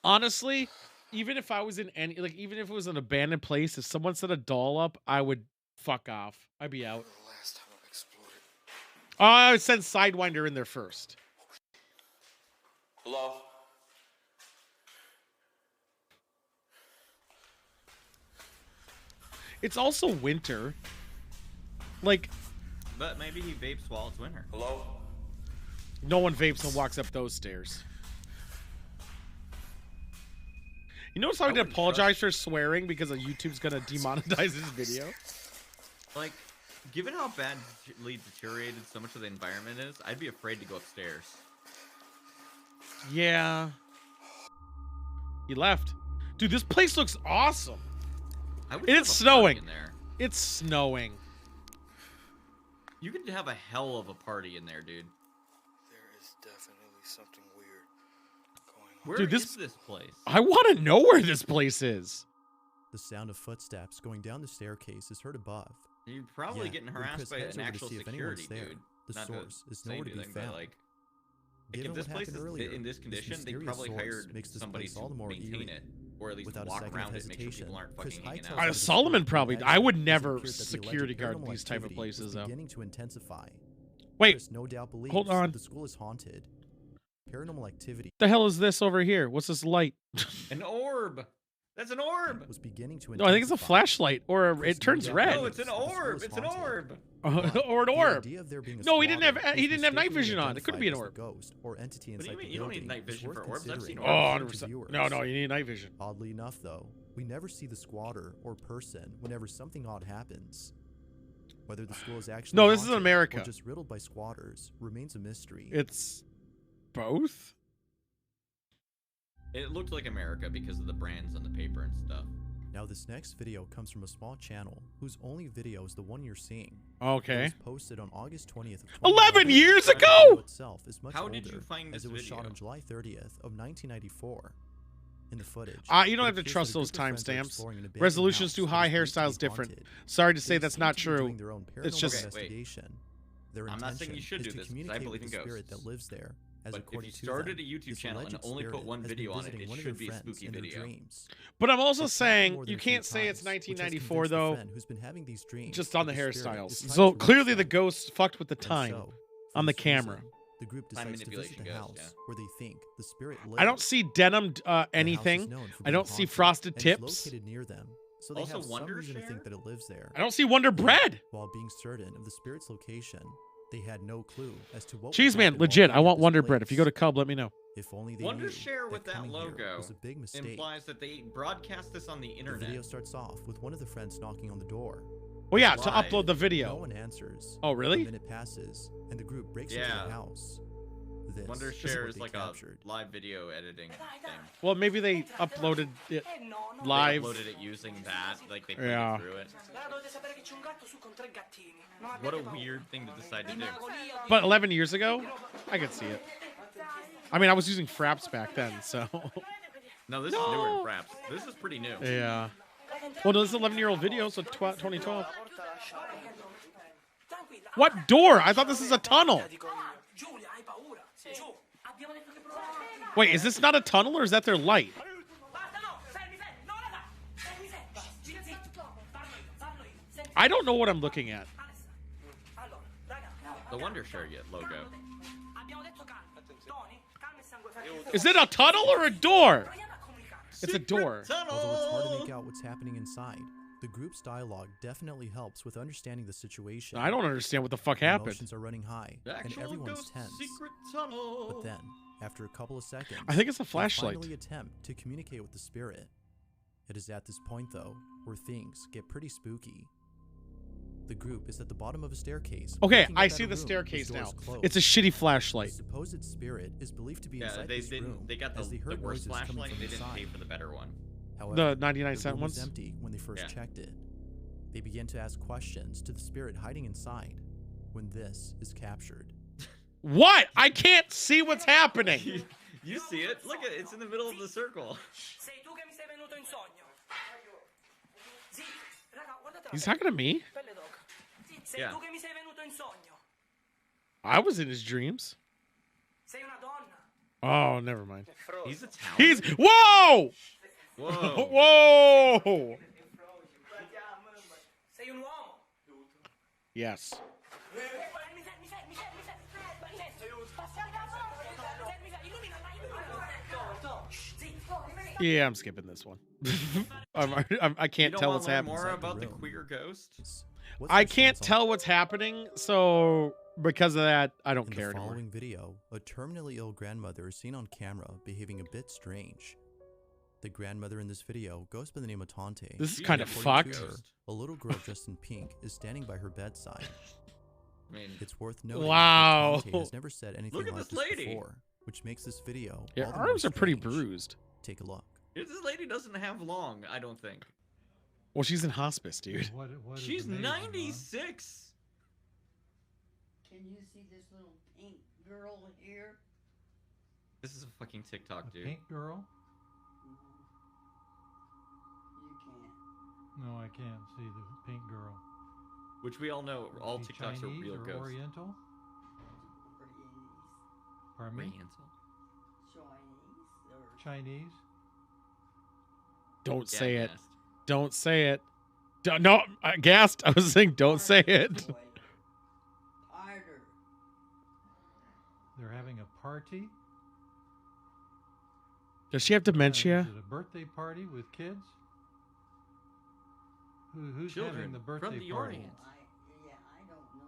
Honestly, even if I was in any, like, even if it was an abandoned place, if someone set a doll up, I would fuck off. I'd be out. The last time I've exploded. I would send Sidewinder in there first. Hello? It's also winter. Like, But maybe he vapes while it's winter. Hello? no one vapes and walks up those stairs. You notice how I he did wouldn't apologize for swearing because YouTube's gonna demonetize his video? Like, given how badly deteriorated so much of the environment is, I'd be afraid to go upstairs. Yeah. He left. Dude, this place looks awesome. I would And have it's a party snowing. in there. It's snowing. You could have a hell of a party in there, dude. There is definitely something weird going on. Where Dude, is this place? I want to know where this place is. The sound of footsteps going down the staircase is heard above. You're probably Yeah, getting when harassed Chris by heads an over to actual see if security anyone's there, dude. the Not source to is say nowhere to be anything, but, found. like, Given if this what place happened is earlier, in this this condition, they mysterious probably source hired makes this somebody place all to the more maintain eerie. it, or at least Without a walk second around it, make sure hesitation, people aren't Chris fucking hanging hightails out. over to Solomon the probably. exit I would as it never appeared that the security alleged guard paranormal these type of activity places, was though. beginning to intensify. Wait, Chris no doubt believes hold on. the school is haunted. Paranormal activity the hell is this over here? What's this light? An orb! That's an orb! was beginning to No, I think it's a intensify. flashlight, or Chris it turns no doubt red. No, believes it's an the school orb! is It's an haunted. orb! Or an The orb. idea of there being a No, he didn't have- squatter he was didn't have night mistakenly vision on. It couldn't be an identified as the orb. ghost or entity What do inside you the mean? You don't need building night is vision worth for orbs. I've seen considering Oh, orbs. according to 100%. viewers. No, you need night vision. Oddly enough, though, we never see the squatter or person whenever something odd happens. Whether the school is actually No, this is haunted America. or just riddled by squatters remains a mystery. It's both? It looked like America because of the brands on the paper and stuff. Now, this next video comes from a small channel whose only video is the one you're seeing. It Okay. was posted on August 20th of 11 2011. years The video ago? itself is much How did you older, find as this it was shot video? on July 30th of 1994. In the footage, You don't it have to appears trust that a those group of friends are timestamps. exploring an abandoned Resolution's house too that high, is believed to be hairstyle's different. haunted. Sorry to say They that's seem not to be true. doing their own It's paranormal just- investigation. Their I'm not saying you intention should is do to this, 'cause I communicate believe with in the spirit ghosts. that lives there. As But if according you to started them, a YouTube this channel and alleged only put spirit one has been video on it, visiting it one of should their be a friends spooky in their video. dreams. But I'm also It's happened saying more than you a few can't say it's times, which has 1994 convinced the though, friend who's been having these dreams just on the that the spirit hairstyles. is trying So to reach clearly the them. ghost fucked with the And time. so, For on the this camera. reason, the group Time decides to visit manipulation the goes, house yeah. where they think the spirit lives. I don't see denim The house is anything. known for I being don't see haunted frosted and is tips. located near them, so they Also, have some Wonder reason to Share? think that it lives there. I don't see Wonder Bread. While being certain of the spirit's location, they had no clue as to what would Cheese man, happen while legit. being I at want this Wonder Bread. If you go to place. Cub, let me know. If only they Wonder knew Share with that coming here logo was a big mistake. implies that they broadcast this on the The internet. video starts off with one of the friends knocking on the door. Oh yeah, It's to live. upload the No video. one answers. Oh, really? A minute passes, and the group breaks into Yeah. the house. This Wonder is Share what is they like captured. a live video editing thing. Well, maybe they uploaded it They live. uploaded it using that, like they played Yeah. it through it. What a weird thing to decide to do. But 11 years ago, I could see it. I mean, I was using Fraps back then, so No, this is newer than Fraps. This is pretty new. yeah. Well, no, this is an 11-year-old video, so 2012. What door? I thought this is a tunnel. Wait, is this not a tunnel or is that their light? I don't know what I'm looking at. The Wonder Share logo. Is it a tunnel or a door? It's a door. Although it's hard to make out what's happening inside, the group's dialogue definitely helps with understanding the situation. I don't understand what the fuck happened. Emotions are running high, The and actual everyone's ghost tense. secret tunnel. But then, after a couple of seconds, I think it's a they flashlight. finally attempt to communicate with the spirit. It is at this point, though, where things get pretty spooky. The group is at the bottom of a staircase. Okay, looking I up at see a the room staircase whose now. doors closed. It's a shitty The flashlight. supposed spirit is believed to be Yeah, inside they this didn't. room, They got as they the heard worst noises coming flashlight. from They didn't pay inside. for the better one. However, The 99 the cent room was ones? empty when they first Yeah. checked it. They begin to ask questions to the spirit hiding inside when this is captured. What? I can't see what's happening. You see it? Look at it. It's in the middle of the circle. He's talking to me? Yeah. I was in his dreams. Oh, never mind. He's Italian. He's whoa! Whoa. Whoa! Yes. Yeah, I'm skipping this one. I can't You don't tell wanna what's learn happening. more inside the about the room. queer ghost? What's I your can't stance on tell what's happening, so because of that, I don't In care the anymore. following video, a terminally ill grandmother is seen on camera behaving a bit strange. The grandmother in this video goes by the name of Tante. This is She's kind a of pretty fucked. ghost. A little girl dressed in pink is standing by her bedside. I mean, It's worth noting Wow. that Tante has never said anything Look at like this lady. before, which makes this video Yeah, all the more arms are pretty strange. bruised. Take a look. this lady doesn't have long, I don't think. Well, she's in hospice, dude. What is She's amazing, huh? 96. Can you see this little pink girl here? This is a fucking TikTok, A dude. pink girl? You can't. No, I can't see the pink girl. Which we all know, all Is she TikToks are Chinese real or ghosts. Oriental? Pardon me? Oriental. Chinese? Don't Yeah, say it. guessed. Don't say it. No, I gassed. I was saying, don't say it. Harder. They're having a party? Does she have dementia? Is it a birthday party with kids? Who's Children having the from birthday the party? Orient. I don't know.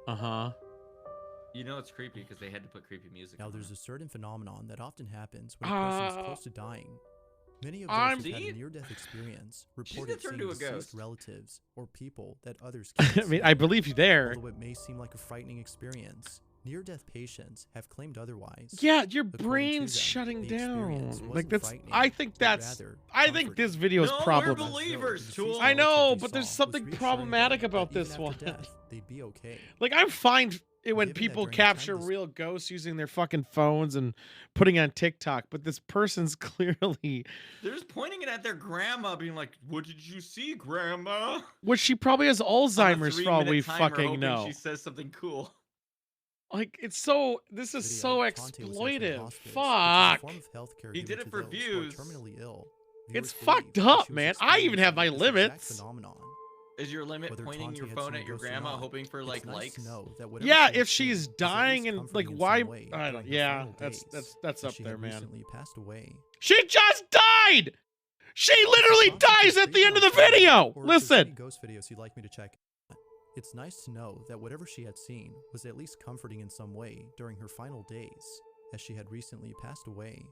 Uh-huh. You know it's creepy because they had to put creepy music. Now, on there's it. a certain phenomenon that often happens when a person is close to dying. Many of those I'm- who've had See? a near-death experience She's reported gonna turn seeing into a deceased ghost. relatives or people that others can't I mean, see. I believe you there. Although it may seem like a frightening experience, near-death patients have claimed otherwise. Yeah, your According to brain's them, shutting the experience down. wasn't Like that's. frightening, I think but that's. rather I think comforting. this video is No, we're problematic. believers, The deceased Tool. I know, relative they but there's saw something was reassuring problematic them about that this even after one. death, they'd be okay. Like I'm fine when Given that people during the time capture this- real ghosts using their fucking phones and putting it on TikTok, but this person's clearly, They're just pointing it at their grandma, being like, "What did you see, grandma?" which she probably has On a Alzheimer's for all 3-minute we timer, fucking hoping know. She says something cool. Like, it's so, this is Video, so Tante was entering exploitive. hospice, which is a Fuck. form of healthcare He given did it to for those who are views. terminally ill. It's Viewers fucked believe that up, she was man. I even have my experiencing this exact limits. phenomenon. Is your limit Whether pointing Tante your had phone seen at your ghosts or grandma, not, hoping for it's like nice likes? to know that whatever Yeah, she had if she's seen was at dying least and like comforting in why some way I during don't, her yeah, final days, that's as up she there, had man. recently passed away. She just died. She literally If the topic dies is at the creepy end of on the camera, video. or if there's any Listen. ghost videos you'd like me to check out, it's nice to know that whatever she had seen was at least comforting in some way during her final days, as she had recently passed away.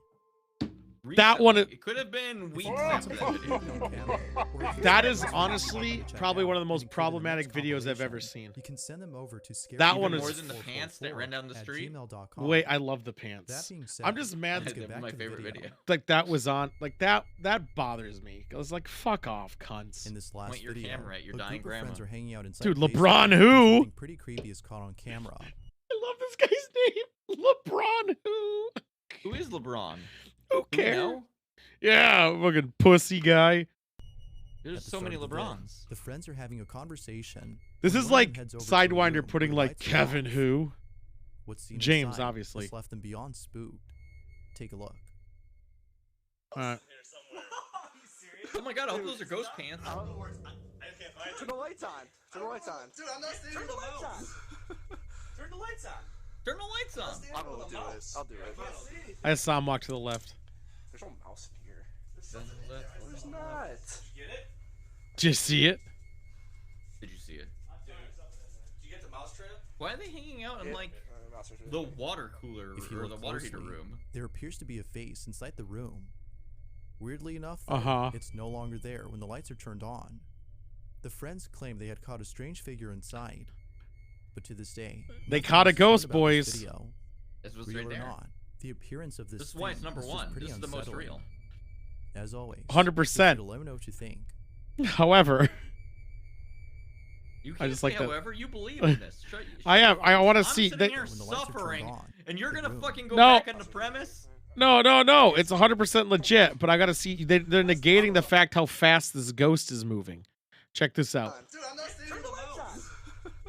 That one, It could have been weeks after that video. that is honestly probably one of the most problematic videos I've ever seen. You can send them over to That one Even is more than the pants that ran down the street. Wait, I love the That pants. being said, I'm just mad let's that get That'd be back my to the favorite video. like that was on, like that bothers me. I was like, fuck off, cunts. In this last Point your video, camera at your a dying group of friends grandma. are hanging out inside Dude, the basement LeBron when who? something pretty creepy is caught on camera. I love this guy's name. LeBron who? Who is LeBron? Who Do we cares? know? Yeah, fucking pussy guy. At There's the so start many of the vid, LeBrons. the friends are having a conversation. This when is one of them like heads over to a room Sidewinder where putting the like lights are Kevin off. who? What's seen James, inside obviously. has left them beyond spooked. Take a look. Uh, Oh my god, I hope those are ghost pants. Turn the lights on. Turn the lights on. Dude, I'm not staying Turn the lights on. Turn the lights on. Turn the lights on. I will do it. I'll do it. I saw him walk to the left. There's no mouse in here. There's not. Get it? Did you see it? Did you see it? Did you get the mouse trap? Why are they hanging out in like Mouse trap. the water cooler If you or look the water heater closely, room? there appears to be a face inside the room. Weirdly enough, though, Uh-huh. it's no longer there when the lights are turned on. The friends claim they had caught a strange figure inside, but to this day, They nothing caught a is said ghost, about this boys. Video. This was Real right or there. not, the appearance of this This is why it's thing number is just one. pretty This is the most unsettling. real. As always, 100%. feel free to let me know what you think. However, You can't just say like that. however you believe in this. I am. I want to I'm see. sitting They, here When the lights are turned suffering, on, and you're the gonna room- fucking go No. back on the premise? no. It's 100% legit. But I gotta see. They're negating the fact how fast this ghost is moving. Check this out. Dude, I'm not staying Turn the lights on.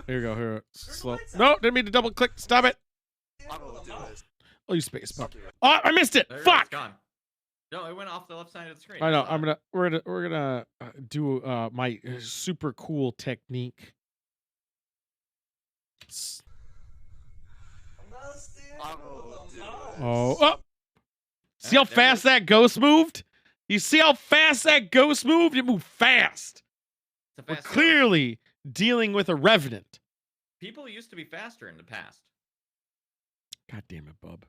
Here we go. Here. Slow. No, didn't mean to double click. Stop it. I will do it. Oh, you space. I'll do it. Oh, I missed it. There it is, Fuck. it's gone. No, it went off the left side of the screen. I know. saw it. We're gonna do my super cool technique. I will do it. Oh. See how Alright, there it fast is. that ghost moved? You see how fast that ghost moved? It moved fast. It's a We're fast ghost. clearly dealing with a revenant. People used to be faster in the past. God damn it, Bub.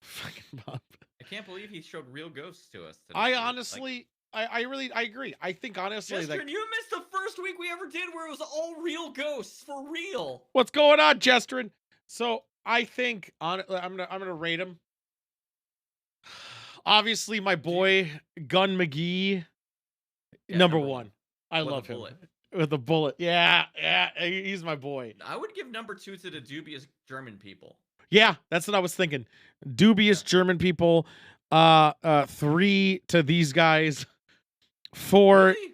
Fucking Bub. I can't believe he showed real ghosts to us today. I Like, honestly, I really, I agree. I think honestly, Jester, like, you missed the first week we ever did where it was all real ghosts for real. what's going on, Jesterin? So I think I'm gonna rate him. Obviously, my boy Gun McGee, Yeah, number number one. I With a love him bullet. with a bullet. Yeah, he's my boy. I would give number 2 to the dubious German people. Yeah, that's what I was thinking. Dubious German people. 3 to these guys. 4. Really?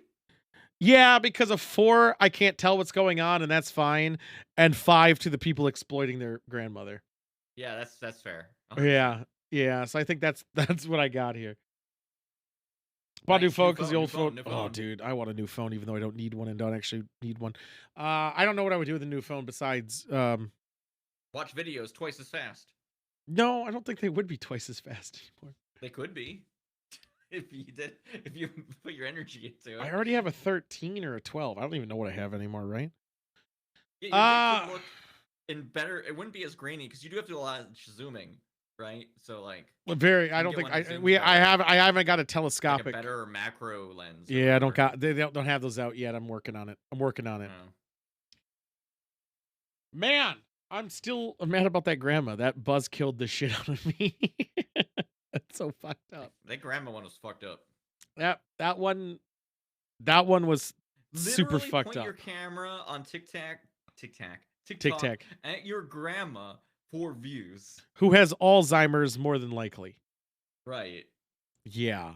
Yeah, because of 4, I can't tell what's going on, and that's fine. And 5 to the people exploiting their grandmother. Yeah, that's fair. Yeah. So I think that's what I got here. Bought a new Nice, phone new because the phone, old new phone, phone. new Oh, phone. dude, I want a new phone, even though I don't need one and don't actually need one. I don't know what I would do with a new phone besides. Watch videos twice as fast. No, I don't think they would be twice as fast anymore. They could be. If you put your energy into it. I already have a 13 or a 12. I don't even know what I have anymore, right? Yeah, your Ah. dick would look in better. It wouldn't be as grainy because you do have to do a lot of zooming, right? So like Very. I You don't get think one that I zooms we. I better. haven't got a a telescopic. better macro lens. or Yeah, I don't whatever. got. They don't have those out yet. I'm working on it. Oh. Man, I'm still mad about that grandma. That buzz killed the shit out of me. That's so fucked up. That grandma one was fucked up. That one was super Literally fucked point up. your camera on TikTok Tic-tac. at your grandma for views. Who has Alzheimer's more than likely? Right. Yeah,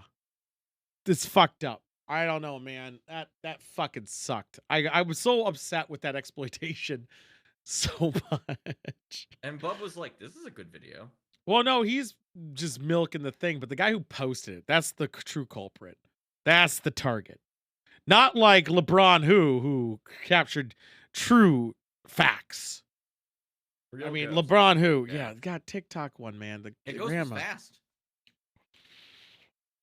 this fucked up. I don't know, man. That fucking sucked. I was so upset with that exploitation. so much. And Bub was like, "This is a good video." Well, no, he's just milking the thing, but the guy who posted it, that's the true culprit. That's the target. Not like LeBron who captured true facts. Real I mean, ghost. LeBron who, Yeah. yeah, got TikTok one, man. The It goes grandma. fast.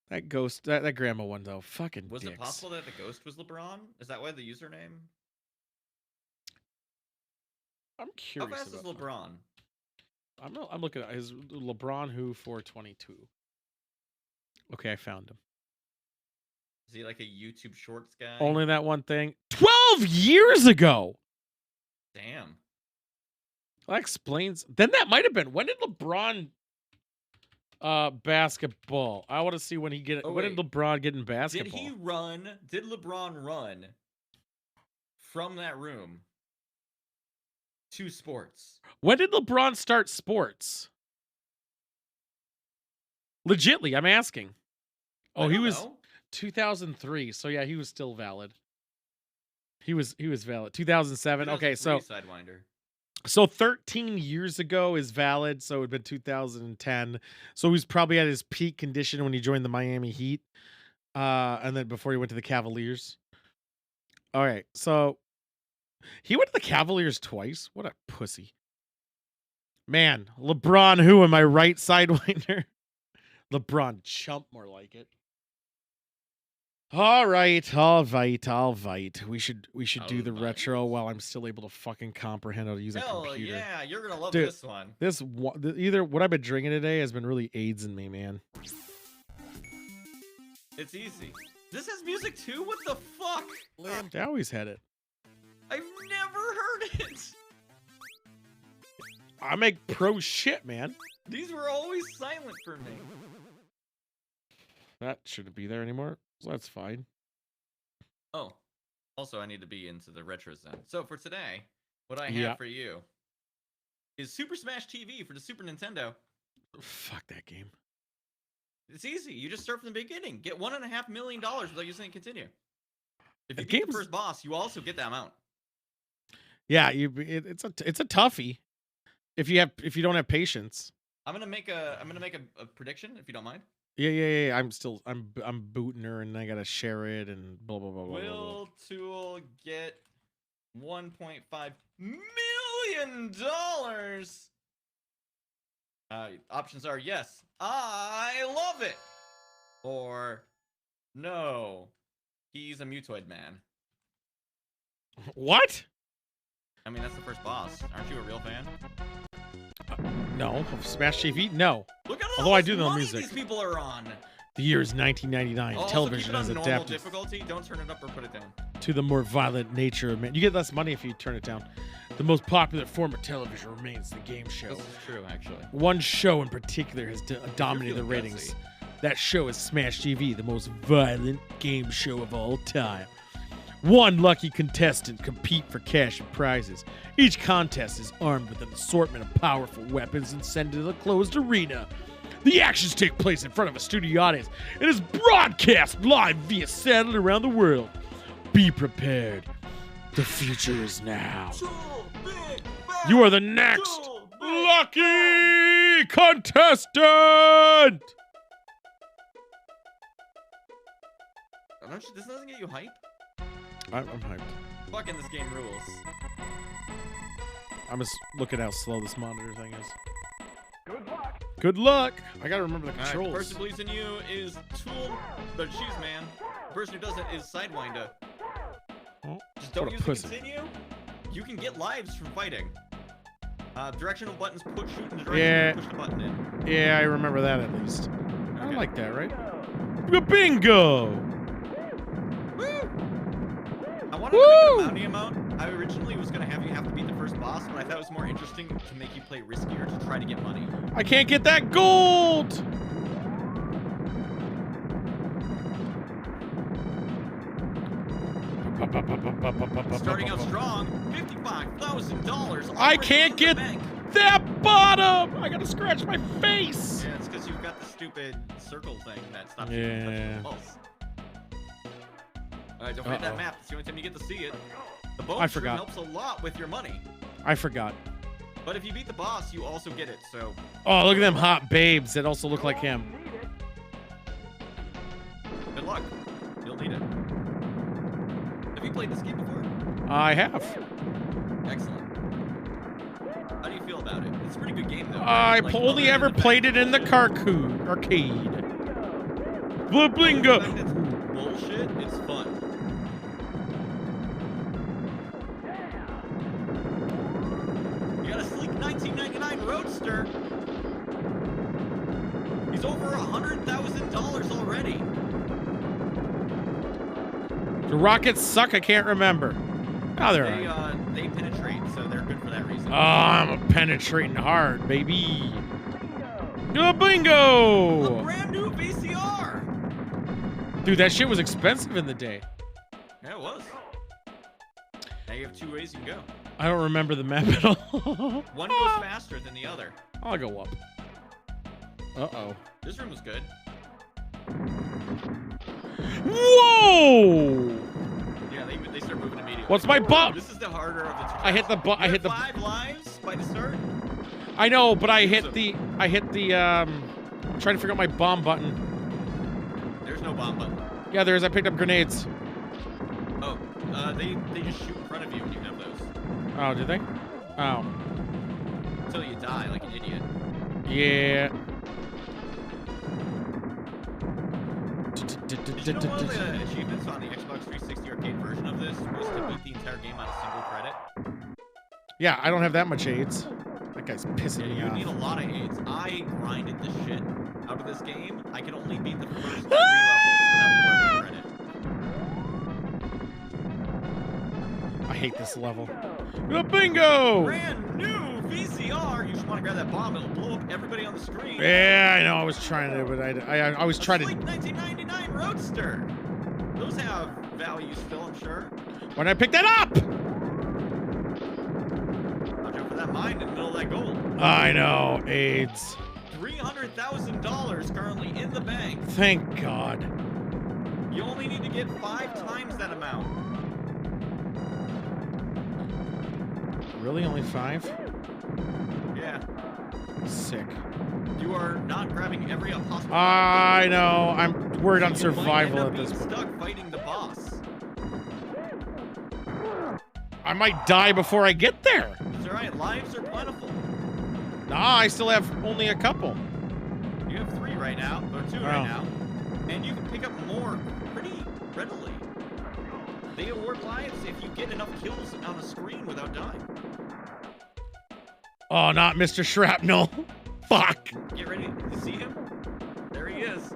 That ghost, that grandma one though, fucking Was dicks. it possible that the ghost was LeBron? Is that why the username? I'm How curious fast is about LeBron? I'm looking at his LeBron who 422. Okay, I found him. Is he like a YouTube Shorts guy? Only that one thing. 12 years ago. Damn. That explains. Then that might have been. When did LeBron basketball? I want to see when he get. Oh, when did wait. LeBron get in basketball? Did LeBron run from that room to sports? When did LeBron start sports? Legitly, I'm asking. Oh, I he don't was know. 2003. So yeah, he was still valid. He was valid. 2007. Okay, so 2003 Sidewinder. So 13 years ago is valid, so it would have been 2010. So he's probably at his peak condition when he joined the Miami Heat. And then before he went to the Cavaliers. All right, so he went to the Cavaliers twice. What a pussy. Man, LeBron who, am I right, Sidewinder? LeBron chump, more like it. All right. We should do the retro while I'm still able to fucking comprehend how to use a Hell computer. yeah, you're gonna love Dude, this one. Either what I've been drinking today has been really AIDS in me, man. It's easy. This has music too? What the fuck? They always had it. I've never heard it. I make pro shit, man. These were always silent for me. That shouldn't be there anymore. So that's fine. Oh, also I need to be into the retros then. So for today, what I have Yeah. for you is Super Smash TV for the Super Nintendo. Fuck that game. It's easy. You just start from the beginning. Get $1.5 million without using continue. If The you beat the game's- first boss, you also get that amount. Yeah, it's a toughie. If you don't have patience. I'm gonna make a prediction if you don't mind. Yeah. I'm booting her and I gotta share it and blah blah blah blah. Will Tool get $1.5 million? Options are yes, I love it, or no, he's a mutoid man. What? I mean, that's the first boss. Aren't you a real fan? No, of Smash TV. No. Look at all Although I this do know money music. these people are on. The year is 1999. Also, Television keep it has on normal adapted difficulty. Don't turn it up or put it down. to the more violent nature of man. You get less money if you turn it down. The most popular form of television remains the game show. This is true, actually. One show in particular has dominated the feeling ratings. gutsy. That show is Smash TV, the most violent game show of all time. One lucky contestant compete for cash and prizes. Each contest is armed with an assortment of powerful weapons and sent to the closed arena. The actions take place in front of a studio audience and is broadcast live via satellite around the world. Be prepared. The future is now. You are the next lucky contestant! This doesn't get you hype? I'm hyped. Fucking this game rules. I'm just looking how slow this monitor thing is. Good luck! I gotta remember the Alright, the controls. person who believes in you is Tool, the Shoes Man. The person who doesn't is Sidewinder. Oh, Just don't what a use the pussy. continue. You can get lives from fighting. Directional buttons shoot in the direction Yeah. you push the button in. Yeah, I remember that at least. I Okay. like that, right? Bingo! Woo! I wanted to make it a bounty amount. I originally was gonna have you have to beat the first boss, but I thought it was more interesting to make you play riskier to try to get money. I can't get that gold! Starting out strong, $55,000. I can't get that bottom! I gotta scratch my face! Yeah, it's because you've got the stupid circle thing that stops you from touching Yeah. the pulse. Alright, don't forget that map. It's the only time you get to see it. The bonus I room forgot. helps a lot with your money. I forgot. But if you beat the boss, you also get it, so... Oh, look at them hot babes that also look like him. Good luck. You'll need it. Have you played this game before? I have. Excellent. How do you feel about it? It's a pretty good game, though. I Like, only other ever than the played fact it in the bullshit. arcade. Other than the Blingo. fact that it's bullshit, it's fun. You got a sleek 1999 Roadster. He's over $100,000 already. The rockets suck. I can't remember. Oh, they're They penetrate, so they're good for that reason. Oh, I'm penetrating hard, baby. A bingo! brand new VCR. Dude, that shit was expensive in the day. Yeah, it was. Now you have two ways you can go. I don't remember the map at all. One goes faster than the other. I'll go up. Uh-oh. This room was good. Whoa! Yeah, they start moving immediately. What's my bump? This is the harder of the two. I hit the bu- I hit the 5 lives by the start. I know, but I hit the I'm trying to figure out my bomb button. There's no bomb button. Yeah, there is. I picked up grenades. Oh, they just shoot in front of you when you have those. Oh, did they? Oh. Until you die like an idiot. Yeah. Did you know one of the achievements on the Xbox 360 arcade version of this was to beat the entire game on a single credit? Yeah, I don't have that much AIDS. That guy's pissing me You off. need a lot of AIDS. I grinded the shit out of this game. I could only beat the first 3 levels without working credit. I hate this level. Bingo! Brand new VCR! You just want to grab that bomb, it'll blow up everybody on the screen. Yeah, I know. I was trying to, but I was trying It's to. like 1999 Roadster. Those have value still, I'm sure. When did I pick that up? Watch out for that mine in the middle of that gold. I know. AIDS. $300,000 currently in the bank. Thank God. You only need to get 5 times that amount. Really? Only 5? Yeah. Sick. You are not grabbing every possible. I know. I'm worried on You might survival end up at this being point. stuck fighting the boss. I might die before I get there. It's alright, lives are plentiful. Nah, I still have only a couple. You have 3 right now, or 2 right now. And you can pick up more pretty readily. They award lives if you get enough kills on a screen without dying. Oh, not Mr. Shrapnel. Fuck. Get ready to see him. There he is.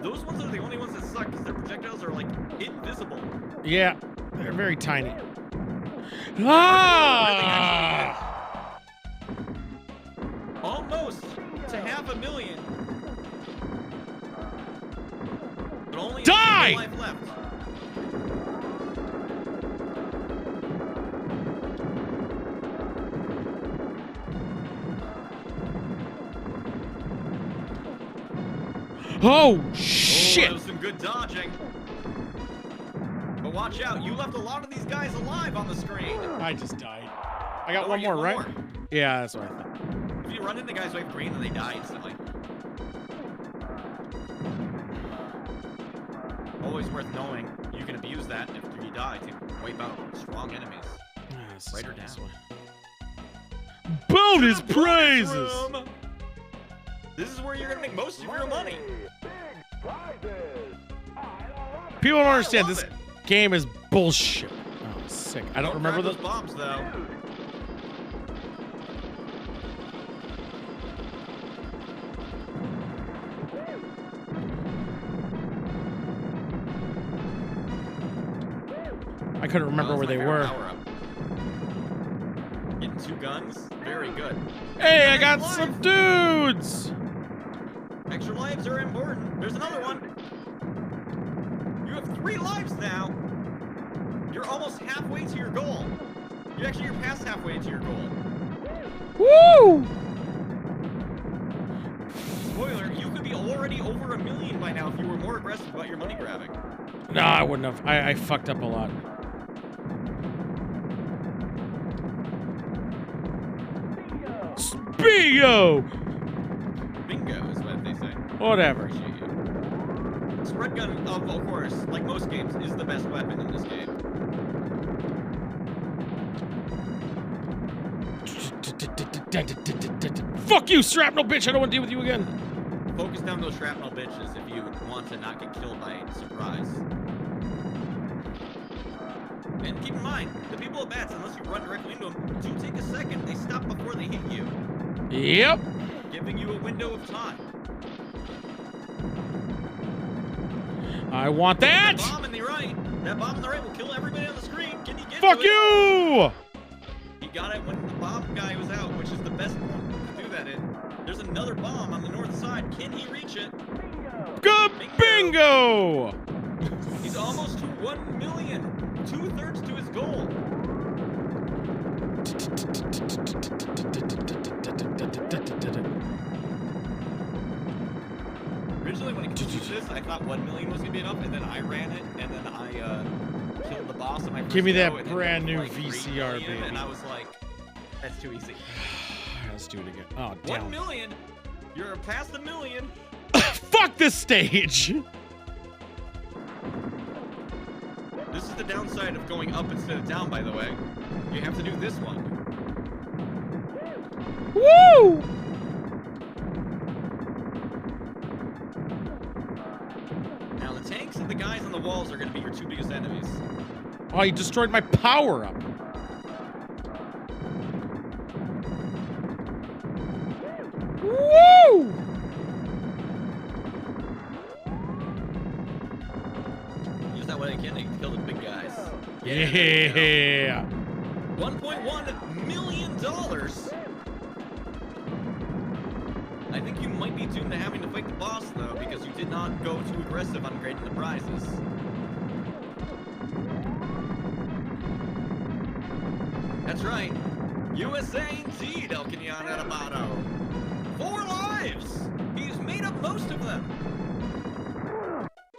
Those ones are the only ones that suck because their projectiles are like invisible. Yeah, they're very tiny. Ah! Almost to 500,000. But only Die! a life left. Oh, Oh, shit. that was some good dodging. But watch out, you left a lot of these guys alive on the screen. I just died. I got Oh, one you get more, right? Yeah, that's what I thought. If you run into guys who have green, then they die instantly. Always worth knowing. You can abuse that after you die to wipe out strong enemies. Write her down. Bonus praises! Room. This is where you're gonna make most of your money. People don't understand. love This it. game is bullshit. Oh, sick. I don't remember grab the... those bombs though. I couldn't remember Oh, where that's they my were. favorite power-up. Getting 2 guns, very good. Hey, I Extra got life. some dudes! Extra lives are important. There's another one. You have 3 lives now. You're almost halfway to your goal. You're past halfway to your goal. Woo! Spoiler, you could be already over 1 million by now if you were more aggressive about your money grabbing. No, I wouldn't have. I fucked up a lot. Bingo! Bingo is what they say. Whatever. Appreciate you. Spread gun, of course, like most games, is the best weapon in this game. Fuck you, shrapnel bitch! I don't want to deal with you again. Focus down those shrapnel bitches if you want to not get killed by surprise. And keep in mind, the people at bats, unless you run directly into them, do take a second. They stop before they hit you. Yep. Giving you a window of time. I want that! That bomb in the right. That bomb in the right will kill everybody on the screen. Can you get Fuck to it? you! He got it when the bomb guy was out, which is the best one to do that in. There's another bomb on the north side. Can he reach it? Good bingo! He's almost to 1 million. 2/3 to his goal. Originally, when he completed this, I thought 1 million was gonna be enough, and then I ran it, and then I killed the boss. In my first Give me that go, and brand then, new like, 3 VCR, million, baby. And I was like, that's too easy. Let's do it again. Oh, 1 damn. million. You're past 1 million. Fuck this stage! This is the downside of going up instead of down, by the way. You have to do this one. Woo! Now, the tanks and the guys on the walls are going to be your 2 biggest enemies. Oh, he destroyed my power-up. Woo! Use that way again to kill the big guys. Yeah. $1.1 million. I think you might be doomed to having to fight the boss, though, because you did not go too aggressive on grading the prizes. That's right. USA indeed, El Canyon Arabato. 4 lives! He's made up most of them.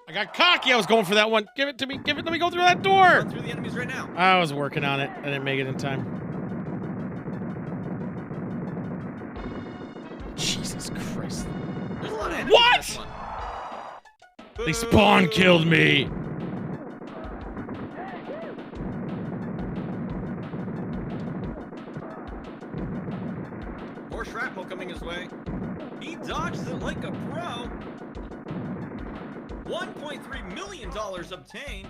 I got cocky. I was going for that one. Give it to me. Give it. Let me go through that door. Run through the enemies right now. I was working on it. I didn't make it in time. Jesus Christ. There's a lot of enemies What? in this one. They spawn killed me. More shrapnel coming his way. He dodges it like a pro. $1.3 million obtained.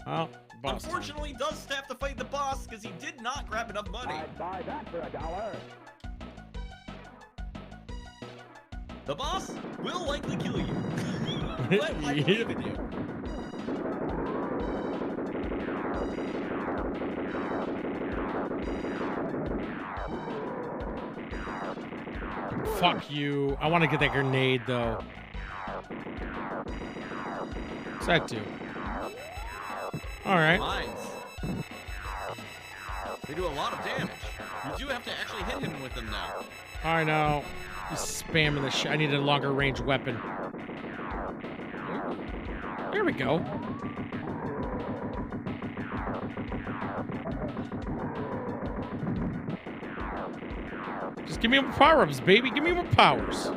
Oh, boss time. Unfortunately, he does have to fight the boss because he did not grab enough money. I'd buy that for $1. The boss will likely kill you. But I believe in you. Fuck you. I want to get that grenade, though. What's that do? Alright. Mines. They do a lot of damage. You do have to actually hit him with them now. I know. He's spamming the shit. I need a longer range weapon. There we go. Just give me more power-ups, baby. Give me more powers.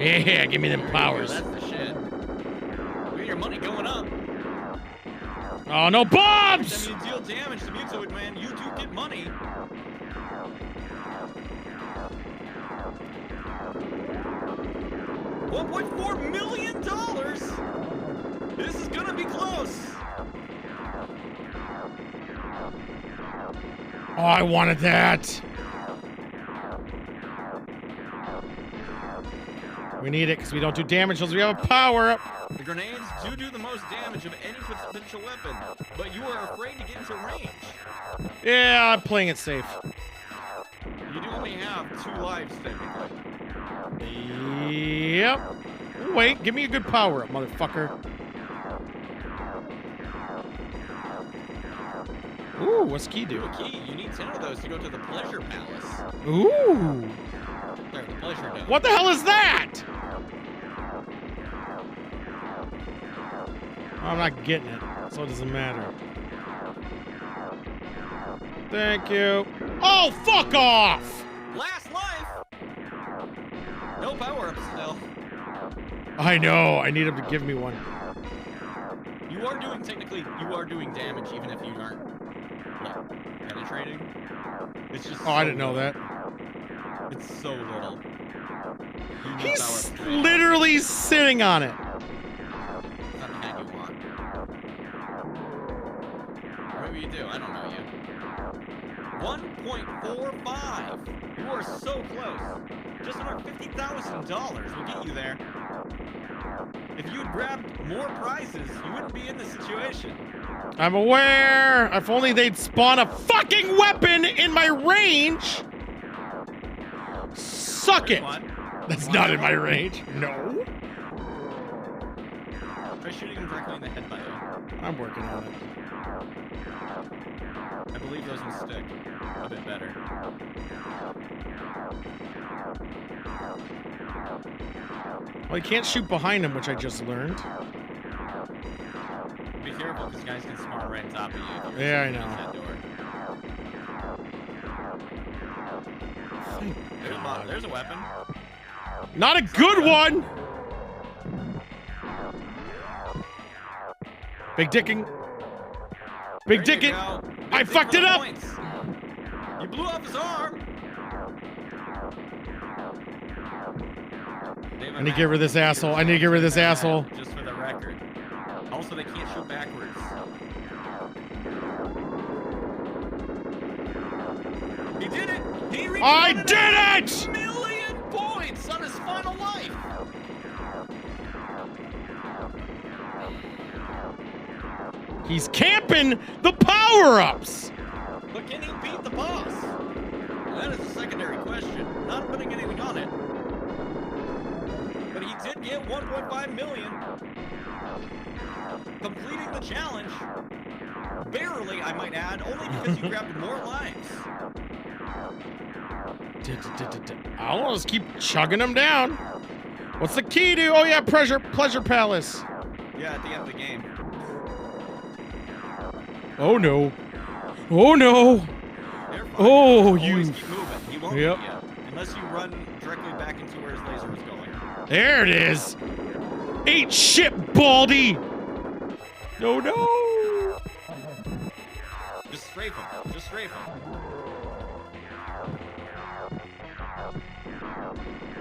Yeah, give me them powers. That's the shit. Look at your money going up. Oh, no bombs! Every time you deal damage to Mutawood, man, you do get money. $1.4 million? This is gonna be close. Oh, I wanted that. We need it because we don't do damage unless we have a power-up. The grenades do the most damage of any potential weapon, but you are afraid to get into range. Yeah, I'm playing it safe. You do only have 2 lives, technically. Yep. Wait, give me a good power-up, motherfucker. Ooh, what's key do? Key, you need 10 of those to go to the Pleasure Palace. Ooh. Sorry, the Pleasure Dome. What the hell is that? I'm not getting it, so it doesn't matter. Thank you. Oh, fuck off! Last life. No power-ups still. I know. I need him to give me one. You are doing damage even if you aren't like penetrating. It's just. Oh, I didn't know that. It's so little. He's literally sitting on it. It's not the kind you want. Or maybe you do. I don't know yet. 1.45. You are so close. Just under $50,000 will get you there. If you had grabbed more prizes, you wouldn't be in this situation. I'm aware. If only they'd spawn a fucking weapon in my range. Suck it. That's not in my range. No. Try shooting him directly in the head, by the way. I'm working on it. I believe those will stick a bit better. Well, you can't shoot behind him, which I just learned. Be careful, because guys can spawn right on top of you. If you're Yeah, I sitting know. against that door. There's a weapon. Not a good one! Big dicking. Big There you dicking. go. I Big fucked for it the up! points. You blew off his arm. I need to get rid of this asshole. I need to get rid of this asshole. Just for the record. Also, they can't shoot backwards. He did it! He I did it! !1,000,000 points on his final life! He's camping the power-ups! But can he beat the boss? That is a secondary question. Not putting anything on it. But he did get 1.5 million. Completing the challenge. Barely, I might add, only because you grabbed more lives. I'll just keep chugging them down. What's the key to? Oh yeah, Pleasure Palace. Yeah, at the end of the game. Oh no. Oh no. Oh, Always you. keep moving. He won't Yep. get you. Unless you run directly back into where his laser was going. There it is. Eat shit, Baldy. No, no. Just strafe him. Just strafe him.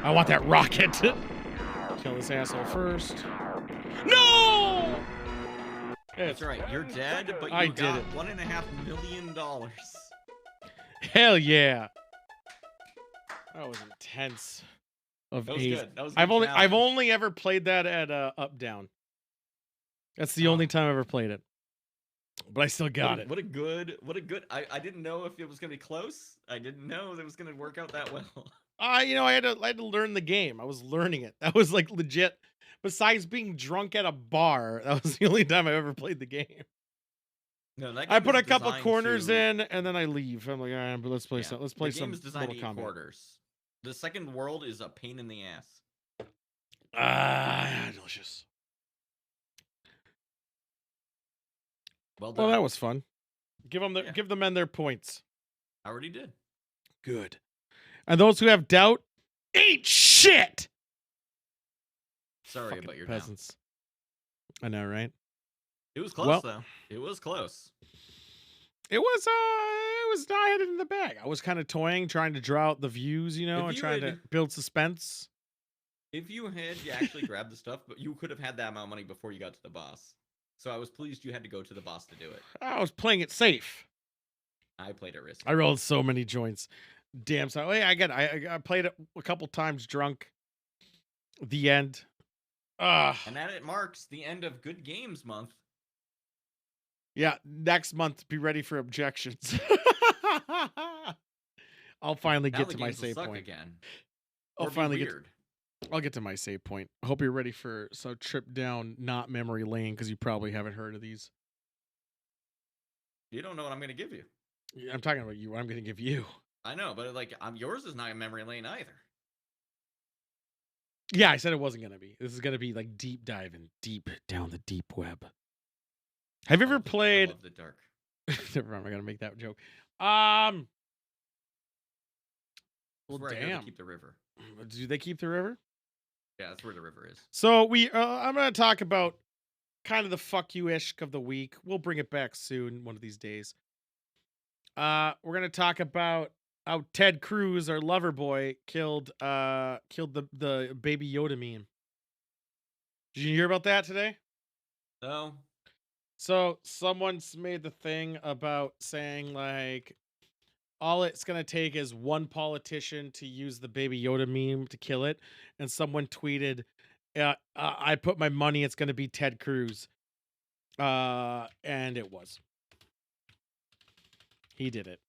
I want that rocket. Kill this asshole first. No! That's right. You're dead, but you I did got it. $1.5 million. Hell yeah. That was intense. Of That was A's. good. That was a good I've challenge. only ever played that at Up Down. That's the only time I ever played it. But I still got it. What a good. I didn't know if it was gonna be close. I didn't know that it was gonna work out that well. You know, I had to learn the game. I was learning it. That was like legit. Besides being drunk at a bar, that was the only time I ever played the game. No, that I game put is a couple designed corners to- in, and then I leave. I'm like, all right, but let's play yeah, some. Let's play the game some is designed to Mortal eat Kombat. quarters. The second world is a pain in the ass. Delicious. Well done. Well, that was fun. Give them Yeah. give the men their points. I already did. Good. And those who have doubt, eat shit. Sorry Fucking about your down. peasants. I know, right? It was close Well- though. It was close. It was I had it in the bag. I was kind of toying, trying to draw out the views, you know, If and you trying to had- build suspense. If you had actually grabbed the stuff, but you could have had that amount of money before you got to the boss. So I was pleased you had to go to the boss to do it. I was playing it safe. I played it risky. I rolled so many joints. Damn, so hey, I played it a couple times drunk. The end. And that it marks the end of Good Games Month. Yeah, next month be ready for objections. I'll finally Now get the to my games will save suck point. again. I'll Or be finally weird. I'll get to my save point. I hope you're ready for some trip down not memory lane because you probably haven't heard of these. You don't know what I'm going to give you. Yeah, I'm talking about you. What I'm going to give you. I know, but like yours is not a memory lane either. Yeah, I said it wasn't going to be. This is going to be like deep diving deep down the deep web. Have you ever I played? love the dark. Never mind. I'm going to make that joke. Well, That's where I go damn. to keep the river. Do they keep the river? Yeah, that's where the river is. So I'm going to talk about kind of the fuck you-ish of the week. We'll bring it back soon, one of these days. We're going to talk about how Ted Cruz, our lover boy, killed the Baby Yoda meme. Did you hear about that today? No. So someone's made the thing about saying like all it's gonna take is one politician to use the Baby Yoda meme to kill it, and someone tweeted, "I put my money it's gonna be Ted Cruz," and it was. He did it.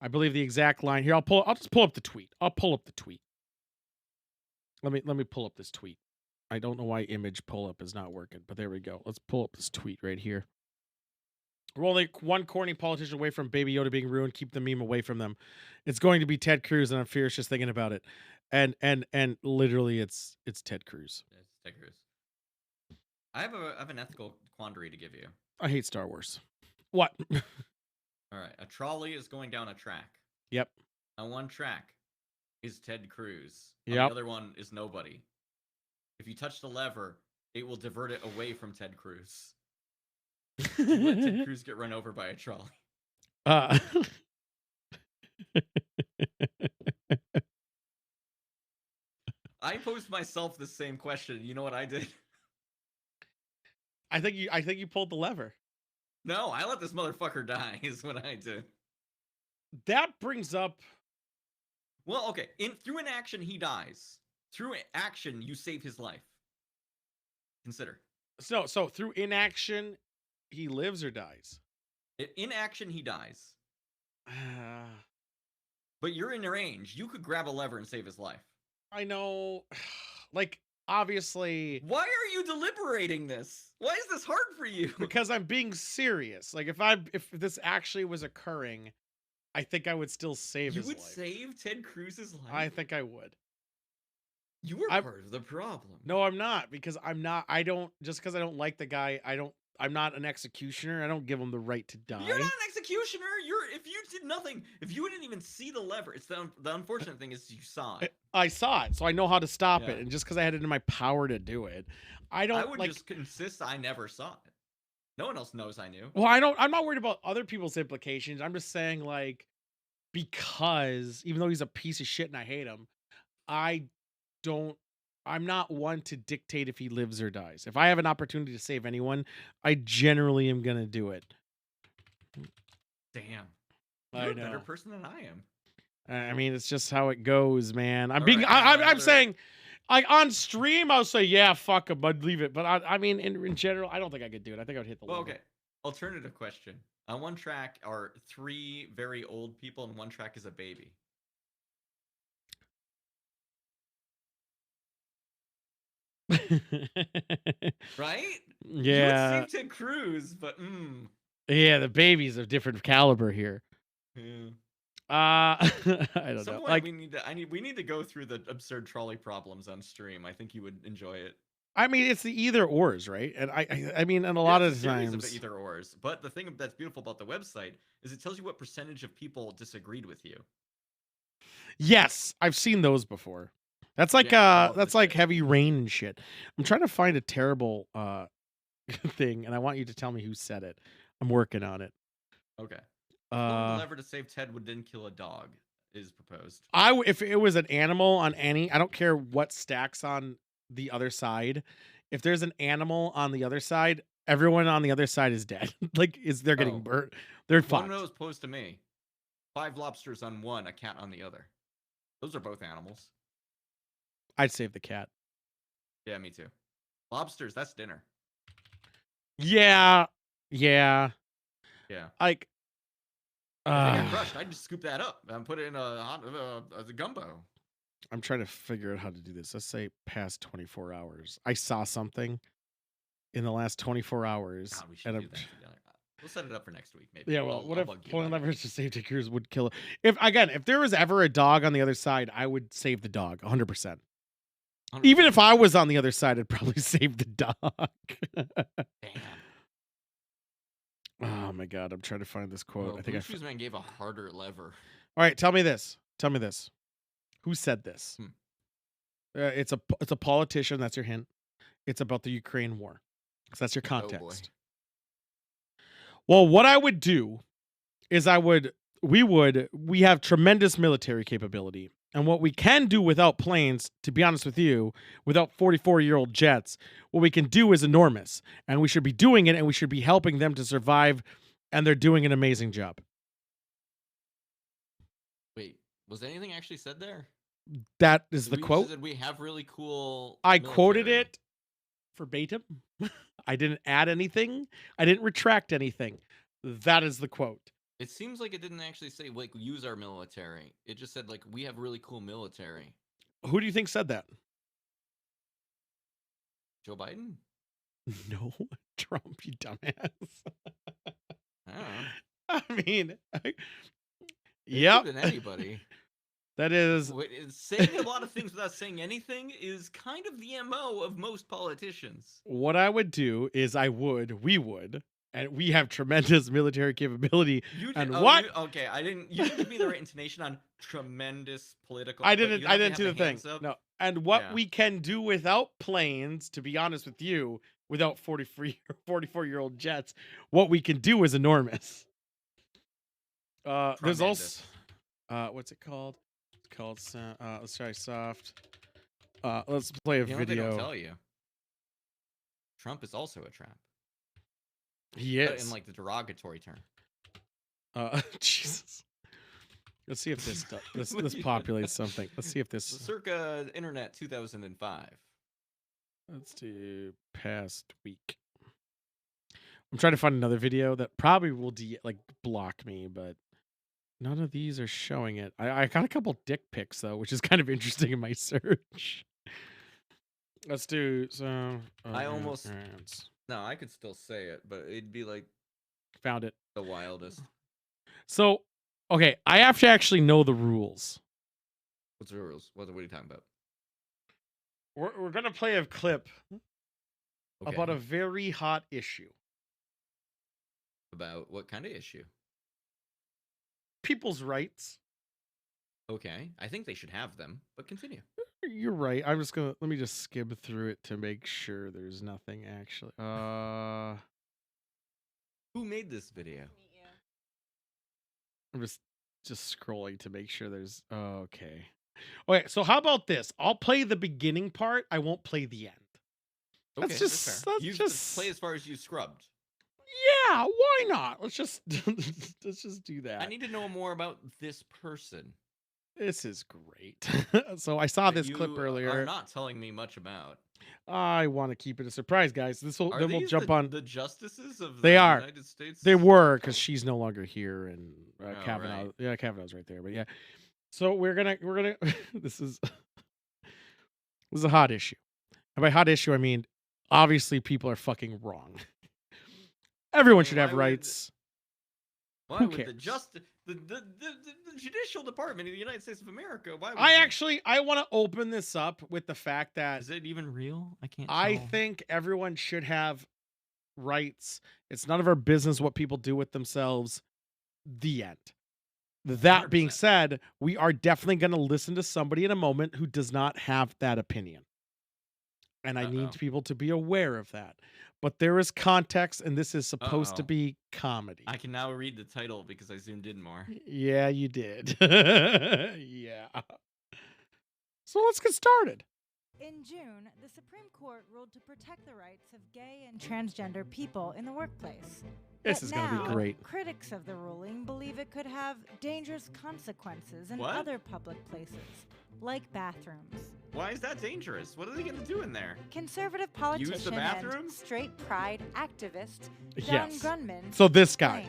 I believe the exact line here. I'll just pull up the tweet. I'll pull up the tweet. Let me pull up this tweet. I don't know why image pull up is not working, but there we go. Let's pull up this tweet right here. We're only one corny politician away from Baby Yoda being ruined. Keep the meme away from them. It's going to be Ted Cruz, and I'm furious just thinking about it. And literally, it's Ted Cruz. It's Ted Cruz. I have an ethical quandary to give you. I hate Star Wars. What? All right, a trolley is going down a track. Yep. On one track is Ted Cruz. On Yep. the other one is nobody. If you touch the lever, it will divert it away from Ted Cruz. Let Ted Cruz get run over by a trolley. I posed myself the same question. You know what I did? I think you pulled the lever. No, I let this motherfucker die. Is what I did. That brings up. Well, okay. Through inaction, he dies. Through action, you save his life. Consider. So through inaction, he lives or dies. In action, he dies. But you're in range. You could grab a lever and save his life. I know. Like, obviously. Why are you deliberating this? Why is this hard for you? Because I'm being serious. Like, if this actually was occurring, I think I would still save his life. You would save Ted Cruz's life? I think I would. You are part of the problem. No, I'm not, because just because I don't like the guy, I'm not an executioner. I don't give him the right to die. You're not an executioner. If you did nothing, if you didn't even see the lever, it's the unfortunate thing is you saw it. I saw it, so I know how to stop it. And just because I had it in my power to do it, I would just insist I never saw it. No one else knows I knew. Well, I'm not worried about other people's implications. I'm just saying, like, because even though he's a piece of shit and I hate him, I'm not one to dictate if he lives or dies. If I have an opportunity to save anyone, I generally am going to do it. Damn. You're a better person than I am. I mean, it's just how it goes, man. I'm saying, like, on stream, I'll say, yeah, fuck him, I'd leave it. But I mean, in general, I don't think I could do it. I think I would hit the level. Okay. Alternative question. On one track are 3 very old people, and one track is a baby. Right? Yeah. You would save Ted Cruz, but yeah, the baby's of different caliber here. Yeah. I don't know. Like, we need to go through the absurd trolley problems on stream. I think you would enjoy it. I mean, it's the either ors, right? And I mean, and a lot of times of either ors. But the thing that's beautiful about the website is it tells you what percentage of people disagreed with you. Yes, I've seen those before. That's like that's like heavy rain and shit. I'm trying to find a terrible thing, and I want you to tell me who said it. I'm working on it. Okay. The lever to save Ted would then kill a dog is proposed. If it was an animal on any, I don't care what stacks on the other side. If there's an animal on the other side, everyone on the other side is dead. Like, they're getting burnt. They're fucked. One of those posed to me. 5 lobsters on one, a cat on the other. Those are both animals. I'd save the cat. Yeah, me too. Lobsters, that's dinner. Yeah. Like, if I got crushed, I'd just scoop that up and put it in a gumbo. I'm trying to figure out how to do this. Let's say past 24 hours. I saw something in the last 24 hours. God, we should do that together. We'll set it up for next week, maybe. Yeah, well, what if pulling levers to save Ted Cruz would kill it? If there was ever a dog on the other side, I would save the dog 100%. Even if I was on the other side, I'd probably save the dog. Damn. Oh Oh my god, I'm trying to find this quote. Well, I think Blue Shoes Man gave a harder lever. All right, tell me this. Tell me this. Who said this? Hmm. It's a politician. That's your hint. It's about the Ukraine war. So that's your context. Well, what I would do is we have tremendous military capability. And what we can do without planes, to be honest with you, without 44-year-old jets, what we can do is enormous. And we should be doing it, and we should be helping them to survive. And they're doing an amazing job. Wait, was anything actually said there? That is the quote. Said we have really cool. I military. quoted it verbatim. I didn't add anything. I didn't retract anything. That is the quote. It seems like it didn't actually say like use our military. It just said like we have really cool military. Who do you think said that? Joe Biden? No, Trump, you dumbass. I don't know. I mean, It yep. could have been anybody. That is saying a lot of things without saying anything is kind of the MO of most politicians. What I would do is we would, and we have tremendous military capability. Okay, you didn't give me the right intonation on tremendous political. I didn't do the thing. No. And what we can do without planes, to be honest with you, without 44-year-old jets, what we can do is enormous. There's also what's it called? It's called let's try soft. Let's play a video. They don't tell you. Trump is also a tramp. He is. But in like the derogatory term. Jesus. Let's see if this populates something. Let's see if this circa internet 2005. Let's do past week. I'm trying to find another video that probably will block me, but none of these are showing it. I got a couple dick pics though, which is kind of interesting in my search. Let's do I almost no, I could still say it, but it'd be like found it. The wildest. So, okay, I have to actually know the rules. What's the rules? What are you talking about? We're gonna play a clip about a very hot issue. About what kind of issue? People's rights. Okay, I think they should have them, but continue. You're right. Let me just skim through it to make sure there's nothing actually. Who made this video? I'm just scrolling to make sure there's okay. Okay, so how about this? I'll play the beginning part. I won't play the end. Okay, let's just play as far as you scrubbed. Yeah, why not? Let's just do that. I need to know more about this person. This is great. So I saw this clip earlier. Are not telling me much about. I want to keep it a surprise, guys. We'll jump on the justices of the United States. They were, because she's no longer here, and Kavanaugh. Right. Yeah, Kavanaugh's right there. But yeah, so we're gonna. This is a hot issue, and by hot issue I mean obviously people are fucking wrong. Everyone should have rights. Why would the judicial department of the United States of America? Why would I want to open this up with the fact that is it even real? I can't. I think everyone should have rights. It's none of our business what people do with themselves. The end. That 100%. being said, we are definitely going to listen to somebody in a moment who does not have that opinion. And I need people to be aware of that. But there is context, and this is supposed to be comedy. I can now read the title because I zoomed in more. Yeah, you did. Yeah. So let's get started. In June, the Supreme Court ruled to protect the rights of gay and transgender people in the workplace. This is going to be great. Critics of the ruling believe it could have dangerous consequences in other public places, like bathrooms. Why is that dangerous? What are they going to do in there? Conservative politician Use the bathroom? and straight pride activist John Grunman. So this guy.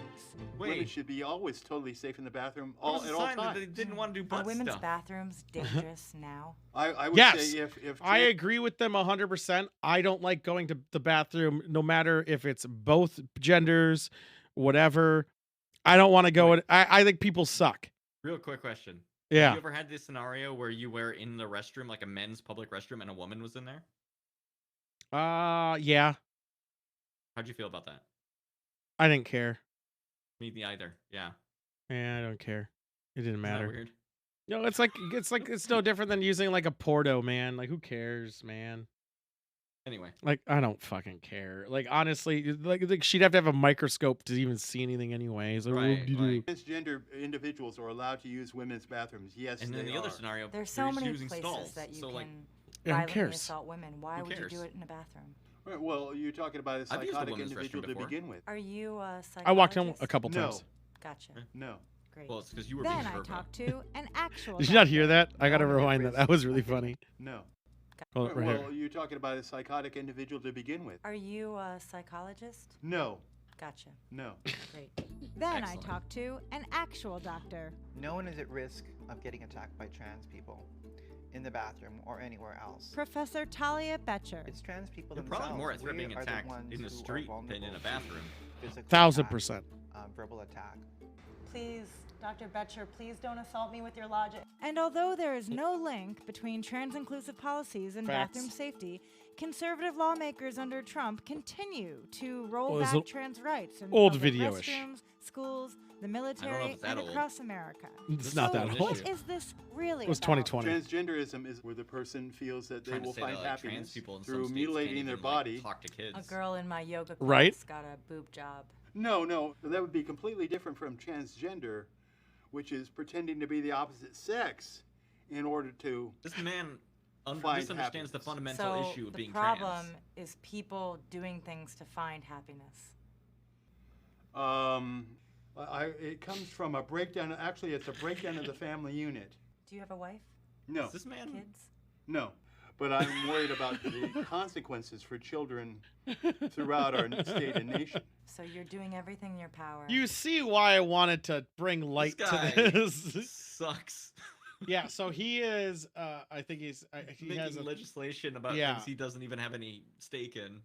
Women should be always totally safe in the bathroom at all That times. they didn't want to do butt Are women's stuff. bathrooms dangerous now? I would say if I agree with them 100%. I don't like going to the bathroom, no matter if it's both genders, whatever. I don't want to go. I think people suck. Real quick question. Yeah. Have you ever had this scenario where you were in the restroom, like a men's public restroom, and a woman was in there? Yeah. How'd you feel about that? I didn't care. Me neither. Yeah. Yeah, I don't care. It didn't Isn't that matter. weird? No, it's no different than using like a Porto, man. Like, who cares, man? Anyway. Like, I don't fucking care. Like, honestly, like she'd have to have a microscope to even see anything anyways. Like, Right, what do you do? Transgender individuals are allowed to use women's bathrooms. Yes, And then they the other are. scenario, There's they're so just many using places stalls. that you So, can like, Yeah, who violently cares? assault women. Why Who would you cares? do it in a bathroom? Right, well, you're talking about a I've used a psychotic women's individual restroom to before. begin with. Are you a psychologist? I walked in a couple No. times. Gotcha. No. Great. well, it's because you were Then being I verbal. talked to an actual Did you not hear doctor. that? I gotta No, I'm at rewind that. risk. That was really funny. No. Hold it right here. Well, you're talking about a psychotic individual to begin with. Are you a psychologist? No. Gotcha. No. Great. Then Excellent. I talked to an actual doctor. No one is at risk of getting attacked by trans people in the bathroom or anywhere else. Professor Talia Betcher. It's trans people You're themselves. probably more at threat of We being are the attacked ones in the who are street than in vulnerable a to bathroom. physical 1000%. attack, verbal attack. Please, Dr. Betcher, please don't assault me with your logic. And although there is no link between trans-inclusive policies and Facts. bathroom safety, conservative lawmakers under Trump continue to roll Well, it's back a- trans rights in old public video-ish. restrooms, schools, the military, if it's that and old. across America. It's This not is that an old. What issue. is this really It was about? 2020. Transgenderism is where the person feels that they Trying to will say find that, like, trans happiness people in some through states mutilating can't their even, like, body. talk to kids. A girl in my yoga class Right? got a boob job. No, that would be completely different from transgender, which is pretending to be the opposite sex in order to This man find misunderstands the happiness. fundamental So issue of the being problem trans. is people doing things to find happiness. It comes from a breakdown. Actually, it's a breakdown of the family unit. Do you have a wife? No, Is this man? Kids? no. But I'm worried about the consequences for children throughout our state and nation. So you're doing everything in your power. You see why I wanted to bring light This guy to this. sucks. Yeah, so he is. I think he Making has a legislation about Yeah. things he doesn't even have any stake in.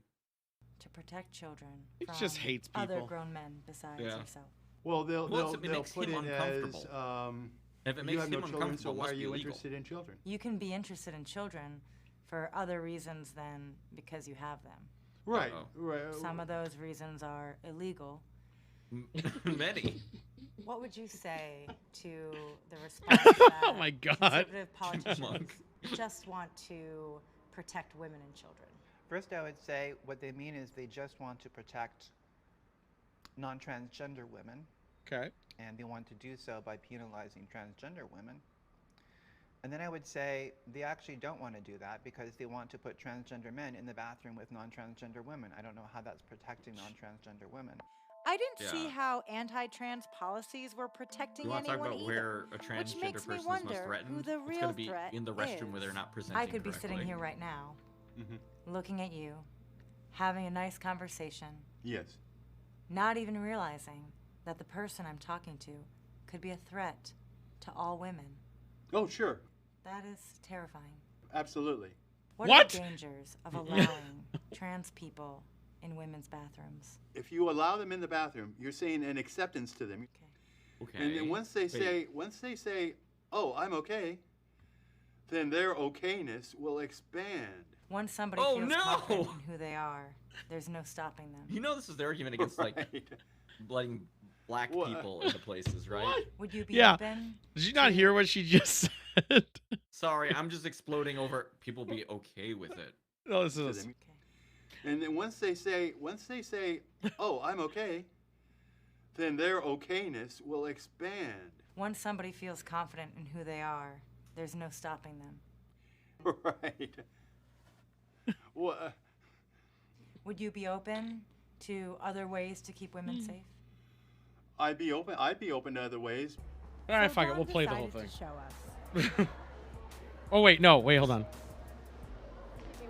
to protect children He from just hates other people. grown men besides Yeah. yourself. Well, they'll It they'll makes put him it as uncomfortable. If it you makes have him no children, so uncomfortable, it why must are be you illegal. interested in children? You can be interested in children for other reasons than because you have them. Right, Uh-oh. right. Some of those reasons are illegal. Many. What would you say to the response that Oh my God. conservative politicians Monk. just want to protect women and children? First, I would say what they mean is they just want to protect non-transgender women, Okay. and they want to do so by penalizing transgender women. And then I would say they actually don't want to do that because they want to put transgender men in the bathroom with non-transgender women. I don't know how that's protecting non-transgender women. I didn't see Yeah. how anti-trans policies were protecting You want to talk anyone about either. where a Which transgender makes me person is most wonder threatened? who the It's real going to be threat in the restroom where they're is. not presenting I could be sitting correctly. here right now, Mhm. looking at you, having a nice conversation, Yes. not even realizing that the person I'm talking to could be a threat to all women. Oh, sure. That is terrifying. Absolutely. What What? are the dangers of allowing trans people in women's bathrooms? If you allow them in the bathroom, you're saying an acceptance to them. Okay. Okay. And then once they say, "Oh, I'm okay," then their okayness will expand. Once somebody Oh, feels no! confident in who they are, there's no stopping them. You know this is the argument against like Right. letting black What? people into places, right? Would you be Yeah. open? Did you not hear what she just said? Sorry, I'm just exploding over people be okay with it. No, this to is. them. Okay. And then once they say, "Oh, I'm okay," then their okayness will expand. Once somebody feels confident in who they are, there's no stopping them. Right. Well, Would you be open to other ways to keep women safe? I'd be open to other ways. All right, So fuck it. Dawn We'll play the whole decided thing. to show us. Oh wait, no, wait, hold on.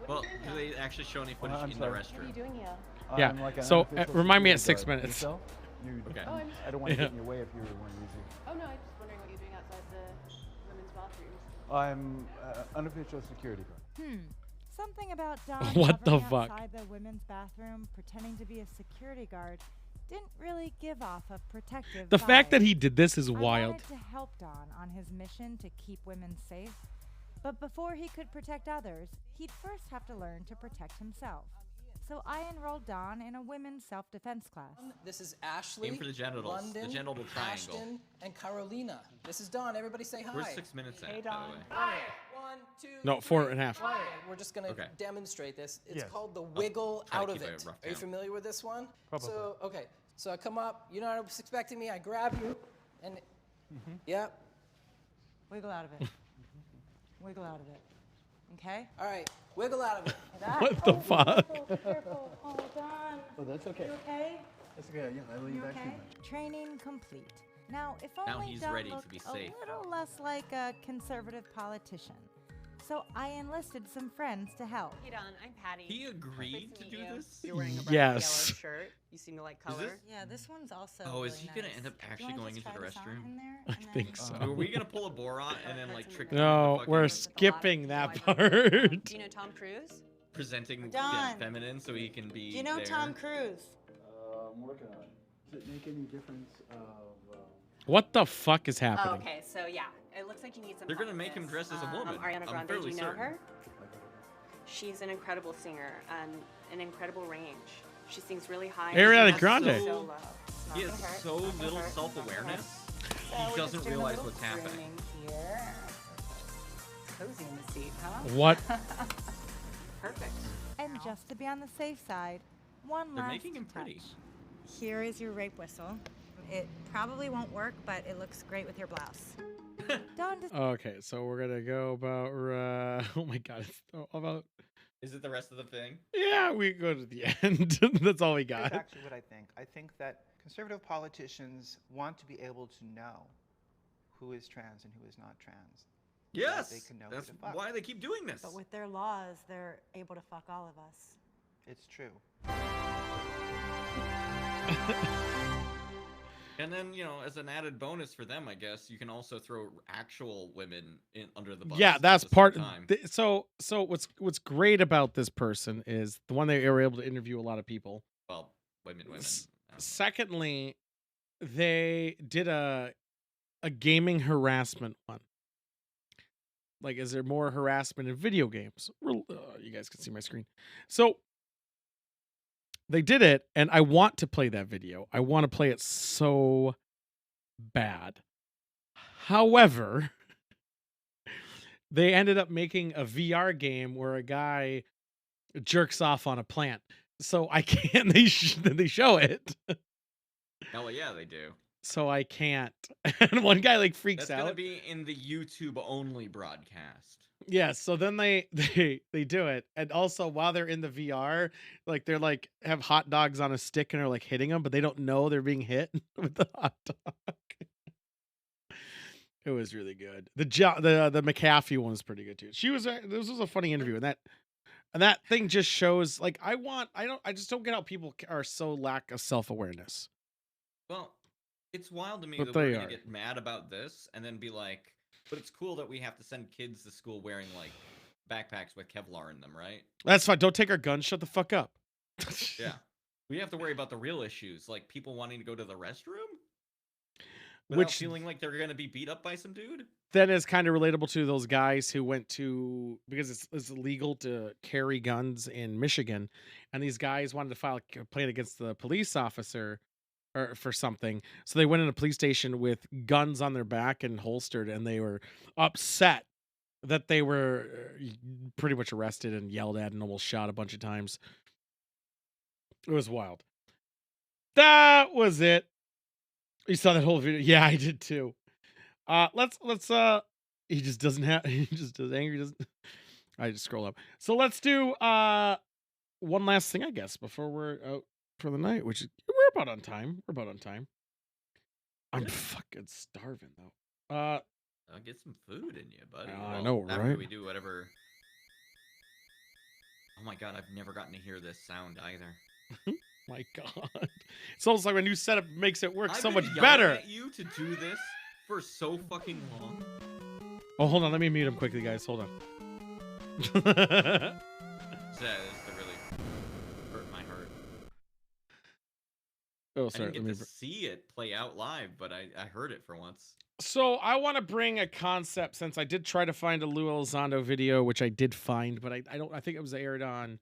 Well, do they actually show any footage I'm in sorry. the What restroom? are you doing here? Yeah, I'm like an so, unofficial remind me at security 6 guard. minutes. Yourself? Okay. Oh, I don't want to Yeah. get in your way if you're one easy. Oh no, I'm just wondering what you're doing outside the women's bathrooms. I'm unofficial security guard. Something about Don What the hovering fuck? outside the women's bathroom, pretending to be a security guard, didn't really give off a protective The fact that vibe. he did this is I wild. wanted to help Don on his mission to keep women safe, but before he could protect others, he'd first have to learn to protect himself. So I enrolled Dawn in a women's self-defense class. This is Ashley, Aim for the genitals. London, The genital triangle. Ashton, and Carolina. This is Dawn. Everybody say hi. Where's 6 minutes at, Hey, by Dawn. the way? Hi. 1, 2, No, 4.5. We're just gonna demonstrate this. It's Yes. called the wiggle try to out of keep it it. rough Are you count. familiar with this one? Probably. So, okay. So I come up, you're not expecting me, I grab you, and yep. Wiggle out of it. Wiggle out of it. Okay? All right, wiggle out of it. What the fuck? Careful. Hold on. Oh, that's okay. You okay? That's okay. Yeah, I leave You back to okay? you. Training complete. Now, if Now only he's Dawn ready to looked be a safe. little less like a conservative politician. So I enlisted some friends to help. Hey Don, I'm Patty. He agreed Nice to meet do you. this? You're wearing a brown Yes. and yellow shirt. You seem to like Is color. this- Yeah, this one's also. Oh, is really he gonna nice. end up Do you actually wanna going just into the try this on restroom? in there, I and then- think so. Are we gonna pull a Borat and then like trick him No, into we're fucking skipping that part. Do you know Tom Cruise? presenting Dawn. feminine so he can be Do you know there? Tom Cruise? I'm working on it. Does it make any difference of... What the fuck is happening? Oh, okay, so yeah, it looks like you need some. They're help gonna with make him this. dress as a woman. Ariana I'm Grande, do fairly you know certain. her? She's an incredible singer and an incredible range. She sings really high. and Ariana she has Grande. So low. It's He not has gonna hurt. so It's not gonna little hurt. self-awareness. So He we're doesn't just doing a realize little what's happening. grooming here. Cozy in the seat, huh? What? Perfect. And just to be on the safe side, one They're last making him touch. pretty. Here is your rape whistle. It probably won't work, but it looks great with your blouse. Dawn does Okay, so we're gonna go about. Oh my god, it's about. Is it the rest of the thing? Yeah, we go to the end. That's all we Here's got. actually what I think. I think that conservative politicians want to be able to know who is trans and who is not trans. so that Yes. They can know who That's to fuck. why they keep doing this. But with their laws, they're able to fuck all of us. It's true. And then, you know, as an added bonus for them, I guess, you can also throw actual women in under the bus. Yeah, at that's the same part. time. So what's great about this person is the one they were able to interview a lot of people. Well, women. I don't know. Secondly, they did a gaming harassment one. Like, is there more harassment in video games? You guys can see my screen. So they did it, and I want to play that video. I want to play it so bad. However, they ended up making a VR game where a guy jerks off on a plant. So I can't. They show it. Hell yeah, they do. So I can't. And one guy like freaks That's gonna out. be in the YouTube only broadcast. Yeah, so then they do it, and also while they're in the VR, like they're like have hot dogs on a stick and are like hitting them, but they don't know they're being hit with the hot dog. It was really good. The McAfee one was pretty good too. This was a funny interview, and that thing just shows like I just don't get how people are so lack of self-awareness. Well, it's wild to me But that we're they gonna are. get mad about this and then be like, but it's cool that we have to send kids to school wearing like backpacks with Kevlar in them, right? That's fine. Don't take our guns. Shut the fuck up. Yeah. We have to worry about the real issues, like people wanting to go to the restroom without Which feeling like they're gonna be beat up by some dude. then is kind of relatable to those guys who went to, because it's illegal to carry guns in Michigan, and these guys wanted to file a complaint against the police officer or for something. So they went in a police station with guns on their back and holstered, and they were upset that they were pretty much arrested and yelled at and almost shot a bunch of times. It was wild. That was it. You saw that whole video? Yeah, I did too. Let's he just doesn't have he just does angry doesn't I just scroll up. So let's do one last thing, I guess, before we're out for the night, which is we're about on time. I'm fucking starving though. I'll get some food in you, buddy. I know, after right? we do whatever. Oh my god, I've never gotten to hear this sound either. My god. It's almost like my new setup makes it work I've so been much yelling better. at you to do this for so fucking long. Oh, hold on, let me mute him quickly, guys. Hold on. That is to really hurt my heart. Oh, I sorry. didn't get to see it play out live, but I heard it for once. So I want to bring a concept, since I did try to find a Lou Elizondo video, which I did find, but I think it was aired on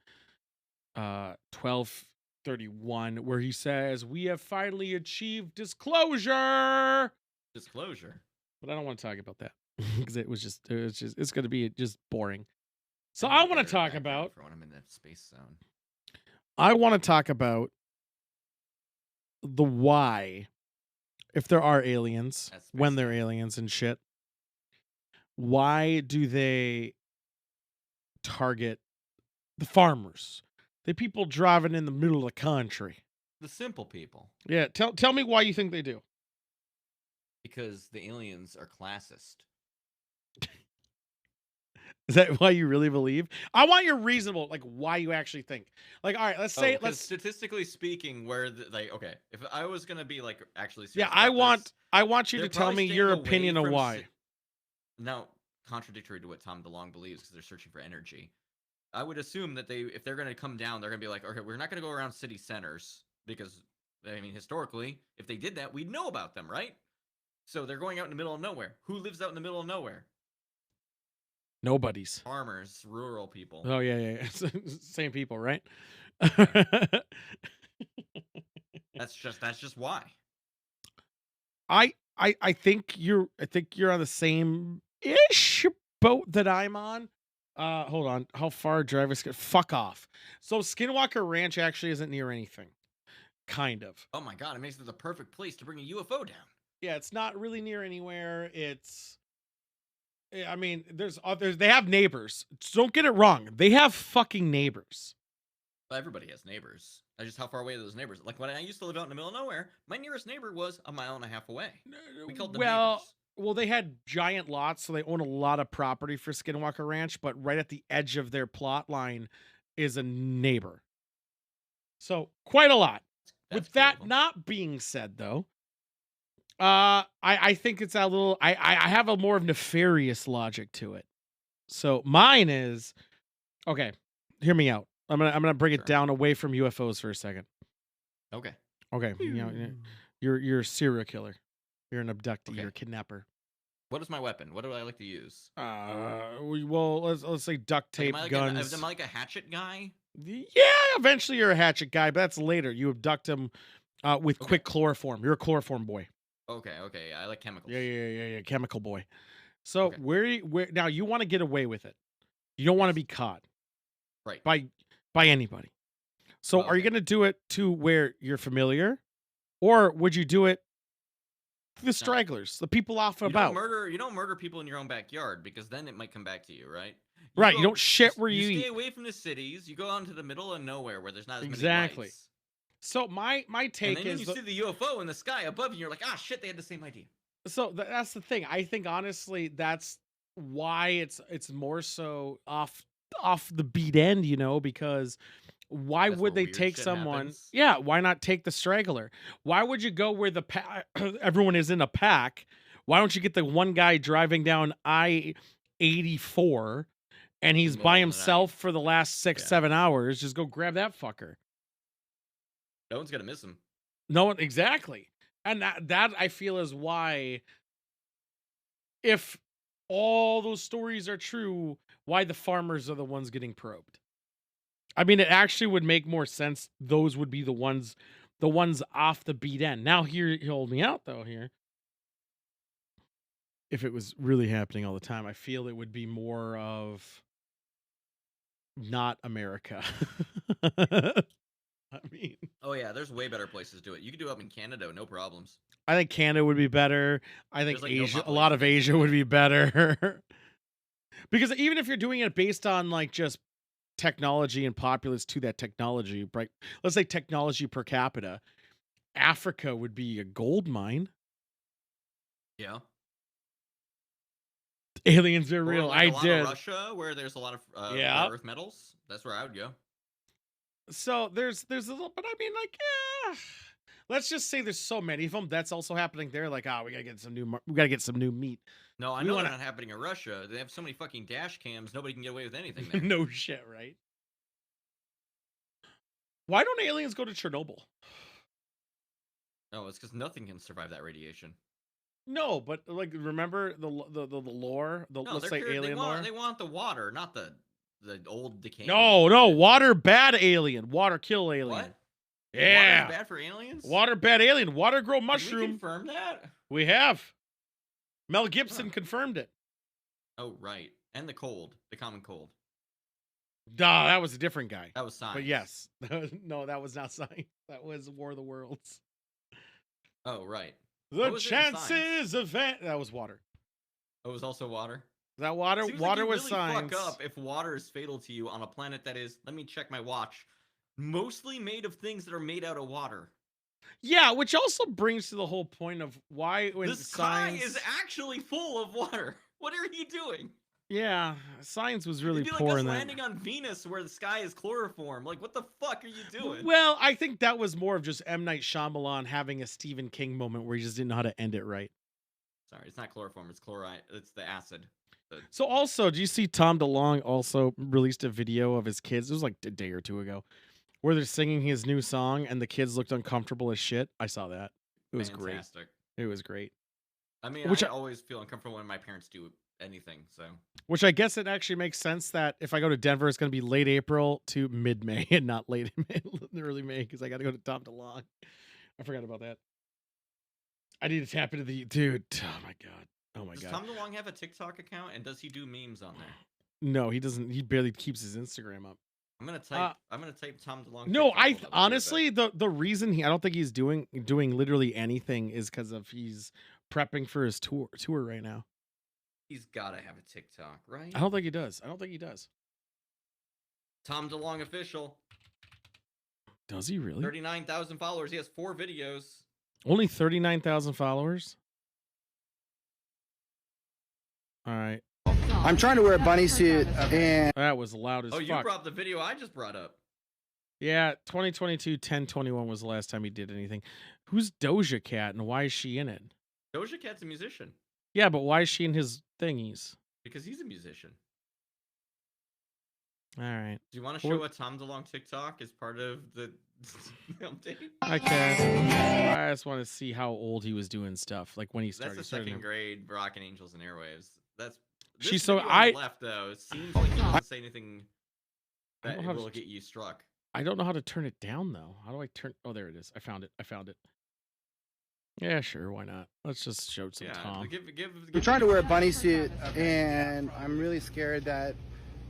1231, where he says, "We have finally achieved disclosure." Disclosure. But I don't want to talk about that because it's going to be just boring. So I want to talk about. For when I'm in the space zone. I want to talk about the why, if there are aliens, when they're aliens and shit. Why do they target the farmers, the people driving in the middle of the country? The simple people. Yeah, tell me why you think they do. Because the aliens are classist. Is that why you really believe? I want your reasonable, like, why you actually think. Like, all right, let's say, statistically speaking, okay, if I was gonna be like actually yeah, serious I want you to tell me your opinion of why. Now, contradictory to what Tom DeLonge believes, because they're searching for energy. I would assume that if they're gonna come down, they're gonna be like, okay, we're not gonna go around city centers because, I mean, historically, if they did that, we'd know about them, right? So they're going out in the middle of nowhere. Who lives out in the middle of nowhere? Nobody's. Farmers, rural people. Oh yeah. Same people, right? That's just why. I think you're on the same ish boat that I'm on. Hold on. How far drivers get? Fuck off. So Skinwalker Ranch actually isn't near anything. Kind of. Oh my god, it makes it the perfect place to bring a UFO down. Yeah, it's not really near anywhere. I mean, they have neighbors. Don't get it wrong. They have fucking neighbors. Well, everybody has neighbors. Just how far away are those neighbors? Like when I used to live out in the middle of nowhere, my nearest neighbor was 1.5 miles away. We called them neighbors. Well, they had giant lots, so they own a lot of property for Skinwalker Ranch, but right at the edge of their plot line is a neighbor. So quite a lot. With that not being said, though, I think it's a little. I have a more of nefarious logic to it. So mine is okay. Hear me out. I'm gonna bring it down away from UFOs for a second. Okay. Okay. You're a serial killer. You're an abductee. Okay. You're a kidnapper. What is my weapon? What do I like to use? Well, let's say duct tape, guns. Am I like a hatchet guy? Yeah, eventually you're a hatchet guy, but that's later. You abduct him with quick chloroform. You're a chloroform boy. Okay. I like chemicals. Yeah. Chemical boy. So where now you want to get away with it? You don't want to be caught, right? By anybody. So are you going to do it to where you're familiar, or would you do it to the stragglers, the people off and about? You don't murder people in your own backyard because then it might come back to you, right? You don't shit where you eat. Stay away from the cities. You go out into the middle of nowhere where there's not as many lights. So my take and then you see the UFO in the sky above you, you're like, ah, shit, they had the same idea. So that's the thing. I think honestly, that's why it's more so off the beat end, because why would they take someone? Happens. Yeah, why not take the straggler? Why would you go where everyone is in a pack? Why don't you get the one guy driving down I-84 and he's by himself for the last 6-7 hours? Just go grab that fucker. No one's gonna miss him. No one, exactly. And that I feel is why, if all those stories are true, why the farmers are the ones getting probed. I mean, it actually would make more sense. Those would be the ones off the beat end. Now, here, hold me out though. Here, if it was really happening all the time, I feel it would be more of not America. I mean, oh yeah, there's way better places to do it. You could do it up in Canada, no problems. I think Canada would be better. I think Asia, a lot of Asia would be better. Because even if you're doing it based on like just technology and populace to that technology, right? Let's say technology per capita, Africa would be a gold mine. Yeah. Aliens are real. Like I did. Russia, where there's a lot of rare earth metals. That's where I would go. So there's a little, but I mean, like, let's just say there's so many of them. That's also happening there. Like, we gotta get some new meat. No, I know they're not happening in Russia. They have so many fucking dash cams. Nobody can get away with anything there. No shit, right? Why don't aliens go to Chernobyl? No, it's because nothing can survive that radiation. No, but like, remember the lore? Let's say alien lore. They want the water, not the the old decaying. No, water bad alien, water kill alien. What? Yeah, Water's bad for aliens. Water bad alien, water grow Did mushroom. we confirm that? We have. Mel Gibson confirmed it. Oh right, and the common cold. Duh, that was a different guy. That was science. But yes, no, that was not science. That was War of the Worlds. Oh right. The chances of that was water. Oh, it was also water. Is that water? Seems water like you was really science. Fuck up if water is fatal to you on a planet that is. Let me check my watch. Mostly made of things that are made out of water. Yeah, which also brings to the whole point of why when the sky is actually full of water. What are you doing? Yeah, science was really It'd be poor like us in that. landing on Venus where the sky is chloroform. Like, what the fuck are you doing? Well, I think that was more of just M. Night Shyamalan having a Stephen King moment where he just didn't know how to end it right. Sorry, it's not chloroform. It's chloride. It's the acid. So also, do you see Tom DeLonge also released a video of his kids? It was like a day or two ago, where they're singing his new song and the kids looked uncomfortable as shit. I saw that. It was Fantastic. Great. It was great. I mean, I always feel uncomfortable when my parents do anything. So, which I guess it actually makes sense that if I go to Denver, it's going to be late April to mid-May and not late early May because I got to go to Tom DeLonge. I forgot about that. I need to tap into the dude. Oh my god. Oh my god. Does Tom DeLonge have a TikTok account and does he do memes on there? No, he doesn't. He barely keeps his Instagram up. I'm gonna type Tom DeLonge. No, TikTok honestly the reason I don't think he's doing literally anything is because of he's prepping for his tour right now. He's gotta have a TikTok, right? I don't think he does. Tom DeLonge official. Does he really? 39,000 followers. He has 4 videos. Only 39,000 followers. All right. I'm trying to wear a bunny suit and that was loud as fuck. Oh, you brought the video I just brought up. Yeah, 2022 10/21 was the last time he did anything. Who's Doja Cat and why is she in it? Doja Cat's a musician. Yeah, but why is she in his thingies? Because he's a musician. All right. Do you want to show a Tom DeLonge TikTok as part of the update? Okay. I just want to see how old he was doing stuff, like when he started. That's the second grade Rockin' Angels and Airwaves. That's she's so I left though. It seems like he doesn't say anything that will get you struck. I don't know how to turn it down though. How do I turn? Oh, there it is. I found it. Yeah, sure. Why not? Let's just show some Tom. I'm trying to wear a bunny suit and I'm really scared that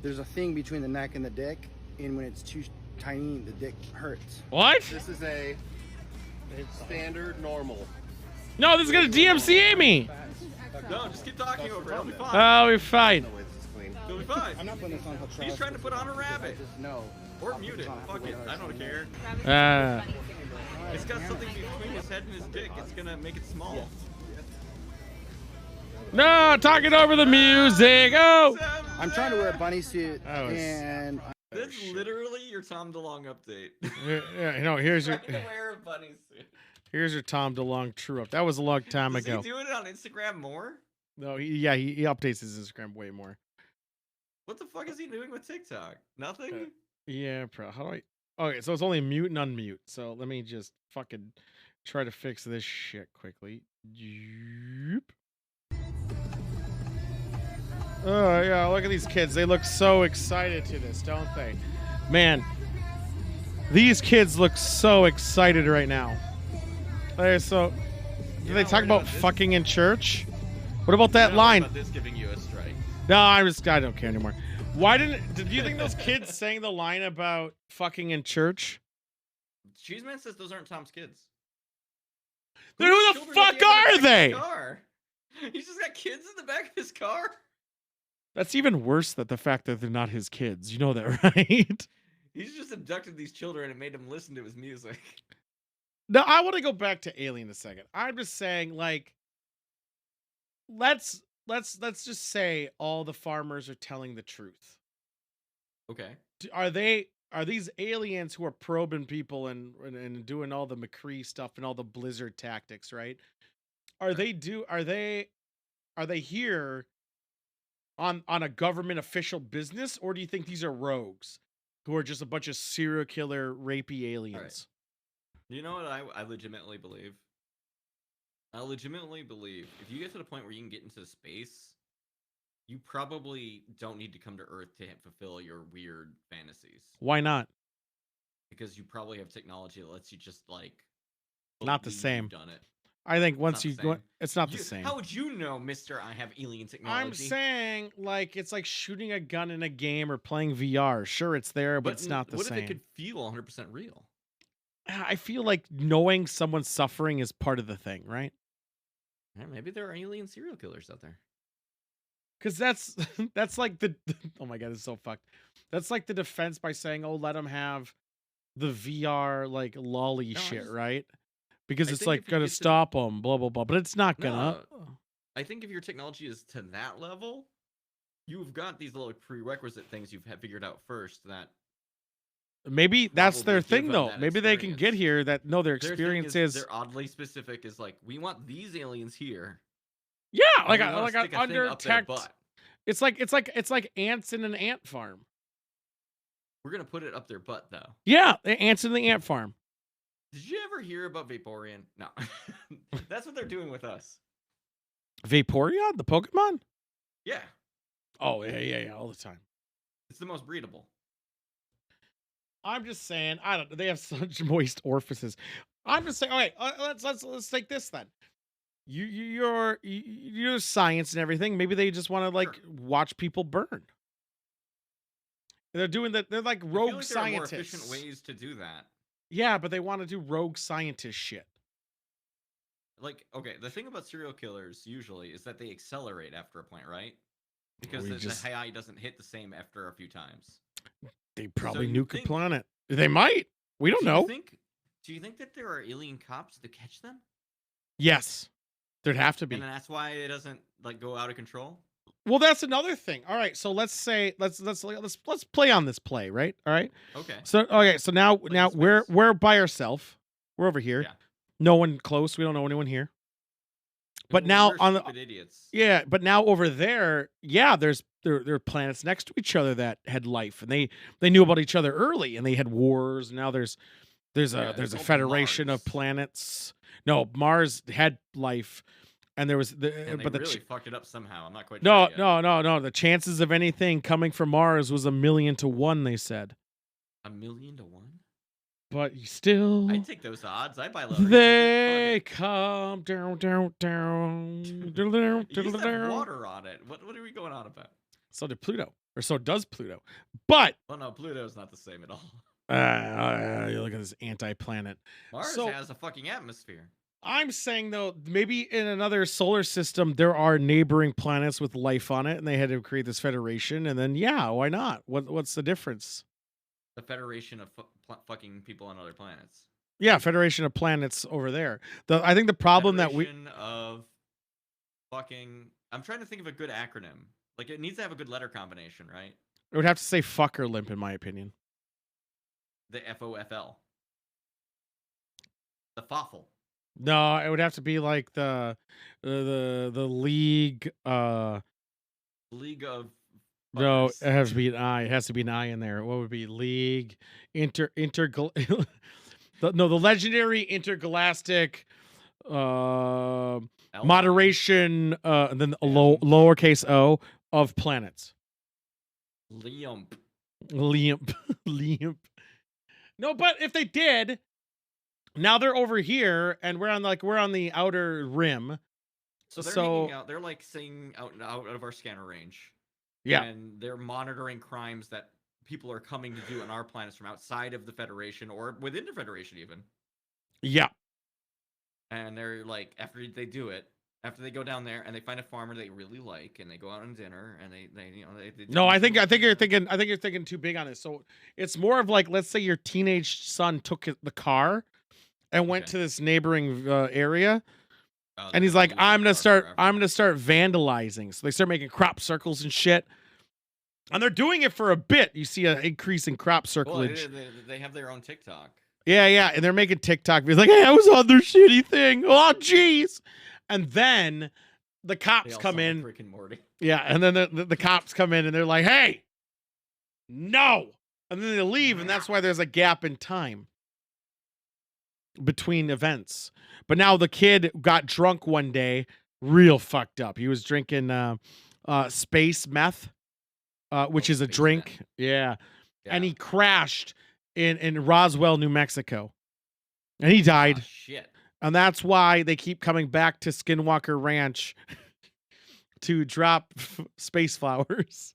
there's a thing between the neck and the dick, and when it's too tiny, the dick hurts. What? This is it's standard normal. No, this is gonna DMCA me. No, just keep talking over it. It'll be fine. Oh, we're fine. It'll be fine. I'm not putting this on. He's trying to put on a rabbit. No. Or mute it. Fuck it. I don't care. It's got something between his head and his dick. It's gonna make it small. No, talking over the music. Oh. I'm trying to wear a bunny suit and. This is literally your Tom DeLonge update. Yeah, no, here's your. Trying to wear a bunny suit. Here's your Tom DeLonge true up. That was a long time ago. Is he doing it on Instagram more? No, he updates his Instagram way more. What the fuck is he doing with TikTok? Nothing? Yeah, bro. How do I? Okay, so it's only mute and unmute. So let me just fucking try to fix this shit quickly. Yoop. Oh, yeah, look at these kids. They look so excited to this, don't they? Man, these kids look so excited right now. Okay, so, do they talk about fucking in church? What about that line? About this giving you a strike. No, I don't care anymore. Why do you think those kids sang the line about fucking in church? Cheeseman says those aren't Tom's kids. Then who the fuck are they? He's just got kids in the back of his car. That's even worse than the fact that they're not his kids. You know that, right? He's just abducted these children and made them listen to his music. No, I want to go back to Alien a second. I'm just saying, like, let's just say all the farmers are telling the truth. Okay. Are these aliens who are probing people and doing all the McCree stuff and all the Blizzard tactics, right? Are they here on a government official business, or do you think these are rogues who are just a bunch of serial killer rapey aliens? You know what I legitimately believe? I legitimately believe if you get to the point where you can get into space, you probably don't need to come to Earth to fulfill your weird fantasies. Why not? Because you probably have technology that lets you just like Not the believe same. you've done it. I think It's once not the you go, same. it's not the same. How would you know, Mister? I have alien technology. I'm saying like it's like shooting a gun in a game or playing VR. Sure, it's there, but it's not the what same. if it could feel 100% real? I feel like knowing someone's suffering is part of the thing, right? Yeah, maybe there are alien serial killers out there. Because that's like the oh my god, it's so fucked. That's like the defense by saying, "Oh, let them have the VR like lolly shit," right? Because it's like gonna stop them, blah blah blah. But it's not gonna. No, I think if your technology is to that level, you've got these little prerequisite things you've figured out first that. Maybe that's their thing, though. Maybe they can experience. get here. That no, their Their experience thing is they're oddly specific. Is like we want these aliens here. Yeah, and like we wanna like stick an a thing up their undertech. butt. It's like ants in an ant farm. We're gonna put it up their butt, though. Yeah, the ants in the ant farm. Did you ever hear about Vaporeon? No, that's what they're doing with us. Vaporeon, the Pokemon. Yeah, Oh yeah, all the time. it's the most breedable. I'm just saying, I don't. They have such moist orifices. I'm just saying. All right, let's take this then. You're science and everything. Maybe they just want to like watch people burn. They're doing that. They're like I feel rogue like there are more scientists. efficient ways to do that. Yeah, but they want to do rogue scientist shit. Like, okay, the thing about serial killers usually is that they accelerate after a point, right? Because We the just- AI doesn't hit the same after a few times. They probably you nuke think- a planet. They might. We don't know. Do you think that there are alien cops to catch them? Yes, there'd have to be. And then that's why it doesn't like go out of control. Well, that's another thing. All right, so let's play on this play, right? All right. Okay. So now we're by ourselves. We're over here. Yeah. No one close. We don't know anyone here. But now We're on the stupid idiots. yeah, but now over there, yeah, there are planets next to each other that had life, and they knew about each other early, and they had wars. And now there's a called federation of planets. No, Mars had life, and there was And but they the really fucked it up somehow. I'm not quite no, sure yet. no. The chances of anything coming from Mars was 1,000,000 to 1. They said, 1,000,000 to 1. but you still. I'd take those odds. I'd buy lottery. They come down. You used to have water on it. What are we going on about? So did Pluto, or so does Pluto. But Well, no, Pluto's not the same at all. you look at this anti-planet. Mars So- has a fucking atmosphere. I'm saying though, maybe in another solar system there are neighboring planets with life on it, and they had to create this federation. And then yeah, why not? What's the difference? The Federation of fucking people on other planets. Yeah, Federation of Planets over there. I think the problem Federation of fucking. I'm trying to think of a good acronym. Like it needs to have a good letter combination, right? it would have to say fuck or limp in my opinion. The FOFL. The FOFL. No, it would have to be like the league. League of. No, Fuckers. it has to be an I. It has to be an I in there. What would be league the legendary intergalactic moderation and then a lowercase o of planets. Liump. Liamp. No, but if they did, now they're over here and we're on the outer rim. So they're hanging out. They're like staying out of our scanner range. Yeah. And they're monitoring crimes that people are coming to do on our planets from outside of the Federation or within the Federation even. Yeah. And they're like, after they do it, after they go down there and they find a farmer they really like and they go out on dinner and they No, I think you're thinking too big on it. So it's more of like, let's say your teenage son took the car and went to this neighboring area. And he's like, I'm gonna start vandalizing. So they start making crop circles and shit. And they're doing it for a bit. You see an increase in crop circlage. Well, they have their own TikTok. Yeah. And they're making TikTok videos like, hey, I was on their shitty thing. Oh, jeez. And then the cops come in. Rick and Morty. Yeah. And then the cops come in and they're like, hey, no. And then they leave. And that's why there's a gap in time between events. But now the kid got drunk one day, real fucked up. He was drinking space meth, which is a drink. Yeah. And he crashed in Roswell, New Mexico. And he died. Oh, shit. And that's why they keep coming back to Skinwalker Ranch to drop space flowers.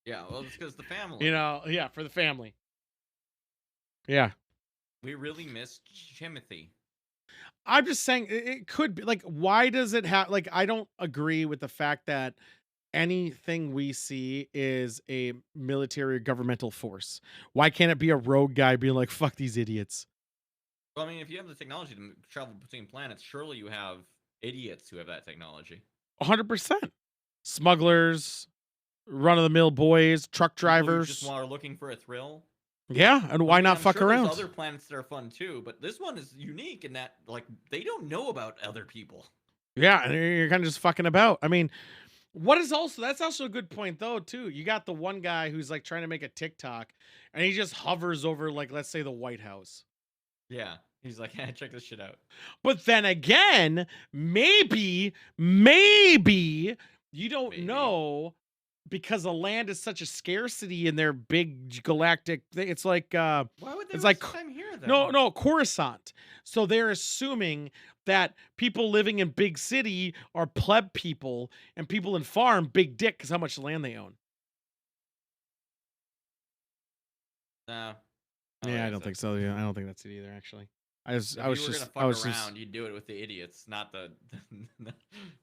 Yeah, well, it's because the family. You know, yeah, for the family. Yeah. We really missed Timothy. I'm just saying it could be like, why does it have like, I don't agree with the fact that anything we see is a military or governmental force. Why can't it be a rogue guy being like, fuck these idiots? Well, I mean, if you have the technology to travel between planets, surely you have idiots who have that technology. 100%. Smugglers, run-of-the-mill boys, truck drivers. Just are looking for a thrill. Yeah, and why not fuck around? There's other planets that are fun too, but this one is unique in that, like, they don't know about other people. Yeah, and you're kind of just fucking about. I mean, that's also a good point though too. You got the one guy who's like trying to make a TikTok, and he just hovers over, like, let's say the White House. Yeah, he's like, hey, check this shit out. But then again, maybe you don't know, because the land is such a scarcity in their big galactic thing. It's like why would they it's like time here then? no Coruscant. So they're assuming that people living in big city are pleb people, and people in farm big dick because how much land they own. No. Yeah, I don't think so. Yeah, I don't think that's it either. Actually, I was gonna fuck around. You'd do it with the idiots, not the.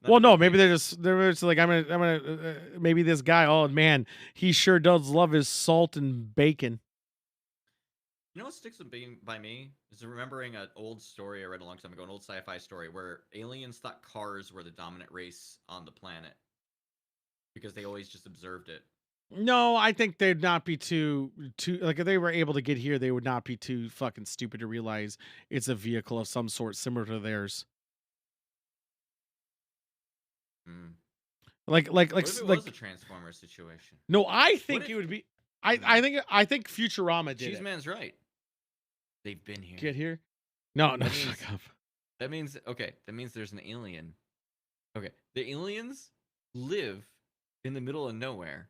Well, no, maybe they're just like, I'm gonna maybe this guy. Oh man, he sure does love his salt and bacon. You know what sticks by me is remembering an old story I read a long time ago, an old sci-fi story where aliens thought cars were the dominant race on the planet because they always just observed it. No, I think they'd not be too like, if they were able to get here, they would not be too fucking stupid to realize it's a vehicle of some sort similar to theirs. Like what if it was a Transformer situation? No, I think it would be. I think Futurama did Cheese it. Man's right. They've been here. Get here? No, fuck up. That means there's an alien. Okay, the aliens live in the middle of nowhere.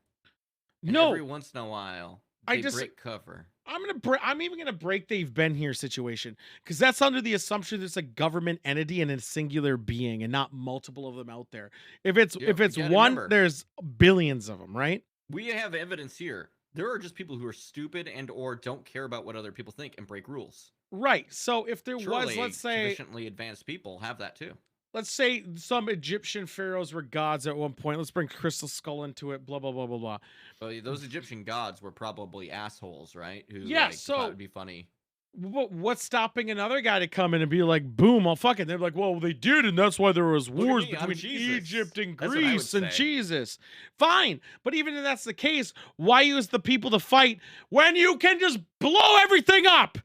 And every once in a while, they break cover. I'm even gonna break they've been here situation, because that's under the assumption it's a government entity and a singular being and not multiple of them out there. If it's one, there's billions of them, right? We have evidence here. There are just people who are stupid and or don't care about what other people think and break rules. Right. So if there Surely was, let's say, sufficiently advanced people have that too. Let's say some Egyptian pharaohs were gods at one point. Let's bring Crystal Skull into it. Blah blah blah blah blah. Well, those Egyptian gods were probably assholes, right? Who thought it'd be funny. What's stopping another guy to come in and be like, boom, I'll fuck it. They're like, well, they did, and that's why there was wars between Egypt and Greece and Jesus. Fine. But even if that's the case, why use the people to fight when you can just blow everything up?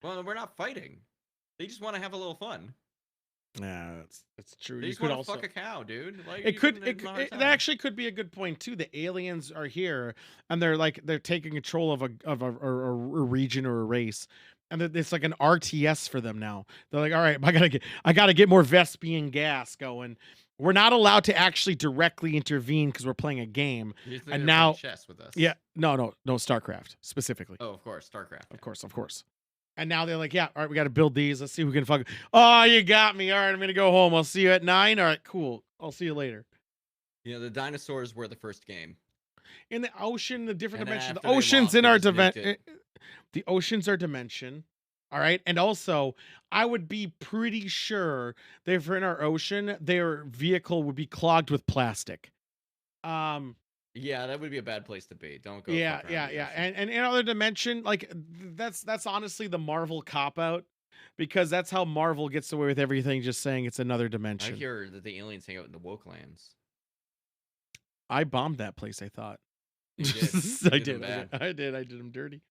Well, we're not fighting. They just want to have a little fun. Yeah, that's true. They just want to fuck a cow, dude. Like, it actually could be a good point too. The aliens are here, and they're taking control of a region or a race, and it's like an RTS for them now. They're like, all right, I gotta get more Vespian gas going. We're not allowed to actually directly intervene because we're playing a game. And now, chess with us. Yeah, no, StarCraft specifically. Oh, of course, StarCraft. Of course. And now they're like, yeah, all right, we got to build these. Let's see who can fuck. Oh, you got me. All right, I'm going to go home. I'll see you at 9. All right, cool. I'll see you later. You know, the dinosaurs were the first game. In the ocean, the different dimension. The oceans in our dimension. The oceans are dimension. All right. And also, I would be pretty sure that if we're in our ocean, their vehicle would be clogged with plastic. Yeah, that would be a bad place to be. Don't go. Yeah. And in other dimension, like that's honestly the Marvel cop out, because that's how Marvel gets away with everything, just saying it's another dimension. I hear that the aliens hang out in the woke lands. I bombed that place, I thought. You did. I did. I did them dirty.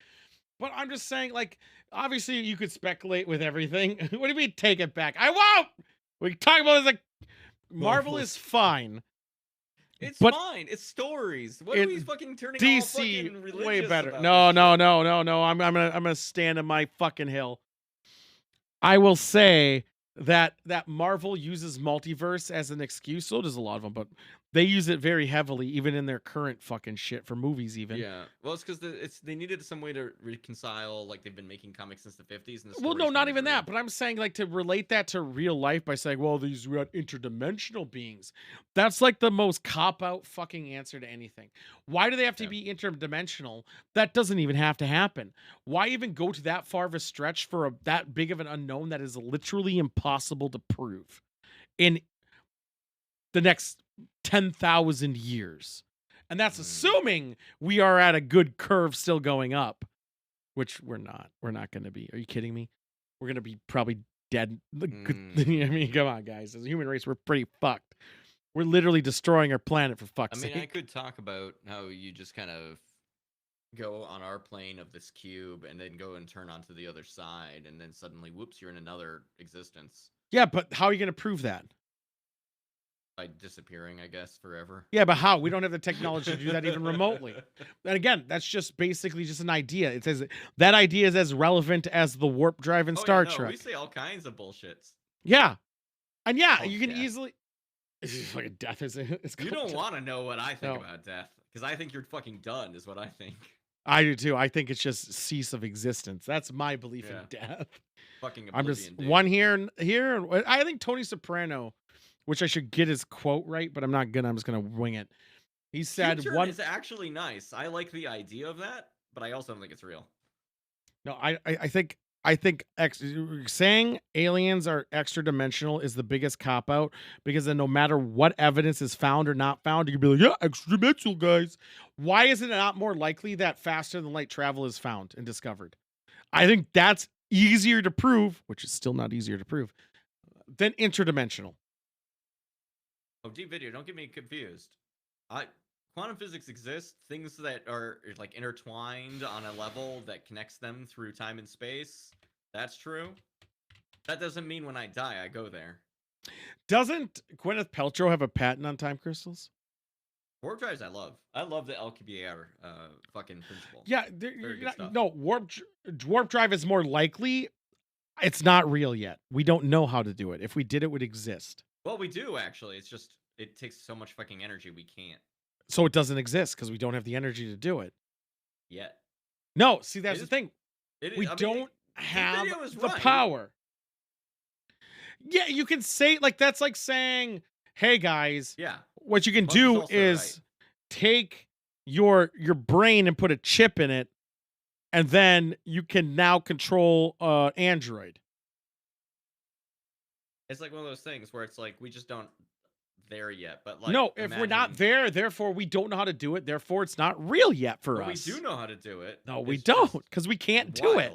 But I'm just saying, like, obviously you could speculate with everything. What do you mean take it back? I won't. We talk about this, like, Marvel is fine. It's fine. It's stories. What are we fucking turning DC all fucking religious way better. about No. I'm gonna stand on my fucking hill. I will say that Marvel uses multiverse as an excuse. So does a lot of them, but They use it very heavily, even in their current fucking shit for movies. Even Yeah, well, it's because they needed some way to reconcile. Like they've been making comics since the 50s, and the well, stories no, not kinda even grew. that. But I'm saying like to relate that to real life by saying, well, these are interdimensional beings. That's like the most cop out fucking answer to anything. Why do they have to be interdimensional? That doesn't even have to happen. Why even go to that far of a stretch for that big of an unknown that is literally impossible to prove in the next 10,000 years? And that's assuming we are at a good curve still going up, which we're not. We're not going to be. Are you kidding me? We're going to be probably dead. I mean, come on, guys. As a human race, we're pretty fucked. We're literally destroying our planet for fuck's I mean, sake. I could talk about how you just kind of go on our plane of this cube and then go and turn onto the other side, and then suddenly, whoops, you're in another existence. Yeah, but how are you going to prove that? By disappearing, I guess, forever. Yeah, but how? We don't have the technology to do that even remotely. And again, that's just basically just an idea. It says that idea is as relevant as the warp drive in Star Trek. We say all kinds of bullshits. Yeah. And yeah, you can easily... Fucking death is... You don't want to know what I think about death, because I think you're fucking done, is what I think. I do too. I think it's just cease of existence. That's my belief in death. Fucking I'm just oblivion, dude. one here. I think Tony Soprano, which I should get his quote right, but I'm not gonna. I'm just gonna wing it. He said Future one is actually nice. I like the idea of that, but I also don't think it's real. No, I think saying aliens are extra dimensional is the biggest cop out, because then no matter what evidence is found or not found, you can be like, yeah, extra dimensional guys. Why is it not more likely that faster than light travel is found and discovered? I think that's easier to prove, which is still not easier to prove, than interdimensional. Oh, deep video, don't get me confused. Quantum physics exists, things that are like intertwined on a level that connects them through time and space. That's true. That doesn't mean when I die, I go there. Doesn't Gwyneth Paltrow have a patent on time crystals? Warp drives, I love. I love the Alcubierre fucking principle. Yeah, warp drive is more likely. It's not real yet. We don't know how to do it. If we did, it would exist. Well, we do actually. It's just it takes so much fucking energy. We can't. So it doesn't exist because we don't have the energy to do it yet. No, see, that's the thing. We don't have the power. Yeah, you can say like that's like saying, "Hey guys, what you can do is take your brain and put a chip in it, and then you can now control Android." It's like one of those things where it's like we just don't there yet, but like no, if we're not there, therefore we don't know how to do it. Therefore, it's not real yet for us. We do know how to do it. No, we don't, because we can't do it.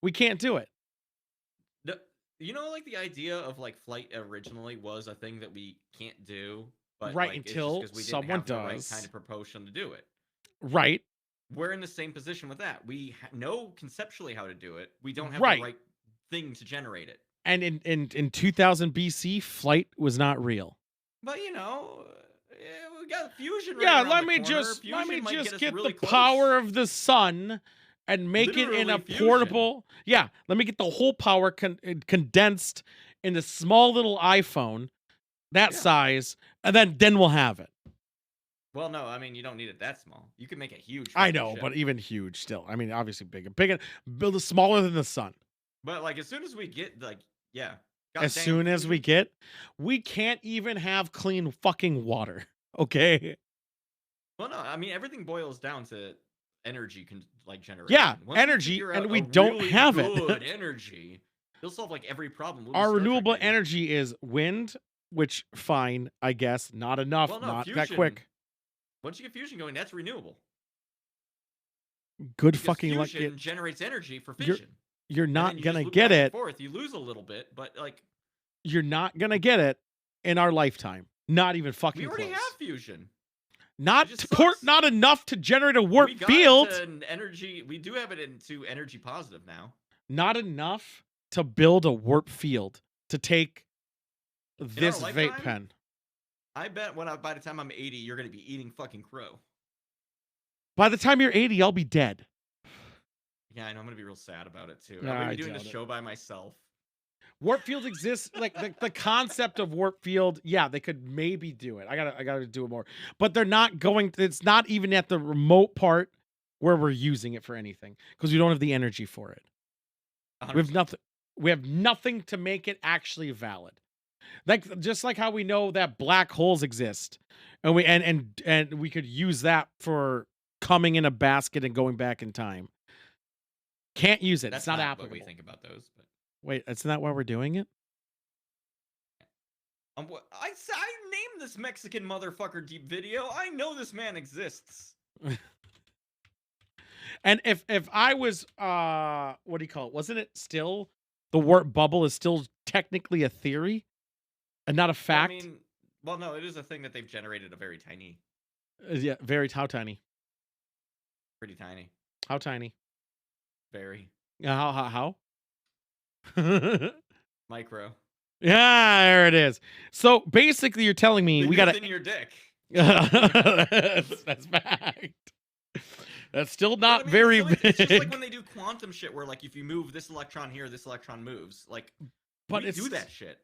We can't do it. You know, like the idea of like flight originally was a thing that we can't do, but right, like, until we someone didn't have does the right kind of propulsion to do it. Right. We're in the same position with that. We know conceptually how to do it. We don't have right. the right thing to generate it. And in 2000 BC, flight was not real. But you know, we got fusion. Yeah, right let me corner. just fusion get really the close. power of the sun and make Literally it in a fusion. portable. Yeah, let me get the whole power condensed in a small little iPhone, that size, and then we'll have it. Well, no, I mean you don't need it that small. You can make it huge. I know, but even huge still. I mean, obviously big, build smaller than the sun. But like as soon as we get like, yeah. As soon as we can't even have clean fucking water. Okay. Well, no, I mean everything boils down to energy generation. Yeah, Once energy, we and we don't really have good it. energy. You'll solve like every problem. Our renewable energy is wind, which fine, I guess, not enough, well, no, not fusion, that quick. Once you get fusion going, that's renewable. Good because fucking luck. Fusion generates energy for fission. You're not gonna just get it. Forth, you lose a little bit, but like you're not gonna get it in our lifetime. Not even fucking. We already close. have fusion. Not not enough to generate a warp field. Energy. We do have it into energy positive now. Not enough to build a warp field to take this vape pen. I bet by the time I'm 80, you're gonna be eating fucking crow. By the time you're 80, I'll be dead. Yeah, I know. I'm gonna be real sad about it too. Nah, I'm gonna be doing the show by myself. Warp field exists, like the concept of warp field. Yeah, they could maybe do it. I gotta do it more, but they're not going. It's not even at the remote part where we're using it for anything because we don't have the energy for it. 100%. We have nothing. We have nothing to make it actually valid. Like just like how we know that black holes exist, and we could use that for coming in a basket and going back in time. Can't use it. That's it's not what applicable. we think about those. But Wait, that's not why we're doing it? I named this Mexican motherfucker deep video. I know this man exists. And if I was what do you call it? Wasn't it still the warp bubble is still technically a theory and not a fact? I mean, well, no, it is a thing that they've generated a very tiny. Yeah, very how tiny? Pretty tiny. How tiny? Very. How? Micro. Yeah, there it is. So basically, you're telling me we got in your dick. That's fact. That's still not very big. It's just like when they do quantum shit, where like if you move this electron here, this electron moves. Like, but we do that shit.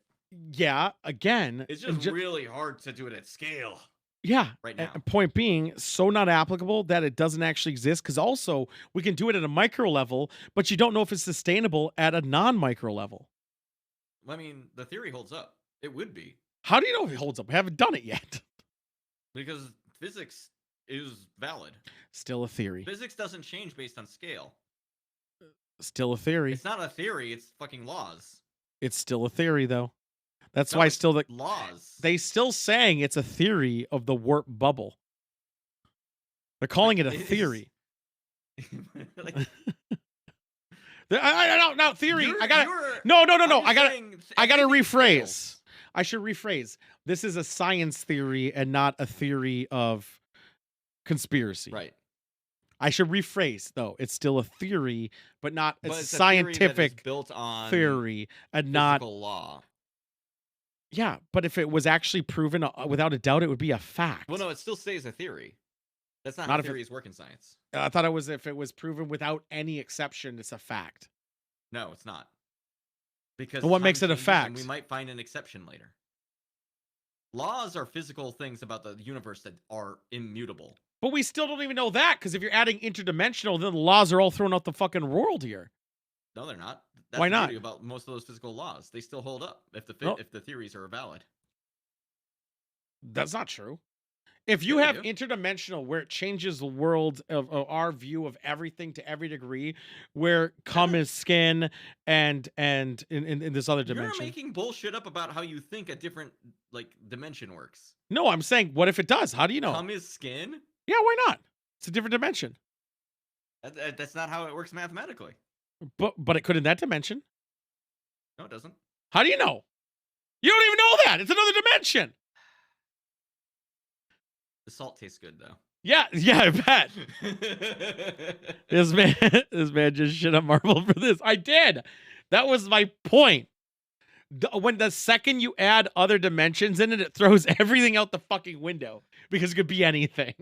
Yeah, again, it's just really hard to do it at scale. Yeah, right now. Point being, so not applicable that it doesn't actually exist. Because also we can do it at a micro level, but you don't know if it's sustainable at a non-micro level. I mean, the theory holds up. It would be. How do you know if it holds up? We haven't done it yet. Because physics is valid. Still a theory. Physics doesn't change based on scale. Still a theory. It's not a theory. It's fucking laws. It's still a theory, though. That's why still the laws. They still saying it's a theory of the warp bubble. They're calling it a theory. No theory. No. I gotta rephrase. I should rephrase. This is a science theory and not a theory of conspiracy. Right. I should rephrase though. It's still a theory, but not it's a scientific built on theory and not law. Yeah, but if it was actually proven without a doubt, it would be a fact. Well, no, it still stays a theory. That's not how theories work in science. I thought it was if it was proven without any exception, it's a fact. No, it's not. Because what makes it a fact? And we might find an exception later. Laws are physical things about the universe that are immutable. But we still don't even know that, because if you're adding interdimensional, then the laws are all thrown out the fucking world here. No, they're not. That's Why the not? beauty about most of those physical laws. They still hold up if the theories are valid. That's not true. If you have interdimensional, where it changes the world of our view of everything to every degree, where cum is skin and in this other dimension. You're making bullshit up about how you think a different dimension works. No, I'm saying, what if it does? How do you know? Cum is skin? Yeah, why not? It's a different dimension. That's not how it works mathematically. But it could in that dimension. No, it doesn't. How do you know? You don't even know that. It's another dimension. The salt tastes good though. Yeah, I bet. This man just shit on Marvel for this. I did. That was my point. When the second you add other dimensions in it, it throws everything out the fucking window because it could be anything.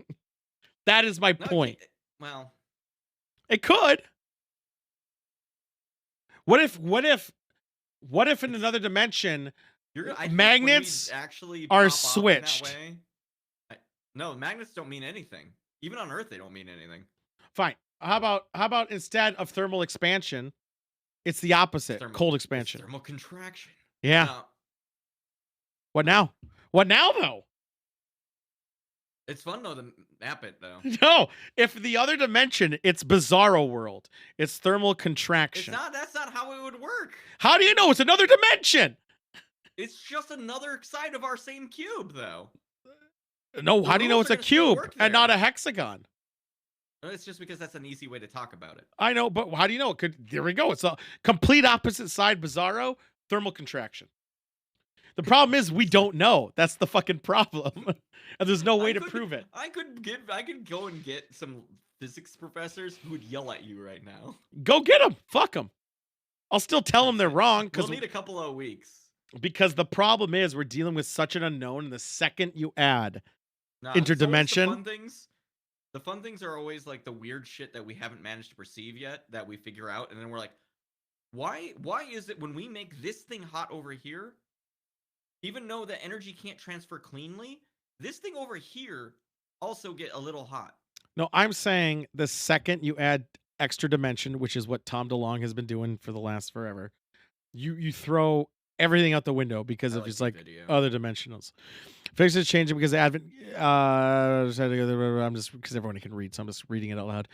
That is my point. Well, it could. What if in another dimension magnets actually are switched? No, magnets don't mean anything. Even on Earth, they don't mean anything. Fine. How about instead of thermal expansion, it's the opposite, cold expansion. Thermal contraction. Yeah. What now? What now, though? It's fun, though, to map it, though. No. If the other dimension, it's Bizarro World. It's thermal contraction. That's not how it would work. How do you know? It's another dimension. It's just another side of our same cube, though. No, how do you know it's a cube and not a hexagon? It's just because that's an easy way to talk about it. I know, but how do you know? There we go. It's a complete opposite side, Bizarro, thermal contraction. The problem is we don't know. That's the fucking problem. And there's no way to prove it. I could go and get some physics professors who would yell at you right now. Go get them. Fuck them. I'll still tell them they're wrong. We'll need a couple of weeks. Because the problem is we're dealing with such an unknown. And the second you add interdimension. The fun things are always like the weird shit that we haven't managed to perceive yet that we figure out. And then we're like, Why is it when we make this thing hot over here, even though the energy can't transfer cleanly, this thing over here also get a little hot? No, I'm saying the second you add extra dimension, which is what Tom DeLonge has been doing for the last forever, you throw everything out the window because of just like other dimensionals. Fixes changing because the advent. I'm just because everyone can read, so I'm just reading it out loud.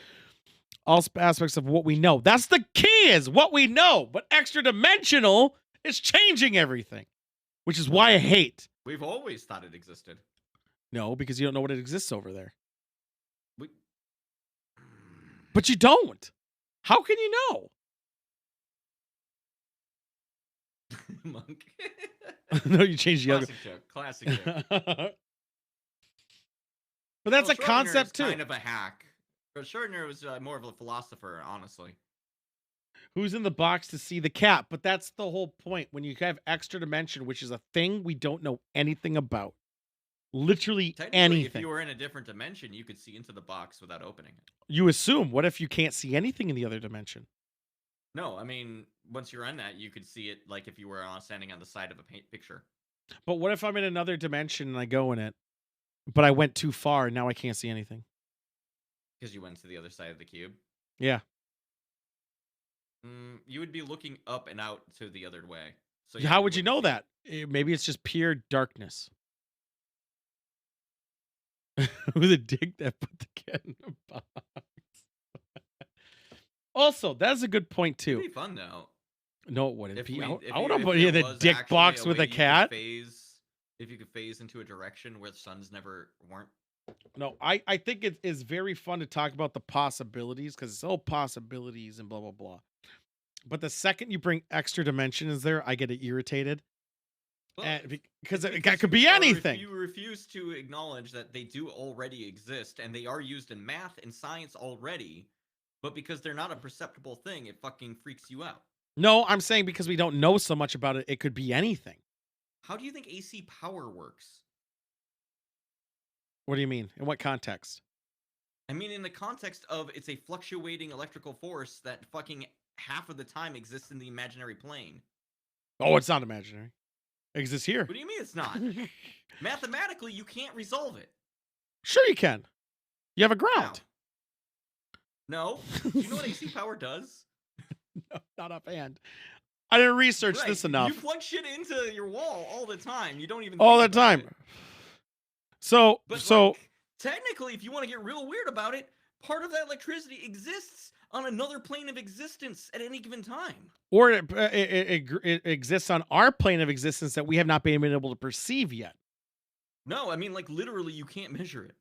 All aspects of what we know. That's the key, is what we know. But extra dimensional is changing everything, which is why I hate. We've always thought it existed. No, because you don't know what it exists over there. We... But you don't. How can you know? Monk. No, you changed the Classic joke. Classic joke. But that's a concept too. Kind of a hack. But Schrödinger was more of a philosopher, honestly. Who's in the box to see the cat? But that's the whole point. When you have extra dimension, which is a thing we don't know anything about. Literally anything. If you were in a different dimension, you could see into the box without opening it. You assume. What if you can't see anything in the other dimension? No, I mean, once you're in that, you could see it like if you were standing on the side of a picture. But what if I'm in another dimension and I go in it, but I went too far and now I can't see anything? Because you went to the other side of the cube? Yeah. You would be looking up and out to the other way. So how would you know that? Maybe it's just pure darkness. With a dick that put the cat in the box. Also, that's a good point too. It'd be fun though. No, it wouldn't be. I want to if put you in there the dick actually box a with way a you could cat. If you could phase into a direction where the suns never weren't. No, I think it is very fun to talk about the possibilities because it's all possibilities and blah blah blah. But the second you bring extra dimensions there, I get irritated. Well, because it could be anything. You refuse to acknowledge that they do already exist and they are used in math and science already, but because they're not a perceptible thing, it fucking freaks you out. No, I'm saying because we don't know so much about it, it could be anything. How do you think AC power works? What do you mean? In what context? I mean, in the context of it's a fluctuating electrical force that fucking half of the time exists in the imaginary plane. Oh, it's not imaginary. It exists here. What do you mean it's not? Mathematically, you can't resolve it. Sure you can. You have a ground. No. Do you know what AC power does? No, not offhand. I didn't research this enough. You plug shit into your wall all the time. You don't even all the time. So, like, technically, if you want to get real weird about it, part of that electricity exists on another plane of existence at any given time. Or it exists on our plane of existence that we have not been able to perceive yet. No, I mean, like, literally, you can't measure it.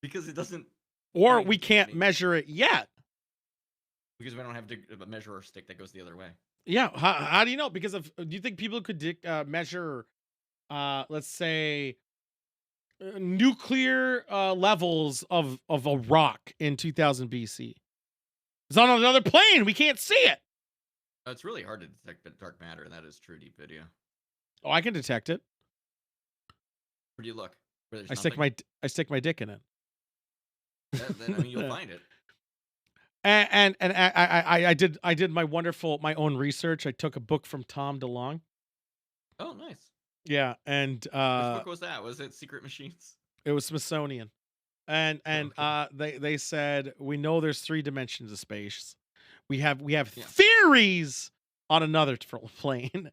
Because it doesn't... Or we can't measure it yet. Because we don't have a measurer stick that goes the other way. Yeah, how do you know? Because do you think people could measure, let's say, nuclear levels of a rock in 2000 BC? It's on another plane. We can't see it. It's really hard to detect dark matter. That is true deep video. Oh, I can detect it. Where do you look? I stick my dick in it. Then, I mean, you'll find it. And I did my own research. I took a book from Tom DeLonge. Oh, nice. Yeah, and which book was that? Was it Secret Machines? It was Smithsonian. And okay. They said we know there's 3 dimensions of space. We have theories on another plane,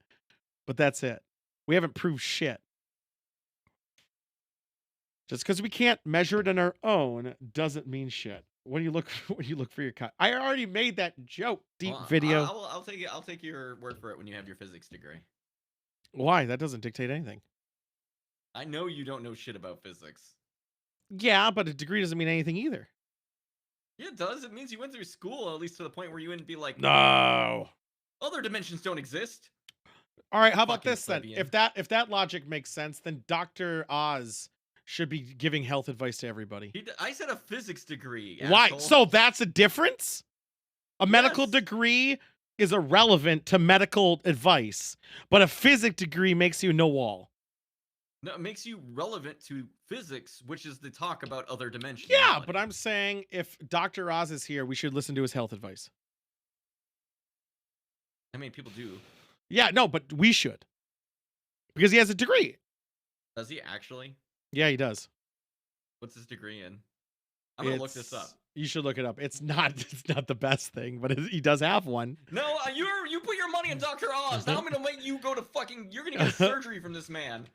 but that's it. We haven't proved shit. Just because we can't measure it on our own doesn't mean shit. When you look for your cut, I already made that joke. Video. I'll take your word for it when you have your physics degree. Why? That doesn't dictate anything. I know you don't know shit about physics. Yeah, but a degree doesn't mean anything either. Yeah, it does. It means you went through school, at least to the point where you wouldn't be like, no, other dimensions don't exist. All right, how about this then? If that logic makes sense, then Dr. Oz should be giving health advice to everybody. I said a physics degree. Why? Asshole. So that's a difference? A medical degree is irrelevant to medical advice, but a physics degree makes you know-all. No, it makes you relevant to physics, which is the talk about other dimensions. Yeah, but I'm saying if Dr. Oz is here, we should listen to his health advice. I mean, people do. Yeah, no, but we should. Because he has a degree. Does he actually? Yeah, he does. What's his degree in? I'm gonna look this up. You should look it up. It's not the best thing, but he does have one. No, you put your money in Dr. Oz. Now I'm gonna make you go to fucking. You're gonna get surgery from this man.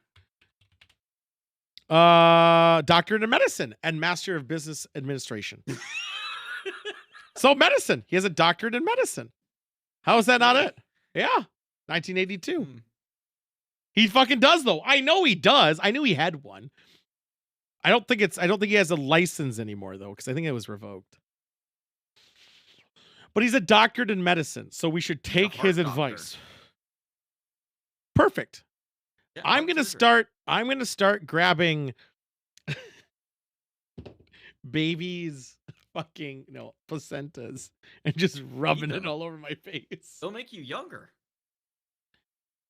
Doctorate in medicine and master of business administration. So medicine. He has a doctorate in medicine. How is that not it? Yeah, 1982. He fucking does though. I know he does. I knew he had one. I don't think he has a license anymore though, because I think it was revoked. But he's a doctorate in medicine, so we should take his advice. Perfect. Yeah, I'm gonna start grabbing babies fucking placentas and just rubbing it all over my face. They'll make you younger.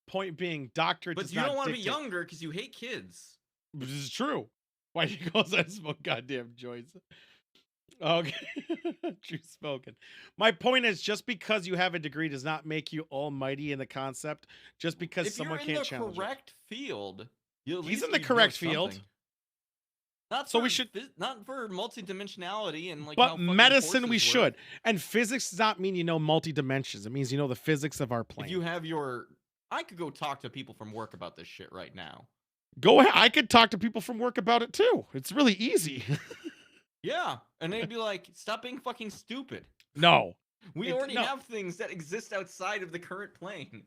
Point being, doctorate. But you don't want to be younger because you hate kids. This is true. Why do you go outside and smoke goddamn joints? Okay. True spoken. My point is, just because you have a degree does not make you almighty in the concept. Just because someone can't challenge it. If you're in the correct field, he's in the correct field. Not so for, we should not for multidimensionality and like. But medicine we should. And physics does not mean you know multi-dimensions. It means you know the physics of our plane. If you have your, I could go talk to people from work about this shit right now. Go ahead. I could talk to people from work about it too. It's really easy. Yeah, and they'd be like, "Stop being fucking stupid." No, we already have things that exist outside of the current plane.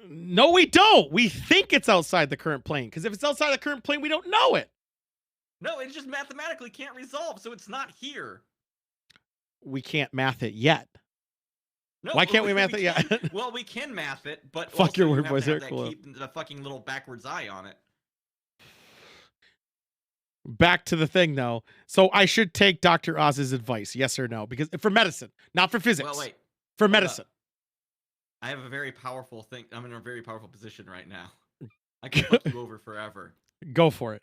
No, we don't. We think it's outside the current plane because if it's outside the current plane, we don't know it. No, it just mathematically can't resolve, so it's not here. We can't math it yet. No, why can't we math it yet? Well, we can math it, but fuck your word, boys. Keep the fucking little backwards eye on it. Back to the thing, though. So I should take Dr. Oz's advice, yes or no? Because for medicine, not for physics. Well, wait. For medicine. I have a very powerful thing. I'm in a very powerful position right now. I can fuck you over forever. Go for it.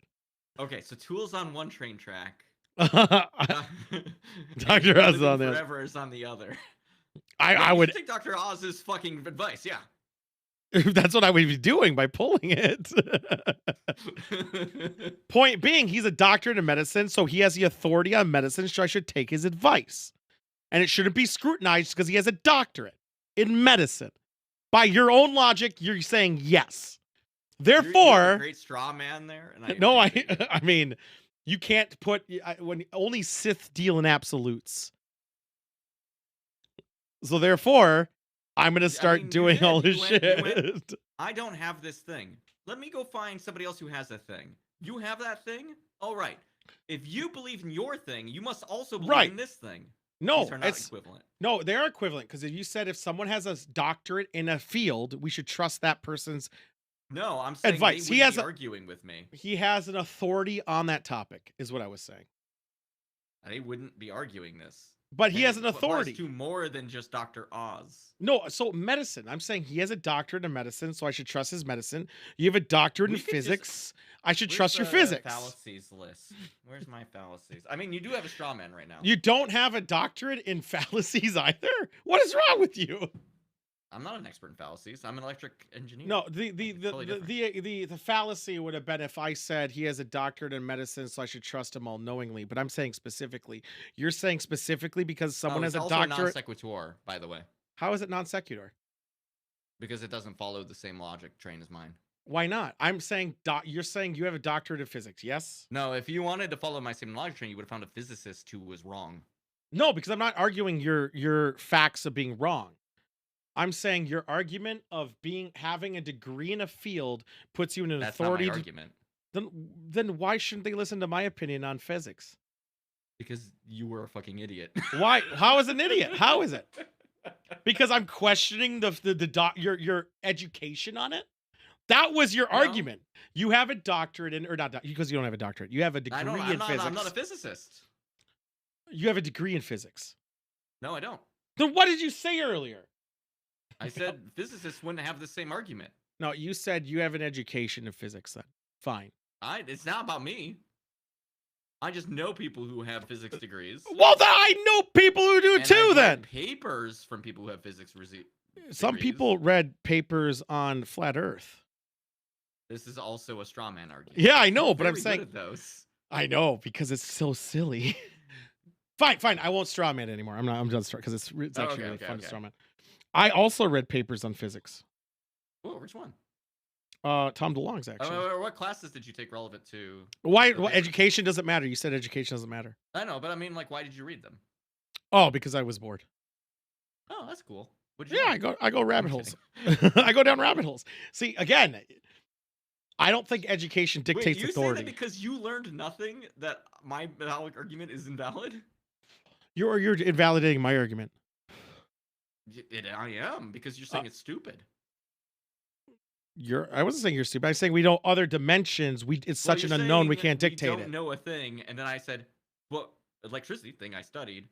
Okay, so tools on one train track. Dr. Oz on the forever is on the other. I would take Dr. Oz's fucking advice. Yeah. That's what I would be doing by pulling it. Point being, he's a doctorate in medicine, so he has the authority on medicine, so I should take his advice. And it shouldn't be scrutinized because he has a doctorate in medicine. By your own logic, you're saying yes. Therefore, you're a great straw man there. And I mean, you can't put when only Sith deal in absolutes. So therefore, I'm gonna start doing all this shit. I don't have this thing. Let me go find somebody else who has a thing. You have that thing? All right. If you believe in your thing, you must also believe in this thing. No, these are not equivalent. No, they are equivalent because if you said if someone has a doctorate in a field, we should trust that person's no. I'm saying advice. He has arguing with me. He has an authority on that topic, is what I was saying. They wouldn't be arguing this. But he has an authority to more than just Dr. Oz. No, so medicine. I'm saying he has a doctorate in medicine, so I should trust his medicine. You have a doctorate in physics. I should trust your physics. Fallacies list. Where's my fallacies? I mean, you do have a straw man right now. You don't have a doctorate in fallacies either? What is wrong with you? I'm not an expert in fallacies. I'm an electric engineer. No, the fallacy would have been if I said he has a doctorate in medicine, so I should trust him all knowingly. But I'm saying specifically. You're saying specifically because someone has a doctorate. It's also non sequitur, by the way. How is it non sequitur? Because it doesn't follow the same logic train as mine. Why not? I'm saying you're saying you have a doctorate in physics. Yes. No, if you wanted to follow my same logic train, you would have found a physicist who was wrong. No, because I'm not arguing your facts of being wrong. I'm saying your argument of having a degree in a field puts you in an authority. That's not my argument. Then why shouldn't they listen to my opinion on physics? Because you were a fucking idiot. Why? How is an idiot? How is it? Because I'm questioning your education on it. That was your argument. You have a doctorate in, or not because you don't have a doctorate. You have a degree in physics. I'm not a physicist. You have a degree in physics. No, I don't. Then what did you say earlier? I said physicists wouldn't have the same argument. No, you said you have an education in physics then. Fine. It's not about me. I just know people who have physics degrees. Well, then I know people who do too, then. Papers from people who have physics Some degrees. people read papers on flat Earth. This is also a straw man argument. Yeah, I know, You're but I'm very saying good at those. I know because it's so silly. Fine. I won't straw man anymore. I'm done because it's actually really fun to straw man. I also read papers on physics. Oh, which one? Tom DeLonge's actually. What classes did you take relevant to? Why education doesn't matter? You said education doesn't matter. I know, but I mean, like, why did you read them? Oh, because I was bored. Oh, that's cool. I go rabbit holes. I go down rabbit holes. See, again, I don't think education dictates authority. Say that because you learned nothing that my valid argument is invalid? You're invalidating my argument. I am, because you're saying it's stupid. I wasn't saying you're stupid. I was saying we know other dimensions. It's such an unknown we can't dictate it. We don't know a thing, and then I said, well, electricity thing I studied.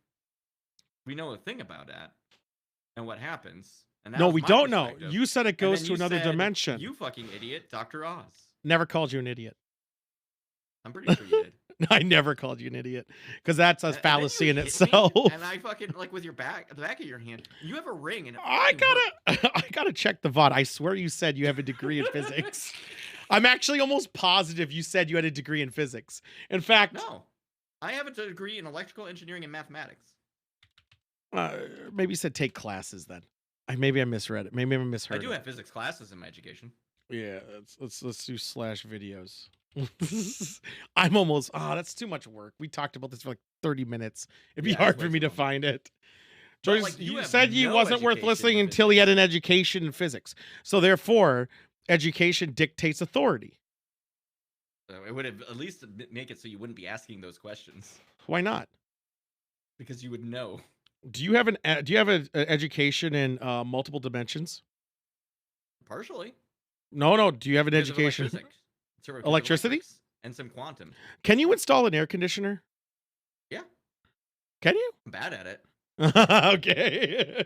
We know a thing about that, and what happens. And no, we don't know. You said it goes to another dimension. You fucking idiot, Dr. Oz. Never called you an idiot. I'm pretty sure you did. I never called you an idiot because that's a fallacy in itself. And I fucking with your the back of your hand. You have a ring, and I gotta check the VOD. I swear you said you have a degree in physics. I'm actually almost positive you said you had a degree in physics. In fact, no, I have a degree in electrical engineering and mathematics. Maybe you said take classes then. Maybe I misread it. Maybe I misheard. I do have physics classes in my education. Yeah, let's do /videos. I'm almost that's too much work. We talked about this for like 30 minutes. It'd be hard for me to find it. Joyce, like, you said he wasn't worth listening until he had an education in physics. So therefore, education dictates authority. So it would have at least make it so you wouldn't be asking those questions. Why not? Because you would know. Do you have an education in multiple dimensions? Partially. No. Do you have an education? Electricity and some quantum. Can you install an air conditioner? Yeah. Can you? I'm bad at it. Okay.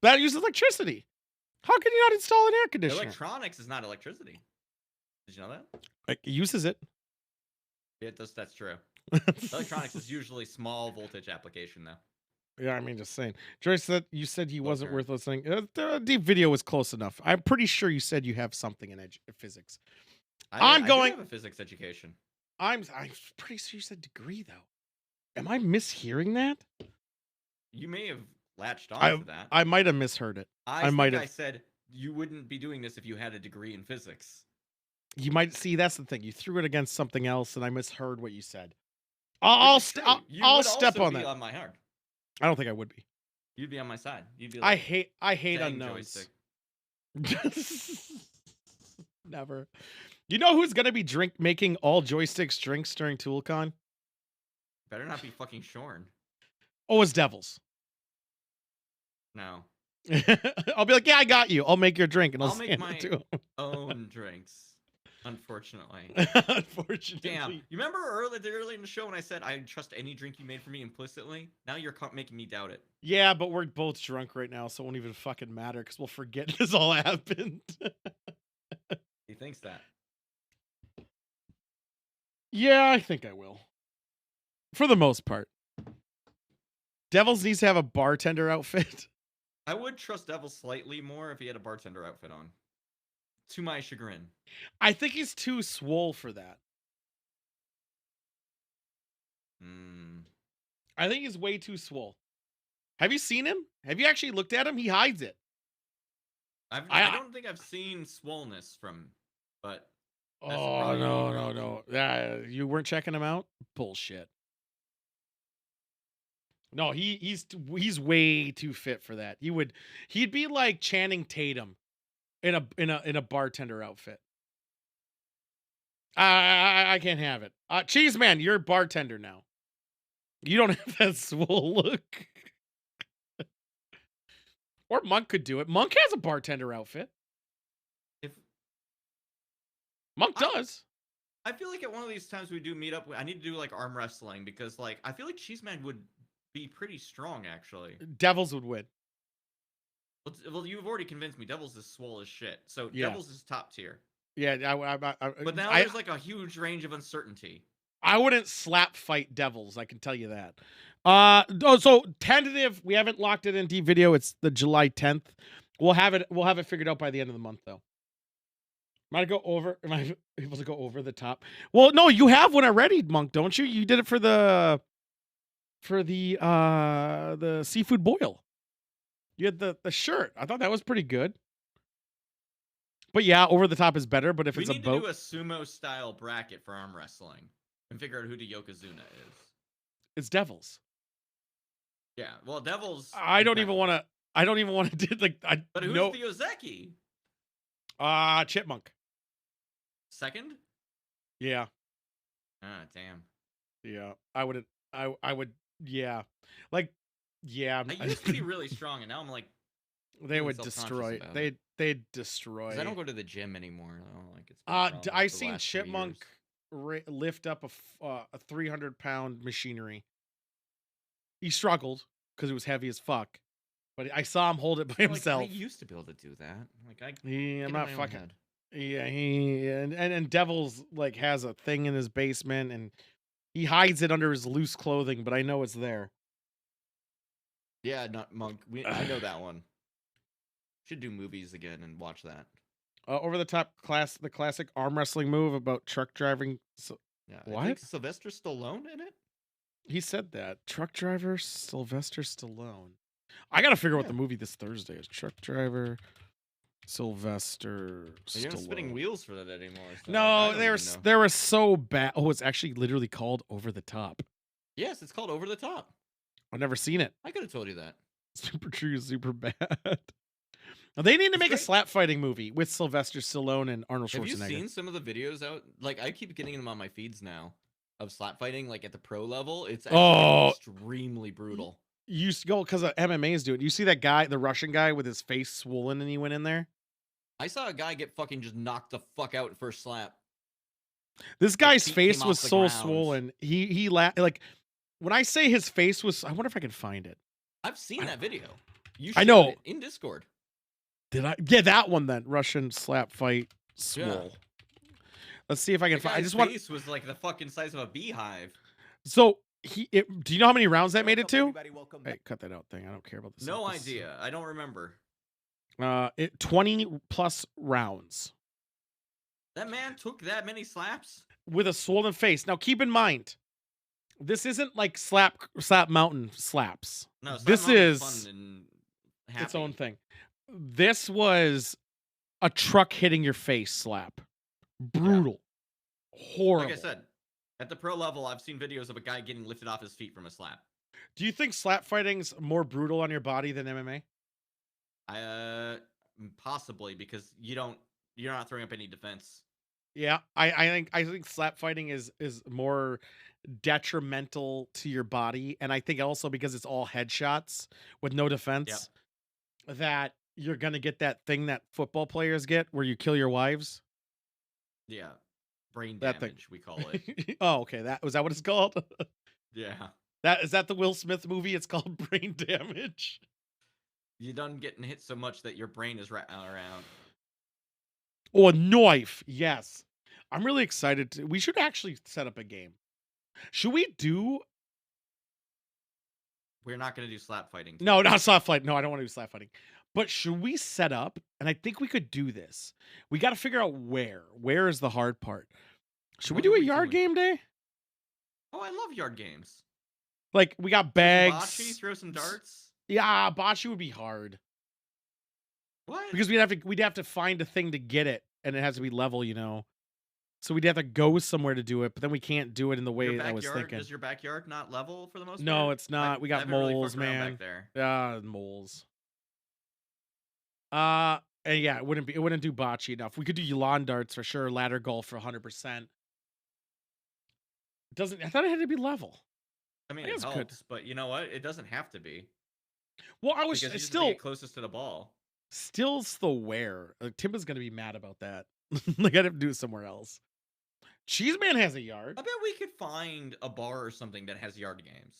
That uses electricity. How can you not install an air conditioner? Electronics is not electricity. Did you know that? It uses it. That's true. Electronics is usually small voltage application, though. Yeah, I mean, just saying. Joyce you said he wasn't worth listening. The deep video was close enough. I'm pretty sure you said you have something in physics. I do have a physics education. I'm pretty sure you said degree though. Am I mishearing that? You may have latched on to that. I might have misheard it. I said you wouldn't be doing this if you had a degree in physics. You might see that's the thing. You threw it against something else, and I misheard what you said. I'll step on that. On my heart. I don't think I would be. You'd be on my side. You'd be like, I hate unknowns. Never. You know who's gonna be making all joysticks drinks during ToolCon? Better not be fucking Shorn. Oh, it's Devils. No. I'll be like, yeah, I got you. I'll make your drink, and I'll make my own drinks. Unfortunately. Damn. You remember early in the show when I said I trust any drink you made for me implicitly? Now you're making me doubt it. Yeah, but we're both drunk right now, so it won't even fucking matter because we'll forget this all happened. He thinks that. Yeah, I think I will. For the most part. Devils needs to have a bartender outfit. I would trust Devil slightly more if he had a bartender outfit on. To my chagrin. I think he's too swole for that. I think he's way too swole. Have you seen him? Have you actually looked at him? He hides it. I don't think I've seen swollenness from, but. Oh, no. You weren't checking him out? Bullshit. No, he's way too fit for that. He'd be like Channing Tatum in a bartender outfit. I can't have it. Cheese Man, you're a bartender now. You don't have that swole look. Or Monk could do it. Monk has a bartender outfit. Monk does. I feel like at one of these times we do meet up, I need to do like arm wrestling because like I feel like Cheese Man would be pretty strong actually. Devils would win. Well, you've already convinced me. Devils is swole as shit. So yeah. Devils is top tier. Yeah, but now there's like a huge range of uncertainty. I wouldn't slap fight devils. I can tell you that. So tentative. We haven't locked it in deep video. It's the July 10th. We'll have it figured out by the end of the month, though. Am I able to go over the top? Well, no, you have one already, Monk, don't you? You did it for the seafood boil. You had the shirt. I thought that was pretty good. But yeah, over the top is better. But if we it's a need boat, to do a sumo style bracket for arm wrestling and figure out who the Yokozuna is. it's devils. Yeah, well, devils. I don't even want to do like. But who's the Ozeki? Chipmunk. Second? Yeah. Ah, damn. Yeah, I would. Yeah, like, yeah. I used to be really strong, and now I'm like. They would destroy. They'd destroy. I don't go to the gym anymore. Like it's. I seen Chipmunk lift up a 300-pound machinery. He struggled because it was heavy as fuck, but I saw him hold it by himself. Like, I used to be able to do that. Like I'm not fucking. Yeah, and Devils like has a thing in his basement, and he hides it under his loose clothing, but I know it's there. Yeah, not Monk. I know that one. Should do movies again and watch that. Over the top the classic arm wrestling move about truck driving. Yeah, what? I think Sylvester Stallone in it. He said that truck driver Sylvester Stallone. I gotta figure out what the movie this Thursday is. Truck driver Sylvester Stallone. You're not spinning wheels for that anymore. So no, they were so bad. Oh, it's actually literally called Over the Top. Yes, it's called Over the Top. I've never seen it. I could have told you that. Super true, super bad. They need to make a slap fighting movie with Sylvester Stallone and Arnold Schwarzenegger. Have you seen some of the videos out? Like, I keep getting them on my feeds now of slap fighting, like at the pro level. It's actually extremely brutal. You used to go because MMA's doing it. You see that guy, the Russian guy with his face swollen, and he went in there? I saw a guy get fucking just knocked the fuck out first slap. This guy's face was so swollen. He like when I say his face was, I wonder if I can find it. I've seen that video. I know it in Discord. Did I? Yeah, that one then. Russian slap fight swole. Yeah. Let's see if I can find. I just want. Face was like the fucking size of a beehive. So do you know how many rounds that made it to? Hey, cut that out thing. I don't care about this. No idea. I don't remember. 20 plus rounds. That man took that many slaps with a swollen face. Now keep in mind, this isn't like slap mountain slaps. No, this is fun and its own thing. This was a truck hitting your face slap. Brutal. Yeah. Horrible. Like I said, at the pro level, I've seen videos of a guy getting lifted off his feet from a slap. Do you think slap fighting's more brutal on your body than MMA? Possibly, because you're not throwing up any defense. Yeah, I think slap fighting is more detrimental to your body, and I think also because it's all headshots with no defense, that you're gonna get that thing that football players get where you kill your wives. Yeah, brain damage we call it. Oh, okay. That what it's called. Yeah. Is that the Will Smith movie? It's called Brain Damage. You're done getting hit so much that your brain is around. Oh, a knife. Yes. I'm really excited. We should actually set up a game. Should we do? We're not going to do slap fighting. No, not slap fighting. No, I don't want to do slap fighting. But should we set up? And I think we could do this. We got to figure out where. Where is the hard part? Should we do a yard game day? Oh, I love yard games. Like, we got bags. Bocce, throw some darts. Yeah, bocce would be hard. What? Because we'd have to find a thing to get it, and it has to be level, you know. So we'd have to go somewhere to do it, but then we can't do it in the way I was thinking. Is your backyard not level for the most part? No, it's not. We got moles, really man. Back there. Yeah, moles. And yeah, it wouldn't do bocce enough. We could do lawn darts for sure, ladder golf for 100%. I thought it had to be level. I mean, it helps, but you know what? It doesn't have to be. Well, I was still closest to the ball. Still's the where. Tim is gonna be mad about that. Like, I'd have to do it somewhere else. Cheese Man has a yard. I bet we could find a bar or something that has yard games.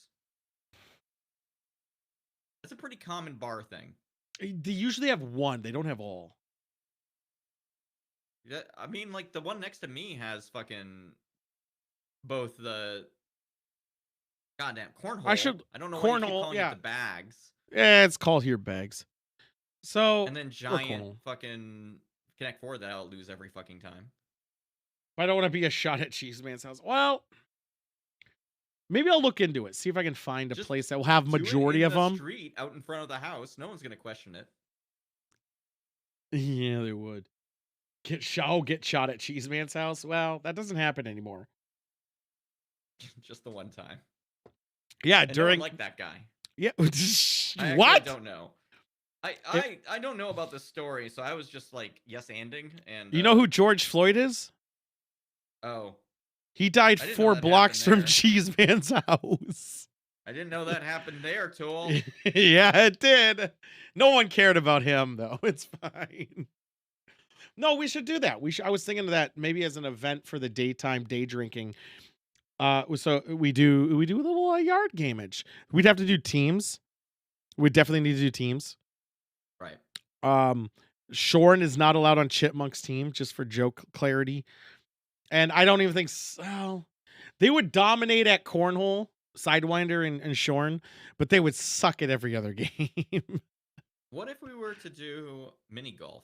That's a pretty common bar thing. They usually have one. They don't have all. Yeah, I mean, like the one next to me has fucking both the goddamn cornhole. I don't know why you keep cornhole, calling it the bags. Yeah, it's called here bags. So And then giant fucking Connect Four that I'll lose every fucking time. I don't want to be a shot at Cheese Man's house. Well, maybe I'll look into it. See if I can find a place that will have majority of them. Street out in front of the house. No one's gonna question it. Yeah, they would. Get shot at Cheese Man's house. Well, that doesn't happen anymore. Just the one time. Yeah, and during no one liked that guy. Yeah. I don't know. I don't know about this story, so I was just like yes-anding. And you know who George Floyd is? Oh, he died 4 blocks from Cheese Man's house. I didn't know that happened there, Tool. Yeah, it did. No one cared about him though. It's fine. No, we should do that. I was thinking of that maybe as an event for the daytime day drinking. So we do a little yard gamage. We'd have to do teams. We definitely need to do teams. Right. Shorn is not allowed on Chipmunk's team, just for joke clarity. And I don't even think they would dominate at cornhole, Sidewinder, and Shorn, but they would suck at every other game. What if we were to do mini golf?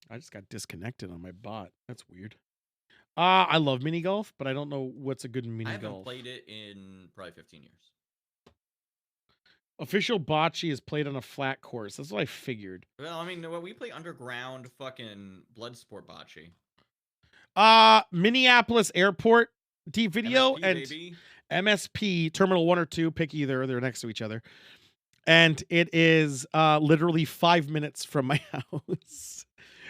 I just got disconnected on my bot. That's weird. I love mini golf, but I don't know what's a good mini golf. I haven't played it in probably 15 years. Official bocce is played on a flat course. That's what I figured. Well, I mean, we play underground fucking blood sport bocce. Minneapolis Airport deep video MSP, and baby. MSP Terminal 1 or 2. Pick either. They're next to each other. And it is literally 5 minutes from my house.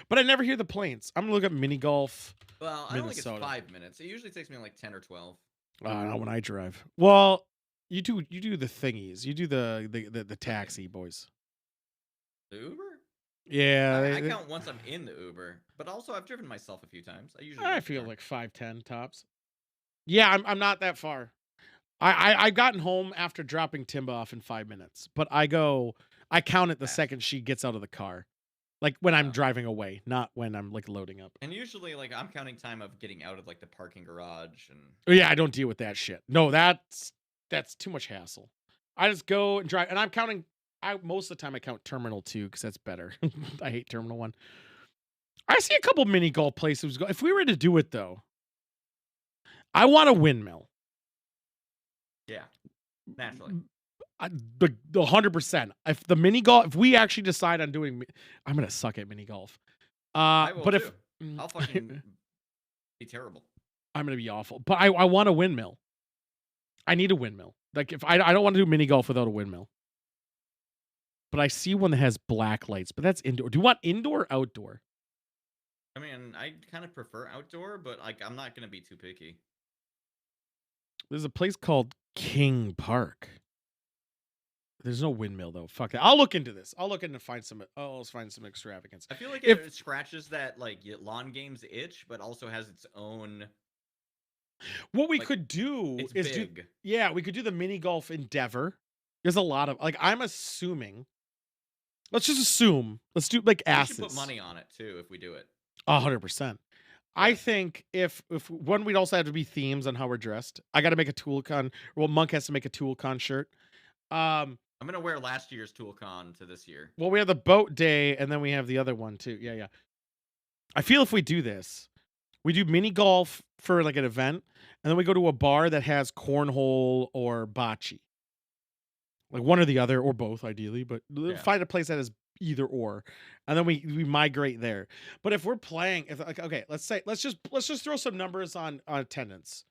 But I never hear the planes. I'm gonna look up mini golf. Well, I don't think it's 5 minutes. It usually takes me like 10 or 12. Not when I drive. Well, you do the thingies. You do the taxi, boys. The Uber? Yeah. I count once I'm in the Uber, but also I've driven myself a few times. I feel like 5-10 tops. Yeah, I'm not that far. I've gotten home after dropping Timba off in 5 minutes, but I count it the second she gets out of the car. Like when I'm driving away, not when I'm like loading up. And usually like I'm counting time of getting out of like the parking garage and yeah, I don't deal with that shit. No, that's too much hassle. I just go and drive, and I'm counting. Most of the time I count Terminal 2 because that's better. I hate Terminal 1. I see a couple mini golf places. If we were to do it though, I want a windmill. Yeah, naturally. The 100%. If the mini golf, if we actually decide on doing, I'm gonna suck at mini golf. I will but too. if I'll fucking be terrible. I'm gonna be awful. But I want a windmill. I need a windmill. Like if I don't want to do mini golf without a windmill. But I see one that has black lights, but that's indoor. Do you want indoor or outdoor? I mean, I kind of prefer outdoor, but like I'm not gonna be too picky. There's a place called King Park. There's no windmill though. Fuck that. I'll look into this. I'll find some extravagance. I feel like it scratches that like lawn games itch, but also has its own. What we could do is big. We could do the mini golf endeavor. There's a lot of like I'm assuming. Let's just assume. Let's do like asses. We should put money on it too if we do it. 100%. I think if one, we'd also have to be themes on how we're dressed. I got to make a ToolCon. Well, Monk has to make a ToolCon shirt. I'm gonna wear last year's ToolCon to this year. Well, we have the boat day, and then we have the other one too. Yeah. I feel if we do this, we do mini golf for like an event, and then we go to a bar that has cornhole or bocce, like one or the other, or both, ideally. But find a place that is either or, and then we migrate there. But if we're playing, let's just throw some numbers on attendance.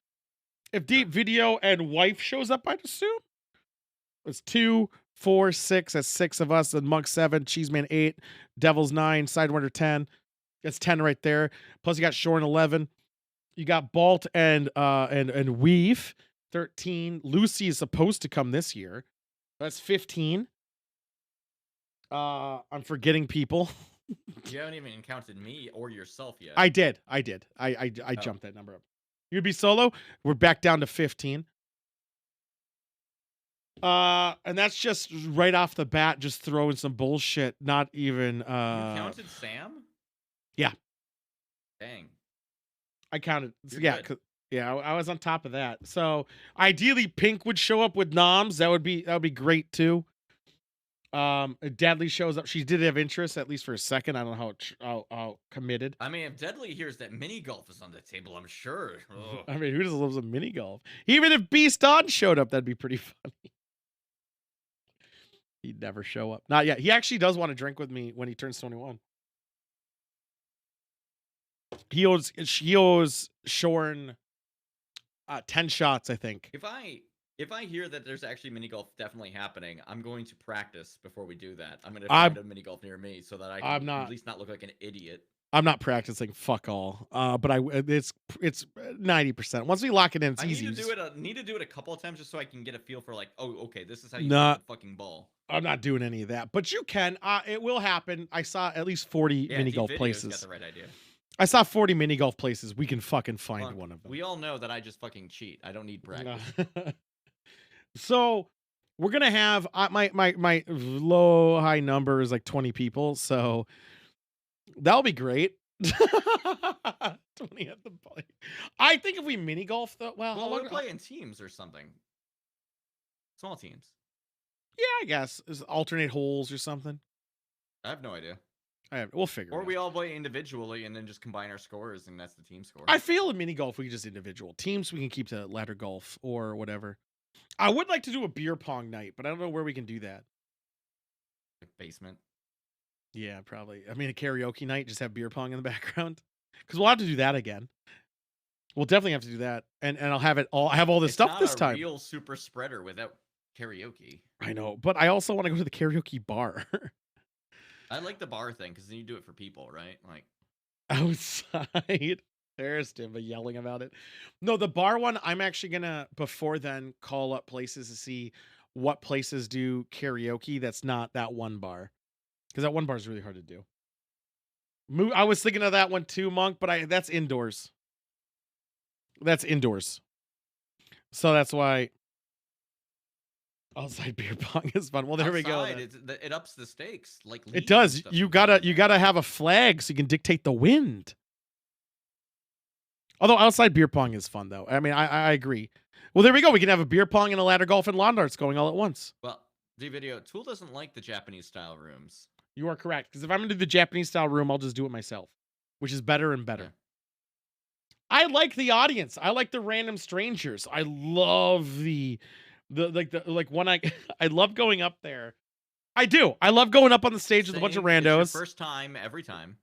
If Deep Video and Wife shows up, I'd assume. It's 2, 4, 6. That's 6 of us. And Monk 7, Cheeseman 8, Devil's 9, Sidewinder 10. That's 10 right there. Plus you got Shorn 11. You got Balt and Weave 13. Lucy is supposed to come this year. That's 15. I'm forgetting people. You haven't even counted me or yourself yet. I did. I jumped that number up. You'd be solo. We're back down to 15. And that's just right off the bat, just throwing some bullshit. Not even. You counted Sam? Yeah. Dang. I counted. You're yeah. good. Yeah, I was on top of that. So ideally, Pink would show up with noms. That would be great too. Deadly shows up. She did have interest at least for a second. I don't know how committed. I mean, if Deadly hears that mini golf is on the table, I'm sure. Ugh. I mean, who just loves a mini golf? Even if Beast Don showed up, that'd be pretty funny. He'd never show up. Not yet. He actually does want to drink with me when he turns 21. He owes Shorn 10 shots, I think. If I hear that there's actually mini golf definitely happening, I'm going to practice before we do that. I'm going to find a mini golf near me so that I can at least not look like an idiot. I'm not practicing fuck all. But it's 90%. Once we lock it in, it's easy. Need to do it a couple of times just so I can get a feel for like, oh, okay, this is how you hit the fucking ball. I'm not doing any of that, but you can. It will happen. I saw at least 40 mini golf places. Got the right idea. I saw 40 mini golf places. We can fucking find one of them. We all know that I just fucking cheat. I don't need practice. So we're gonna have my low high number is like 20 people, so that'll be great. 20 at the play. I think if we mini golf though, well we'll play in teams or something. Small teams. Yeah, I guess alternate holes or something. I have no idea. We'll figure it out. Or we all play individually and then just combine our scores, and that's the team score. I feel in mini golf we just individual. Teams we can keep to ladder golf or whatever. I would like to do a beer pong night, but I don't know where we can do that. Basement. Yeah, probably. I mean, a karaoke night, just have beer pong in the background. Because we'll have to do that again. We'll definitely have to do that, and I'll have it all. I have all this stuff this time. It's not a real super spreader without karaoke. I know, but I also want to go to the karaoke bar. I like the bar thing because then you do it for people, right? Like outside. There's Timba yelling about it. No, the bar one, I'm actually gonna before then call up places to see what places do karaoke. That's not that one bar, because that one bar is really hard to do. I was thinking of that one too, Monk, but that's indoors. That's indoors. So that's why outside beer pong is fun. Well, there we go. It ups the stakes. Like it does. You gotta have a flag so you can dictate the wind. Although outside beer pong is fun though. I mean, I agree. Well, there we go. We can have a beer pong and a ladder golf and lawn darts going all at once. Well, D-Video, Tool doesn't like the Japanese style rooms. You are correct. Because if I'm gonna do the Japanese style room, I'll just do it myself, which is better and better. Yeah. I like the audience. I like the random strangers. I love the when I love going up there. I do. I love going up on the stage with a bunch of randos. It's your first time every time.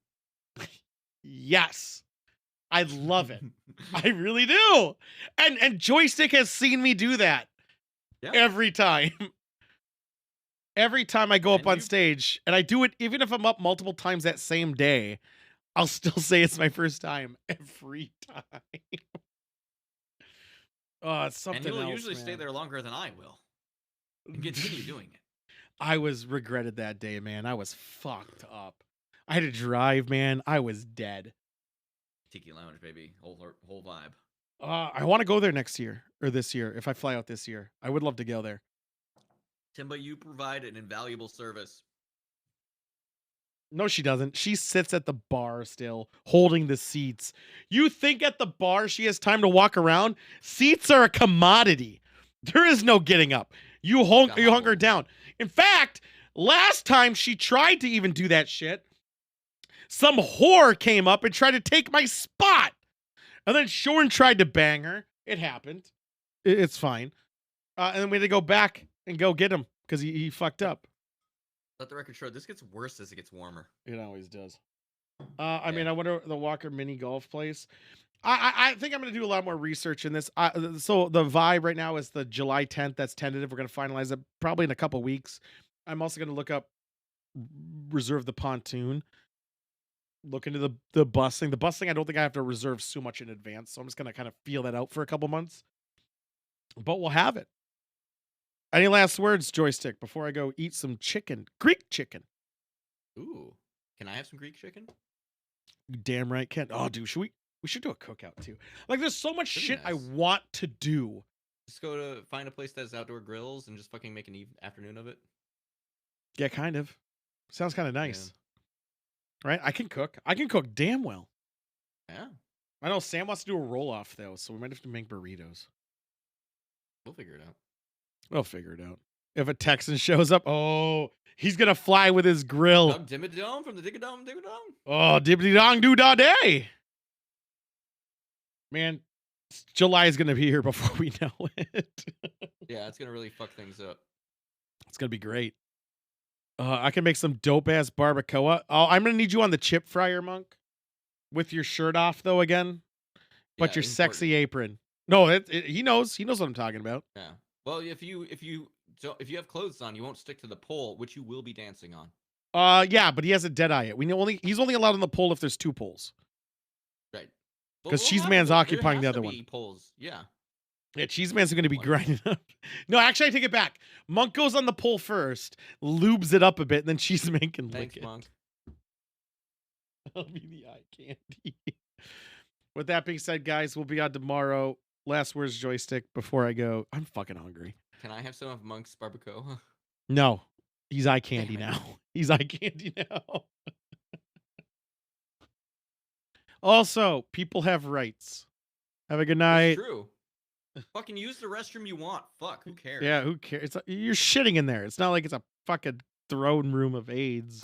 Yes. I love it. I really do. And Joystick has seen me do that every time. Every time I go up on stage, and I do it even if I'm up multiple times that same day, I'll still say it's my first time every time. Oh, it's something else. And you'll usually stay there longer than I will. And continue doing it. I regretted that day, man. I was fucked up. I had to drive, man. I was dead. Tiki Lounge, baby. Whole vibe. I want to go there next year or this year. If I fly out this year, I would love to go there. Timba, you provide an invaluable service. No, she doesn't. She sits at the bar still, holding the seats. You think at the bar she has time to walk around? Seats are a commodity. There is no getting up. You hunker down. In fact, last time she tried to even do that shit, some whore came up and tried to take my spot. And then Shorn tried to bang her. It happened. It's fine. And then we had to go back and go get him because he fucked up. Let the record show this gets worse as it gets warmer. It always does. I mean, I wonder the Walker mini golf place. I think I'm going to do a lot more research in this. So the vibe right now is the July 10th. That's tentative. We're going to finalize it probably in a couple weeks. I'm also going to look up reserve the pontoon. Look into the busing. The busing, I don't think I have to reserve so much in advance. So I'm just going to kind of feel that out for a couple months. But we'll have it. Any last words, Joystick, before I go eat some chicken? Greek chicken. Ooh. Can I have some Greek chicken? You damn right, Ken. Oh, dude, we should do a cookout too. Like, there's so much shit I want to do. Just go to find a place that has outdoor grills and just fucking make an afternoon of it. Yeah, kind of. Sounds kind of nice. Yeah. Right? I can cook. I can cook damn well. Yeah. I know Sam wants to do a roll-off, though, so we might have to make burritos. We'll figure it out. We'll figure it out. If a Texan shows up, oh, he's going to fly with his grill. Doug Dimmadome from the Diggadome Diggadome. Oh, dibbity-dong-doo-da-day. Man, July is going to be here before we know it. Yeah, it's going to really fuck things up. It's going to be great. I can make some dope-ass barbacoa. Oh, I'm going to need you on the chip fryer, Monk. With your shirt off, though, again. But your sexy apron. No, he knows. He knows what I'm talking about. Yeah. Well, if you have clothes on, you won't stick to the pole, which you will be dancing on. Yeah, but he has a dead eye. He's only allowed on the pole if there's 2 poles. Right. Because Cheese Man's occupying the other one. Poles. Yeah. Yeah, Cheese Man's going to be grinding up. No, actually, I take it back. Monk goes on the pole first, lubes it up a bit, and then Cheese Man can lick it. Monk. I'll be the eye candy. With that being said, guys, we'll be on tomorrow. Last words, joystick, before I go. I'm fucking hungry. Can I have some of Monk's barbacoa? No. He's eye candy now. He's eye candy now. Also, people have rights. Have a good night. It's true. Fucking use the restroom you want. Fuck, who cares? Yeah, who cares? You're shitting in there. It's not like it's a fucking throne room of AIDS.